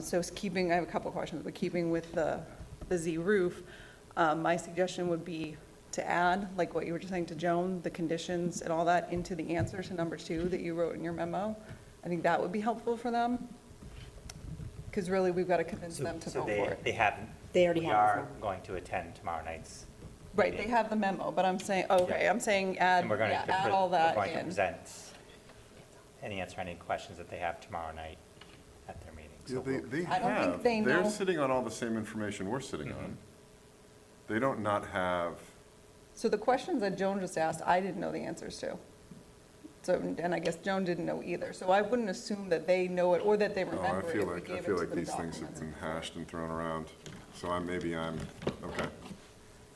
So it's keeping, I have a couple of questions, but keeping with the Z roof, my suggestion would be to add, like what you were just saying to Joan, the conditions and all that into the answer to number 2 that you wrote in your memo. I think that would be helpful for them, because really we've got to convince them to vote for it. They already we have are it. going to attend tomorrow night's Right, meeting. they have the memo, but I'm saying, okay, Yeah. I'm saying add, And we're going yeah, to, add all that we're going to in. present and answer any questions that they have tomorrow night at their meeting. Yeah, So they I don't think have, they they're know. sitting on all the same information we're sitting on. They don't not have, So the questions that Joan just asked, I didn't know the answers to. So, and I guess Joan didn't know either. So I wouldn't assume that they know it or that they no, I remember it feel if we like, gave it to them these things have documents. been hashed and thrown around. So maybe I'm, okay.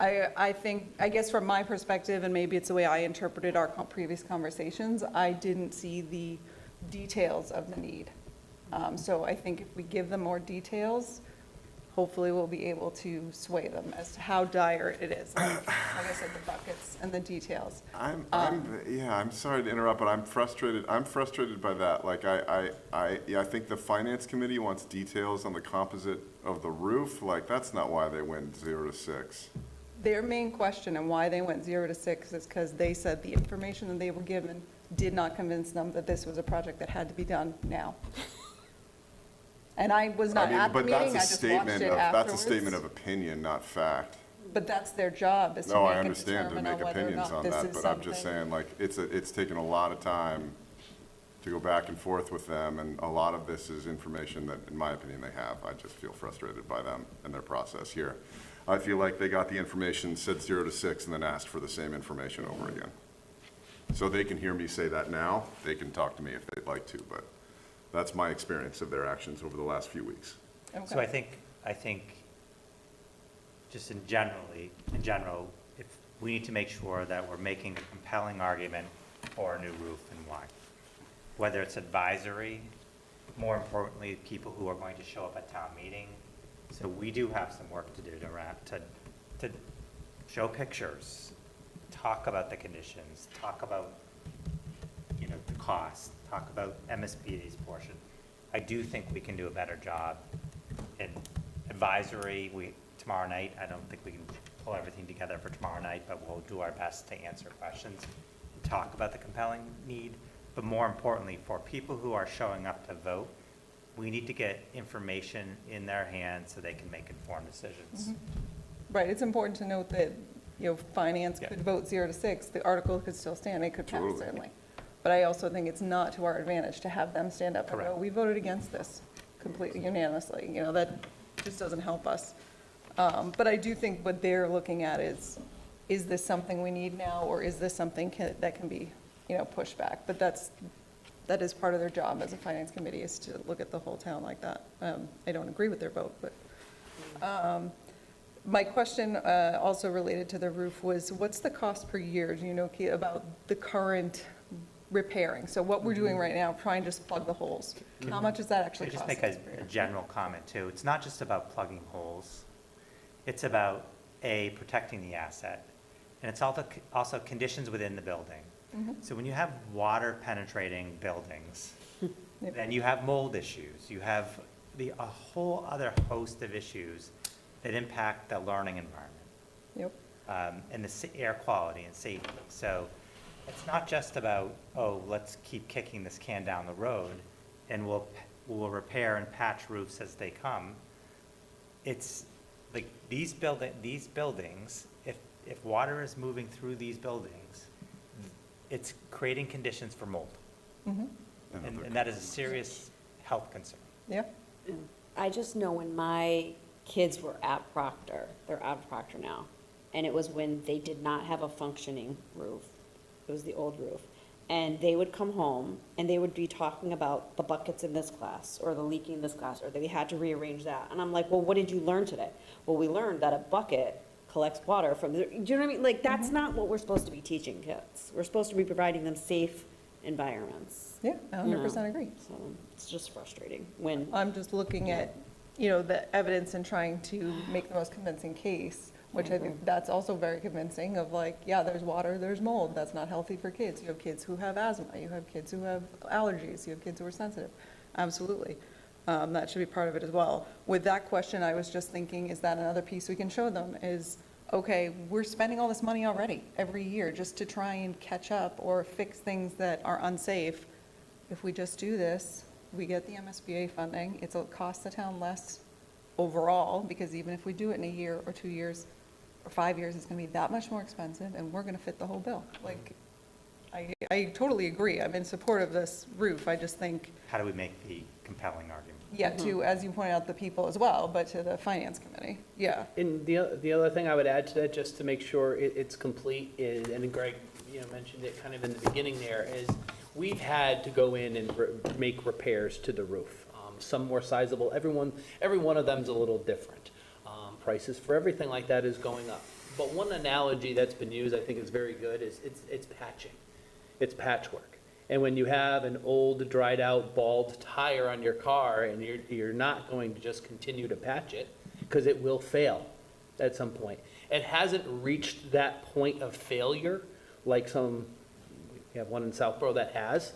I think, I guess from my perspective, and maybe it's the way I interpreted our previous conversations, I didn't see the details of the need. So I think if we give them more details, hopefully we'll be able to sway them as to how dire it is. Like I said, the buckets and the details. I'm sorry to interrupt, but I'm frustrated by that. Like, I think the finance committee wants details on the composite of the roof. Like, that's not why they went 0-6. Their main question and why they went 0-6 is because they said the information that they were given did not convince them that this was a project that had to be done now. And I was not at the But meeting, I that's a just watched statement it of, afterwards. that's a statement of opinion, not fact. But that's their job, is to No, I make a understand to determine make on whether or opinions not on this that, is but I'm just something. saying, like, it's taken a lot of time to go back and forth with them, and a lot of this is information that, in my opinion, they have. I just feel frustrated by them and their process here. I feel like they got the information, said 0-6, and then asked for the same information over again. So they can hear me say that now, they can talk to me if they'd like to, but that's my experience of their actions over the last few weeks. So I think just in general, if we need to make sure that we're making a compelling argument for a new roof and why. Whether it's advisory, more importantly, people who are going to show up at town meeting. So we do have some work to do to show pictures, talk about the conditions, talk about, the cost, talk about MSBA's portion. I do think we can do a better job in advisory. Tomorrow night, I don't think we can pull everything together for tomorrow night, but we'll do our best to answer questions and talk about the compelling need. But more importantly, for people who are showing up to vote, we need to get information in their hands so they can make informed decisions. Right, it's important to note that, finance could vote 0-6, the article could still stand, it could pass, Totally. certainly. But I also think it's not to our advantage to have them stand up and go, Correct. we voted against this completely unanimously, that just doesn't help us. But I do think what they're looking at is this something we need now, or is this something that can be pushback. But that is part of their job as a finance committee, is to look at the whole town like that. I don't agree with their vote, but. My question also related to the roof was, what's the cost per year? Do you know, Kate, about the current repairing? So what we're doing right now, trying to just plug the holes. How much does that actually Can I cost? just make a general comment too? It's not just about plugging holes. It's about, A, protecting the asset, and it's also conditions within the building. So when you have water penetrating buildings, then you have mold issues. You have a whole other host of issues that impact the learning environment. And the air quality and safety. So it's not just about, oh, let's keep kicking this can down the road and we'll repair and patch roofs as they come. It's like these buildings, if water is moving through these buildings, it's creating conditions for mold. And that is a serious health concern. Yeah. I just know when my kids were at Proctor, they're out of Proctor now, and it was when they did not have a functioning roof. It was the old roof. And they would come home and they would be talking about the buckets in this class or the leaking in this class, or they had to rearrange that. And I'm like, well, what did you learn today? Well, we learned that a bucket collects water from the, do you know what I mean? Like, that's not what we're supposed to be teaching kids. We're supposed to be providing them safe environments. Yeah, I 100% agree. So it's just frustrating when. I'm just looking at, the evidence and trying to make the most convincing case, which I think that's also very convincing of like, yeah, there's water, there's mold, that's not healthy for kids. You have kids who have asthma, you have kids who have allergies, you have kids who are sensitive. Absolutely. That should be part of it as well. With that question, I was just thinking, is that another piece we can show them is, okay, we're spending all this money already every year just to try and catch up or fix things that are unsafe. If we just do this, we get the MSBA funding, it'll cost the town less overall, because even if we do it in a year or 2 years or 5 years, it's gonna be that much more expensive, and we're gonna fit the whole bill. Like, I totally agree, I'm in support of this roof, I just think, How do we make the compelling argument? yeah, to, as you pointed out, the people as well, but to the finance committee, yeah. And the other thing I would add to that, just to make sure it's complete, is, and Greg, mentioned it kind of in the beginning there, is we've had to go in and make repairs to the roof. Some more sizable, every one of them's a little different. Prices for everything like that is going up. But one analogy that's been used, I think is very good, is it's patching. It's patchwork. And when you have an old, dried out, bald tire on your car and you're not going to just continue to patch it, because it will fail at some point. It hasn't reached that point of failure like we have one in Southborough that has,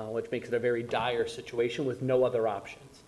which makes it a very dire situation with no other options.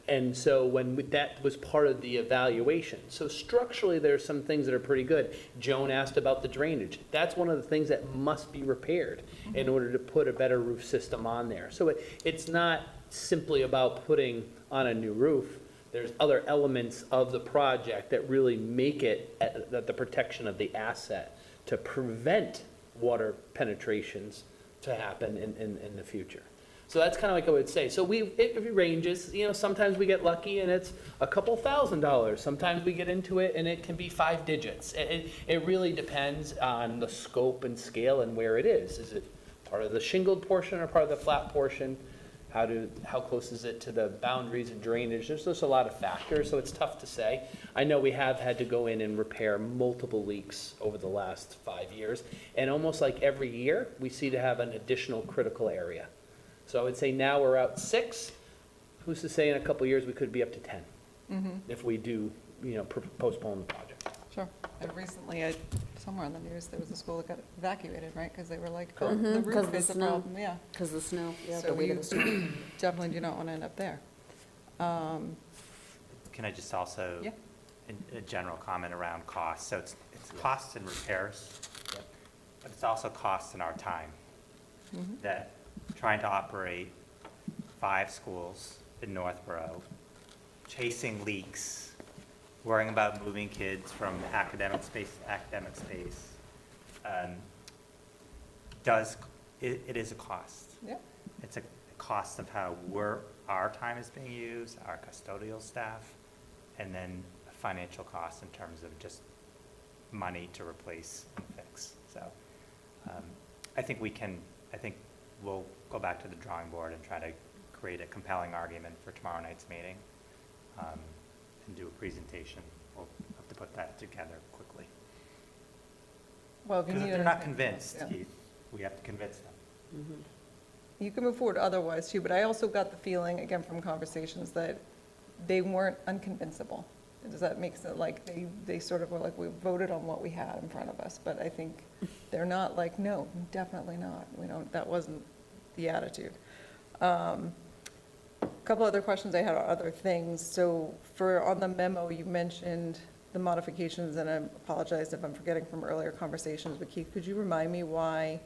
And so that was part of the evaluation. So structurally, there's some things that are pretty good. Joan asked about the drainage. That's one of the things that must be repaired in order to put a better roof system on there. So it's not simply about putting on a new roof. There's other elements of the project that really make it the protection of the asset to prevent water penetrations to happen in the future. So that's kind of like I would say. So it ranges, sometimes we get lucky and it's a couple $1,000s. Sometimes we get into it and it can be 5 digits. It really depends on the scope and scale and where it is. Is it part of the shingled portion or part of the flat portion? How close is it to the boundaries and drainage? There's just a lot of factors, so it's tough to say. I know we have had to go in and repair multiple leaks over the last 5 years, and almost like every year, we see to have an additional critical area. So I would say now we're out 6. Who's to say in a couple of years we could be up to 10 if we do, postpone the project. Sure. And recently, somewhere on the news, there was a school that got evacuated, right? Because they were like, oh, the roof is the problem, yeah. Because the snow, yeah, So the weight we of the snow. definitely do not want to end up there. Can I just also, a general comment around costs? So it's costs and repairs, but it's also costs in our time. That trying to operate 5 schools in Northborough, chasing leaks, worrying about moving kids from academic space to academic space, it is a cost. Yeah. It's a cost of how our time is being used, our custodial staff, and then a financial cost in terms of just money to replace and fix. So I think we can I think we'll go back to the drawing board and try to create a compelling argument for tomorrow night's meeting, and do a presentation. We'll have to put that together quickly. Well, if you Because if need they're not anything- convinced, yeah. we have to convince them. You can move forward otherwise too, but I also got the feeling, again, from conversations, that they weren't unconvincible. Does that make sense? Like, they sort of were like, we voted on what we had in front of us, but I think they're not like, no, definitely not. We don't, that wasn't the attitude. A couple other questions I had are other things. So on the memo, you mentioned the modifications, and I apologize if I'm forgetting from earlier conversations, but Keith, could you remind me why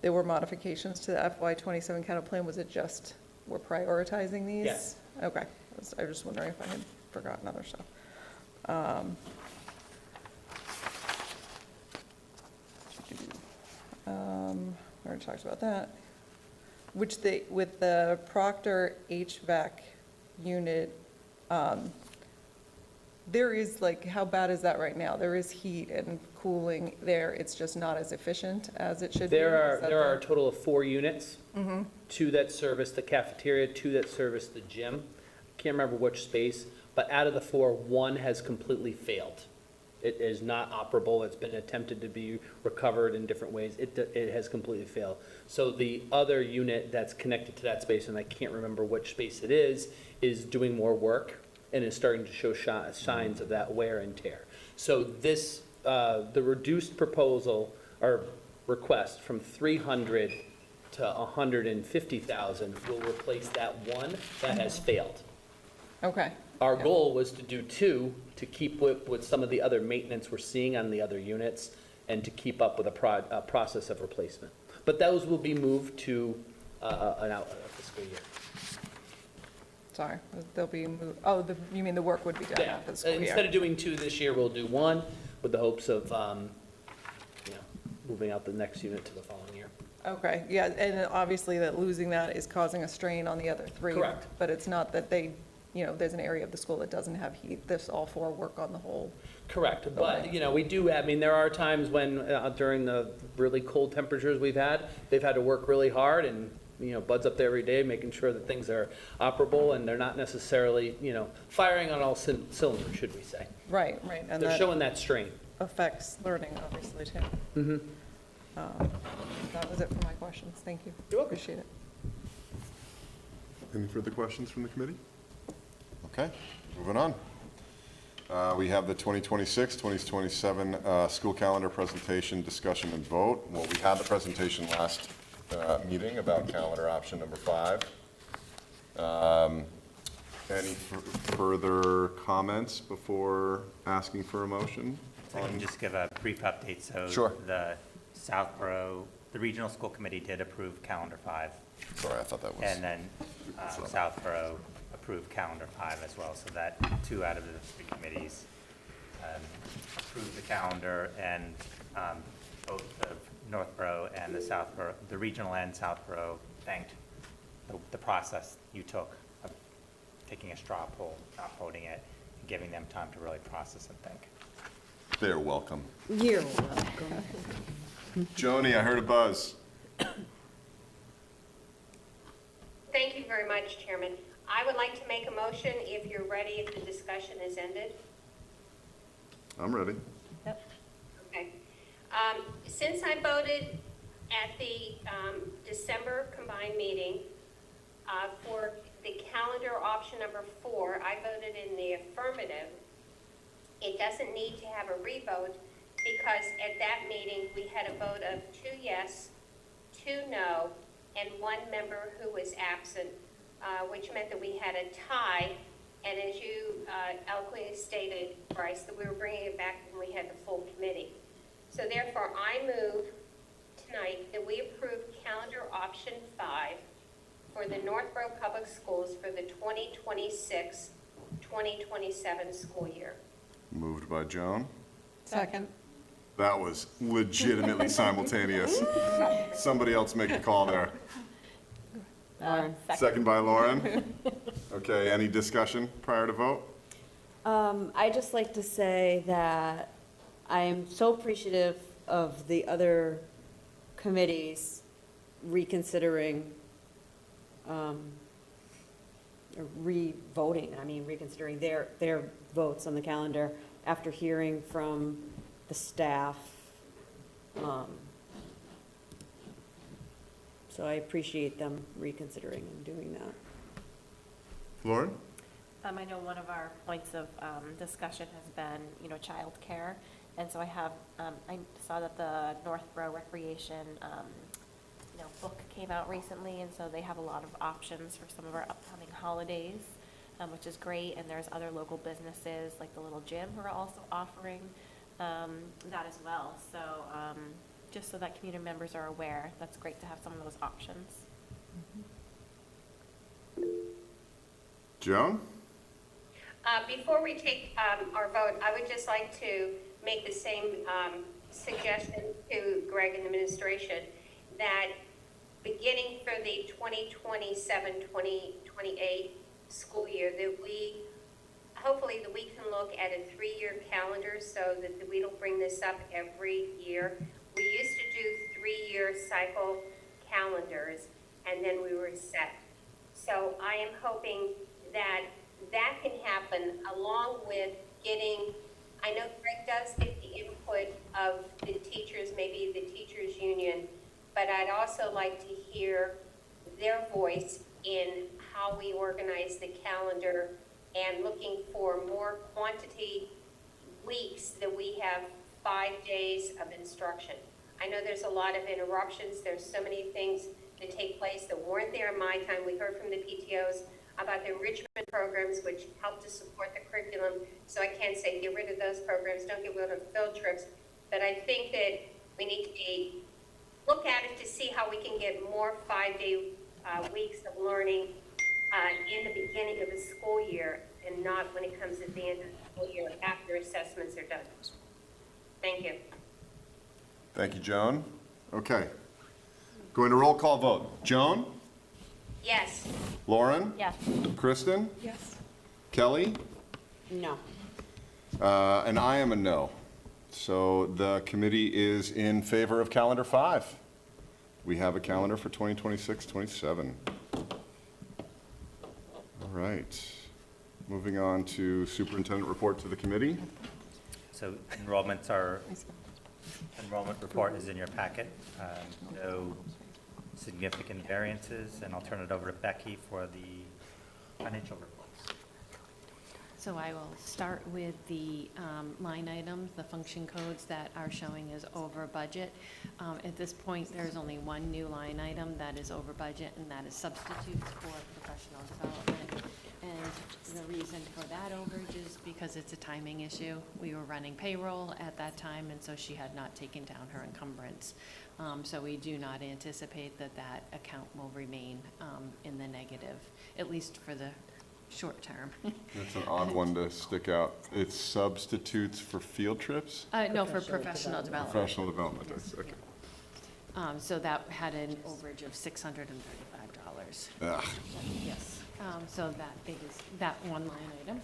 there were modifications to the FY27 capital plan? Was it just we're prioritizing these? Yes. Okay. I was just wondering if I had forgotten other stuff. We already talked about that. With the Proctor HVAC unit, there is, like, how bad is that right now? There is heat and cooling there, it's just not as efficient as it should be? There Is that are a the- total of 4 units, Mhm. 2 that service the cafeteria, 2 that service the gym. Can't remember which space, but out of the 4, 1 has completely failed. It is not operable, it's been attempted to be recovered in different ways, it has completely failed. So the other unit that's connected to that space, and I can't remember which space it is doing more work and is starting to show signs of that wear and tear. So this, the reduced proposal or request from 300 to 150,000 will replace that one that has failed. Okay. Our goal was to do 2 to keep with some of the other maintenance we're seeing on the other units and to keep up with a process of replacement. But those will be moved to a fiscal year. Sorry, they'll be moved, you mean the work would be done Yeah, after the school year? instead of doing 2 this year, we'll do 1 with the hopes of, moving out the next unit to the following year. Okay, yeah, and obviously that losing that is causing a strain on the other 3. Correct. But it's not that they, there's an area of the school that doesn't have heat. This all 4 work on the whole. Correct, but, we do, there are times when, during the really cold temperatures we've had, they've had to work really hard and, Bud's up there every day, making sure that things are operable and they're not necessarily, firing on all cylinders, should we say. Right. And They're showing that strain. affects learning, obviously, too. Mm-hmm. That was it for my questions. Thank you. You're welcome. Appreciate it. Any further questions from the committee? Okay, moving on. We have the 2026-2027 school calendar presentation, discussion, and vote. Well, we had the presentation last meeting about calendar option number 5. Any further comments before asking for a motion? So I can just give a brief update. So Sure. the Southborough, the regional school committee did approve calendar 5. Sorry, I thought that was. And then Southborough approved calendar 5 as well, so that 2 out of the 3 committees approved the calendar, and both the Northborough and the Southborough, the regional and Southborough thanked the process you took of taking a straw poll, not voting it, and giving them time to really process and think. They're welcome. You're welcome. Joni, I heard a buzz. Thank you very much, Chairman. I would like to make a motion if you're ready, if the discussion is ended. I'm ready. Okay. Since I voted at the December combined meeting for the calendar option number 4, I voted in the affirmative. It doesn't need to have a revote because at that meeting, we had a vote of 2 yes, 2 no, and 1 member who was absent, which meant that we had a tie. And as you eloquently stated, Bryce, that we were bringing it back when we had the full committee. So therefore, I move tonight that we approve calendar option 5 for the Northborough Public Schools for the 2026-2027 school year. Moved by Joan. Second. That was legitimately simultaneous. Somebody else make a call there. Second by Lauren. Okay, any discussion prior to vote? I'd just like to say that I am so appreciative of the other committees reconsidering, or reconsidering their votes on the calendar after hearing from the staff. So I appreciate them reconsidering and doing that. Lauren? I know one of our points of discussion has been, childcare. And so I saw that the Northborough Recreation, book came out recently. And so they have a lot of options for some of our upcoming holidays, which is great. And there's other local businesses like the Little Gym who are also offering that as well. So just so that community members are aware, that's great to have some of those options. Joan? Before we take our vote, I would just like to make the same suggestion to Greg and the administration that beginning for the 2027-2028 school year, that we can look at a 3-year calendar so that we don't bring this up every year. We used to do 3-year cycle calendars, and then we were set. So I am hoping that that can happen along with getting, I know Greg does get the input of the teachers, maybe the teachers union, but I'd also like to hear their voice in how we organize the calendar and looking for more quantity weeks that we have 5 days of instruction. I know there's a lot of interruptions. There's so many things that take place that weren't there in my time. We heard from the PTOs about the enrichment programs, which help to support the curriculum. So I can't say get rid of those programs, don't get rid of field trips. But I think that we need to look at it to see how we can get more 5-day weeks of learning in the beginning of the school year and not when it comes at the end of the school year after assessments are done. Thank you. Thank you, Joan. Okay. Going to roll call vote. Joan? Yes. Lauren? Yes. Kristen? Yes. Kelly? No. And I am a no. So the committee is in favor of calendar 5. We have a calendar for 2026-27. All right. Moving on to superintendent report to the committee. So enrollment report is in your packet. No significant variances, and I'll turn it over to Becky for the financial reports. So I will start with the line items, the function codes that are showing as over budget. At this point, there's only one new line item that is over budget, and that is substitutes for professional development. And the reason for that overage is because it's a timing issue. We were running payroll at that time, and so she had not taken down her encumbrance. So we do not anticipate that that account will remain in the negative, at least for the short term. That's an odd one to stick out. It's substitutes for field trips? No, for professional development. Professional development, okay. So that had an overage of $635. Ugh. Yes, so that one line item.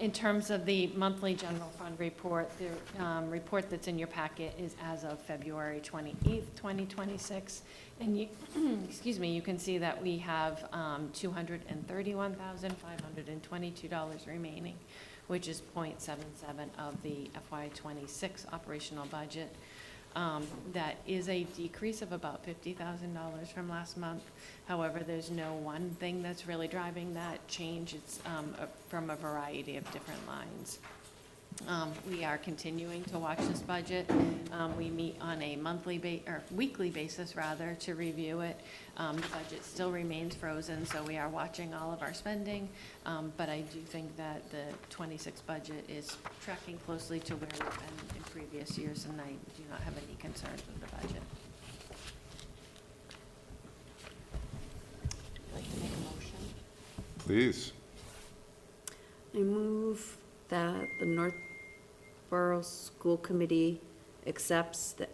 In terms of the monthly general fund report, the report that's in your packet is as of February 28th, 2026. And you, excuse me, you can see that we have $231,522 remaining, which is 0.77 of the FY26 operational budget. That is a decrease of about $50,000 from last month. However, there's no one thing that's really driving that change. It's from a variety of different lines. We are continuing to watch this budget. We meet on a weekly basis rather to review it. The budget still remains frozen, so we are watching all of our spending. But I do think that the 26 budget is tracking closely to where we've been in previous years, and I do not have any concerns with the budget. Would you like to make a motion? Please. I move that the Northborough School Committee accepts the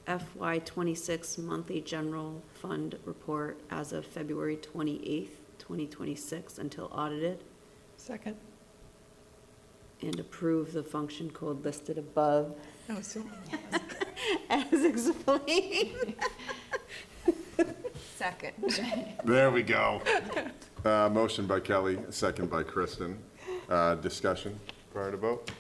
FY26 monthly general fund report as of February 28th, 2026 until audited, Second. and approve the function code listed above Oh, so. as explained. Second. There we go. Motion by Kelly, second by Kristen. Discussion prior to vote?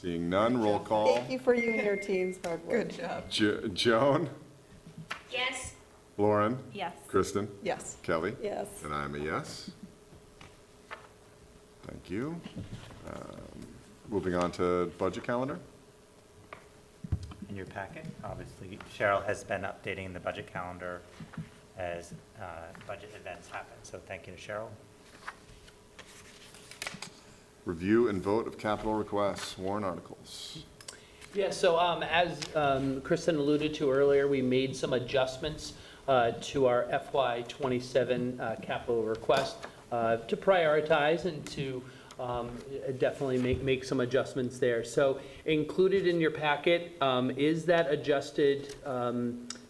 Seeing none, roll call. Thank you for you and your team's hard work. Good job. Joan? Yes. Lauren? Yes. Kristen? Yes. Kelly? Yes. And I'm a yes. Thank you. Moving on to budget calendar. In your packet, obviously, Cheryl has been updating the budget calendar as budget events happen, so thank you to Cheryl. Review and vote of capital requests, warrant articles. Yeah, so as Kristen alluded to earlier, we made some adjustments to our FY '27 capital request to prioritize and to definitely make some adjustments there. So included in your packet is that adjusted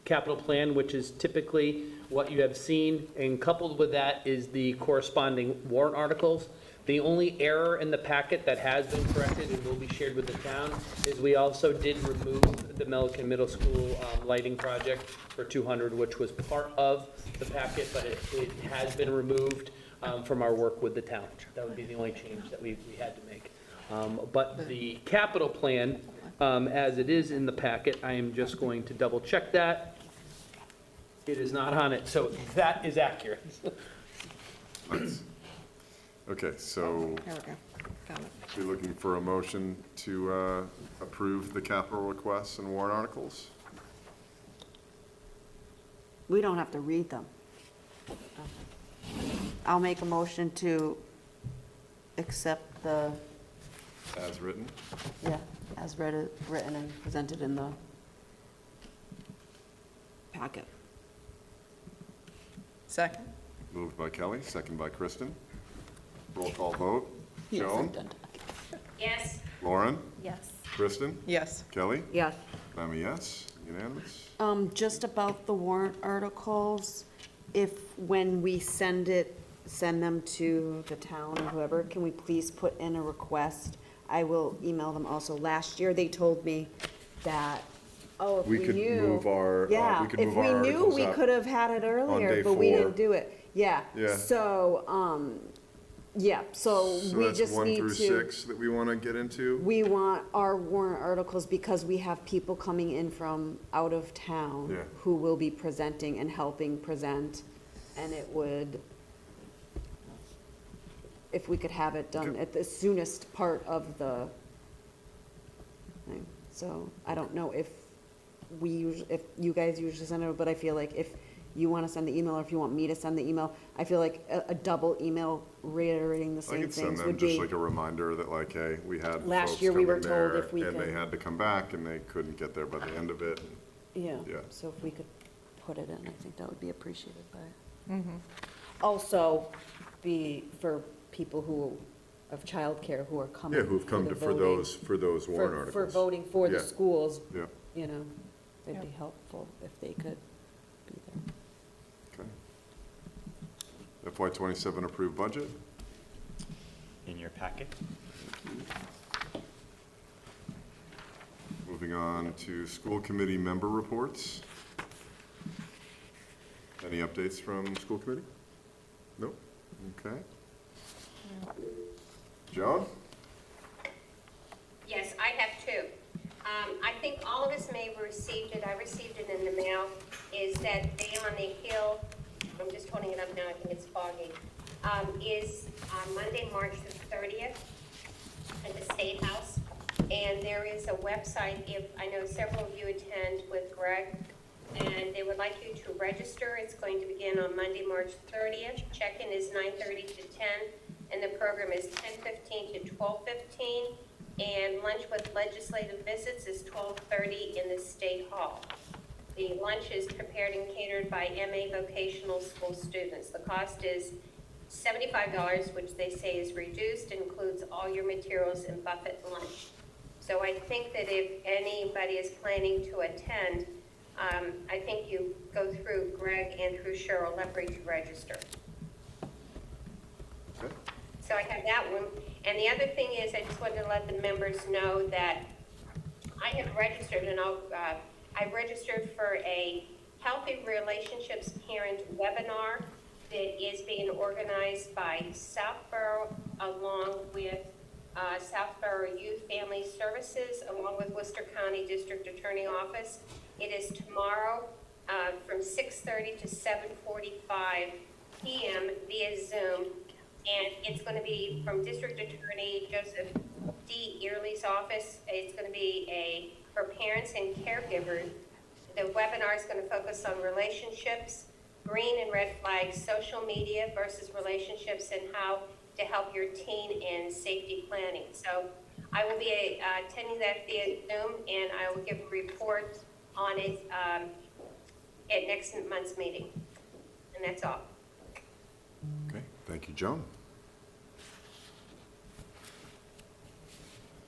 capital plan, which is typically what you have seen, and coupled with that is the corresponding warrant articles. The only error in the packet that has been corrected and will be shared with the town is we also did remove the Milliken Middle School lighting project for 200, which was part of the packet, but it has been removed from our work with the town. That would be the only change that we had to make. But the capital plan, as it is in the packet, I am just going to double check that. It is not on it, so that is accurate. Nice. Okay, so There we go. Got it. we're looking for a motion to approve the capital requests and warrant articles. We don't have to read them. I'll make a motion to accept the, As written. yeah, as written and presented in the packet. Second. Moved by Kelly, second by Kristen. Roll call vote. Yes, Joan? I've done that. Yes. Lauren? Yes. Kristen? Yes. Kelly? Yes. I'm a yes. Unanimous? Just about the warrant articles, when we send them to the town or whoever, can we please put in a request? I will email them also. Last year, they told me that, if we knew. We could move our, Yeah, we could if move we our knew, articles we up. could have had it day earlier, but we 4. didn't do it. Yeah. Yeah. So, yeah, so So we that's just 1 need through to. 6 that we want to get into? We want our warrant articles because we have people coming in from out of town Yeah. who will be presenting and helping present, and it would, if we could have it done Okay. at the soonest part of the thing. So I don't know if if you guys usually send it, but I feel like if you want to send the email or if you want me to send the email, I feel like a double email reiterating the I same could send things them would just be. like a reminder that like, hey, we had Last folks year we were coming told there if we and they could- had to come back and they couldn't get there by the end of it. Yeah, Yeah. so if we could put it in, I think that would be appreciated by. Also, for people who, of childcare who are coming. Yeah, who've come the for voting, those warrant articles. For voting for the Yeah. schools, Yeah, you know, it'd be helpful if they could be there. okay. FY '27 approved budget. In your packet. Moving on to school committee member reports. Any updates from school committee? Nope. Okay. Joan? Yes, I have two. I think all of us may have received it, I received it in the mail, is that Day on the Hill, I'm just holding it up now, I think it's foggy, is on Monday, March the 30th at the State House. And there is a website, I know several of you attend with Greg, and they would like you to register. It's going to begin on Monday, March 30th. Check-in is 9:30 to 10, and the program is 10:15 to 12:15. And lunch with legislative visits is 12:30 in the State Hall. The lunch is prepared and catered by MA vocational school students. The cost is $75, which they say is reduced, includes all your materials and buffet lunch. So I think that if anybody is planning to attend, I think you go through Greg and through Cheryl Lepre to register. Okay. So I have that one. And the other thing is, I just wanted to let the members know that I have registered, and I registered for a Healthy Relationships Parent webinar that is being organized by Southborough along with Southborough Youth Family Services, along with Worcester County District Attorney Office. It is tomorrow from 6:30 to 7:45 p.m. via Zoom. And it's going to be from District Attorney Joseph D. Early's office. It's going to be for parents and caregivers. The webinar is going to focus on relationships, green and red flags, social media versus relationships, and how to help your teen in safety planning. So I will be attending that via Zoom, and I will give a report on it at next month's meeting. And that's all. Okay, thank you, Joan.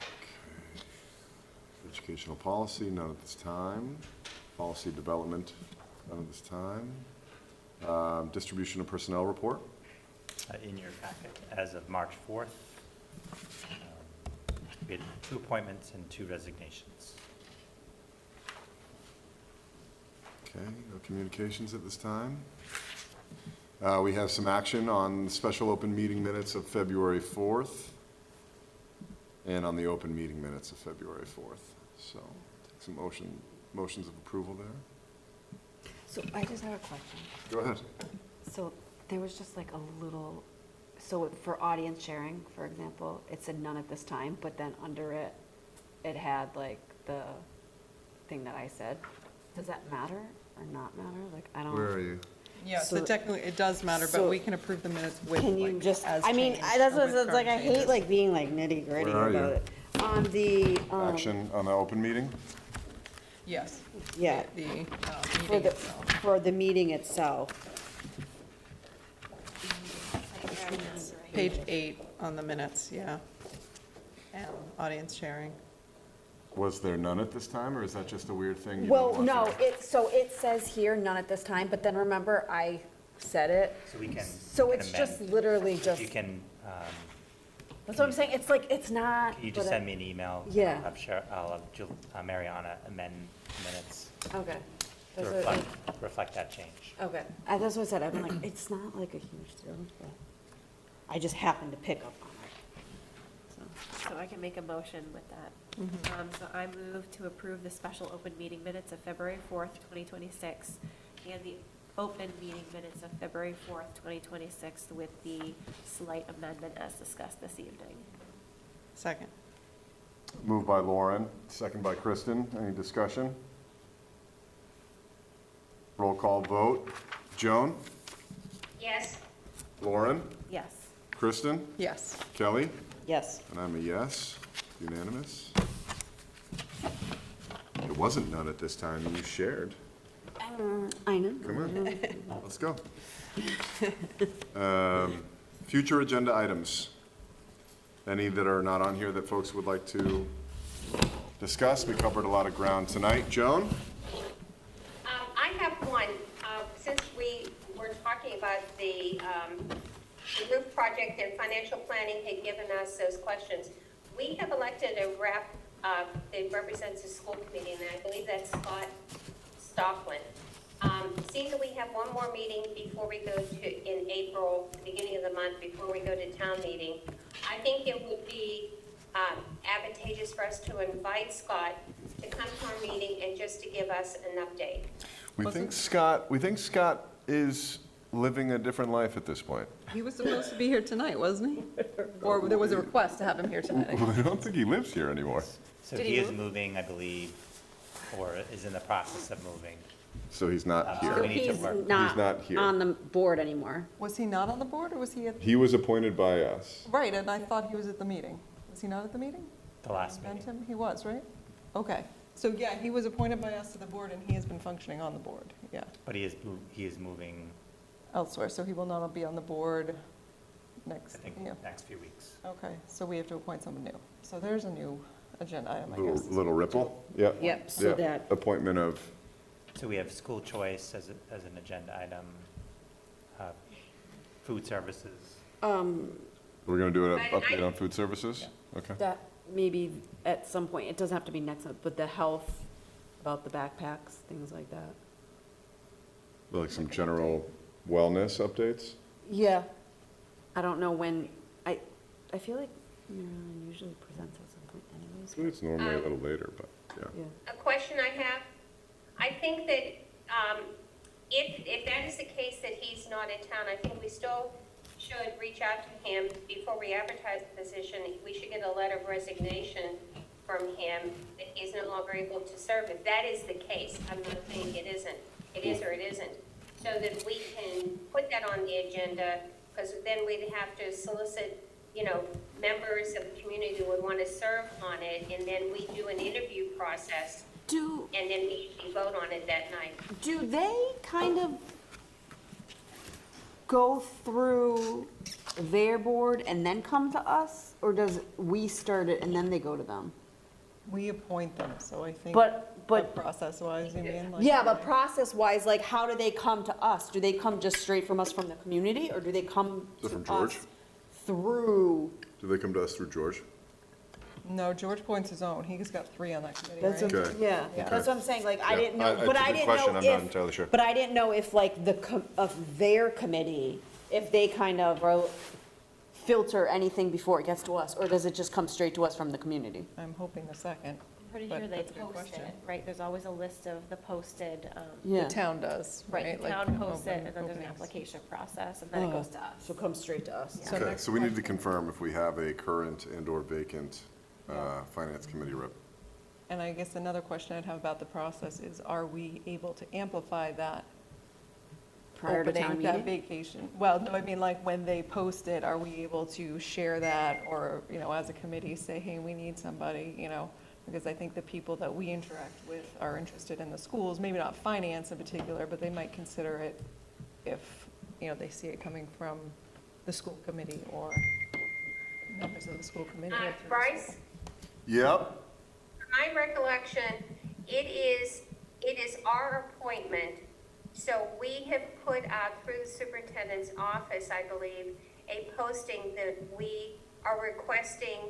Okay. Educational policy, none at this time. Policy development, none at this time. Distribution of personnel report. In your packet, as of March 4th, we had 2 appointments and 2 resignations. Okay, no communications at this time. We have some action on the special open meeting minutes of February 4th and on the open meeting minutes of February 4th. So take some motions of approval there. So I just have a question. Go ahead. So there was just like a little, so for audience sharing, for example, it said none at this time, but then under it, it had like the thing that I said. Does that matter or not matter? Like, I don't. Where are you? Yeah, so So- technically it does matter, but so we can approve the minutes with Can you like just, as I mean, changed that's or what with it's like, I current hate changes. like being like nitty gritty Where are about you? it. On the, Action on the open meeting? Yes. yeah, The for meeting the, itself. for the meeting itself. Page 8 on the minutes, yeah. And audience sharing. Was there none at this time, or is that just a weird thing? you Well, don't want no, there? so it says here, none at this time, but then remember, I said it. So we can. So we can it's just amend. literally If just, you can, that's what I'm saying, it's like, it's not. can you just but I- send me an email? Yeah. I'll have Mariana amend minutes Okay. to That's what- reflect that change. Okay, that's what I said, I'm like, it's not like a huge deal, but I just happened to pick up on it. So I can make a motion with that. So I move to approve the special open meeting minutes of February 4th, 2026, and the open meeting minutes of February 4th, 2026, with the slight amendment as discussed this evening. Second. Moved by Lauren, second by Kristen. Any discussion? Roll call vote. Joan? Yes. Lauren? Yes. Kristen? Yes. Kelly? Yes. And I'm a yes. Unanimous. It wasn't none at this time. You shared. I know. Come on, let's go. Future agenda items. Any that are not on here that folks would like to discuss? We covered a lot of ground tonight. Joan? I have one. Since we were talking about the roof project and financial planning had given us those questions, we have elected a rep that represents the school committee, and I believe that's Scott Stockland. Seeing that we have one more meeting before we go to, in April, beginning of the month, before we go to town meeting, I think it would be advantageous for us to invite Scott to come to our meeting and just to give us an update. We think Scott is living a different life at this point. He was supposed to be here tonight, wasn't he? Or there was a request to have him here tonight. I don't think he lives here anymore. So Did he he is move? moving, I believe, or is in the process of moving. So he's not So we here. need to He's work. He's not not here. on the board anymore. Was he not on the board, or was he at, He was appointed by us. right, and I thought he was at the meeting. Was he not at the meeting? The last Meant meeting. him? He was, right? Okay. So, yeah, he was appointed by us to the board, and he has been functioning on the board, yeah, But he is moving, elsewhere. So he will not be on the board I next, think, yeah. next few weeks. Okay, so we have to appoint someone new. So there's a new agenda item, I guess. Little ripple, yeah. Yep, so Yeah. that- Appointment of, So we have school choice as an agenda item, food services. we're gonna do an update on food services? Okay. That maybe at some point, it doesn't have to be next month, but the health, about the backpacks, things like that. Like some general wellness updates? Yeah. I don't know when, I feel like Marilyn usually presents at some point anyways. I think it's normally a little later, but yeah. A question I have, I think that if that is the case that he's not in town, I think we still should reach out to him before we advertise the position. We should get a letter of resignation from him that he's no longer able to serve. If that is the case, I'm not saying it isn't, it is or it isn't, so that we can put that on the agenda, because then we'd have to solicit, members of the community who would want to serve on it, and then we do an interview process, and then we vote on it that night. Do they kind of go through their board and then come to us? Or does we start it and then they go to them? We appoint them, so I think. But- Process-wise, you mean? like- Yeah, but process-wise, like, how do they come to us? Do they come just straight from us from the community, or do they come Is it to from George? us through? Do they come to us through George? No, George points his own. He's got 3 on that committee, That's right? what, Okay. yeah, Okay. that's what I'm saying, like, I Yeah, didn't know, it's but a I good didn't question. know I'm not if, entirely sure. but I didn't know if, like, of their committee, if they kind of filter anything before it gets to us, or does it just come straight to us from the community? I'm hoping the second. I'm pretty but sure they that's a good post question. it, right? There's always a list of the posted, Yeah. The town does, right? right, the like, town posts it, open and then there's an openings. application process, and then it goes to us. So it comes straight to us. So Okay, next so we need to confirm if we have a current and/or vacant finance committee rep. And I guess another question I'd have about the process is, are we able to amplify that Prior to town opening, that meeting? vacation? Well, no, I mean, like, when they post it, are we able to share that, or, as a committee, say, hey, we need somebody, because I think the people that we interact with are interested in the schools, maybe not finance in particular, but they might consider it if, they see it coming from the school committee or members of the school committee. or through the Bryce? school. Yep. My recollection, it is our appointment, so we have put out through the superintendent's office, I believe, a posting that we are requesting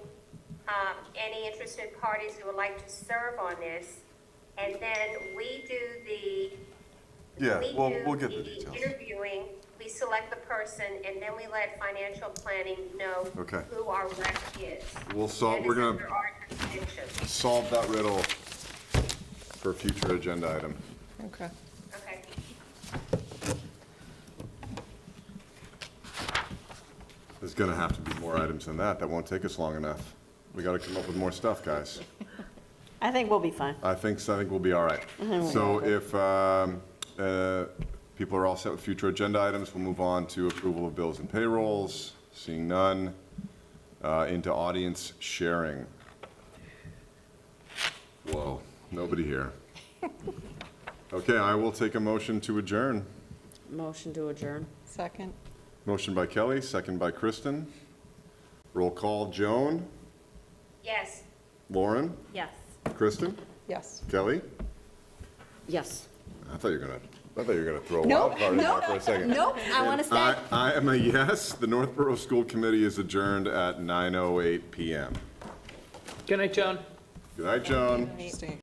any interested parties who would like to serve on this, and then we do the. Yeah, we well, do we'll get the details. Interviewing, we select the person, and then we let financial planning know Okay. who our rep is. We'll solve, That we're is gonna under our jurisdiction. solve that riddle for a future agenda item. Okay. Okay. There's gonna have to be more items than that. That won't take us long enough. We gotta come up with more stuff, guys. I think we'll be fine. I think we'll be all right. So if people are all set with future agenda items, we'll move on to approval of bills and payrolls. Seeing none, into audience sharing. Whoa, nobody here. Okay, I will take a motion to adjourn. Motion to adjourn. Second. Motion by Kelly, second by Kristen. Roll call, Joan, Yes. Lauren, Yes. Kristen, Yes. Kelly. Yes. I thought you were gonna throw a Nope, wild card in there for a second. Nope, I want to stay. I am a yes. The Northborough School Committee is adjourned at 9:08 PM. Good night, Joan. Good night, Joan. Interesting.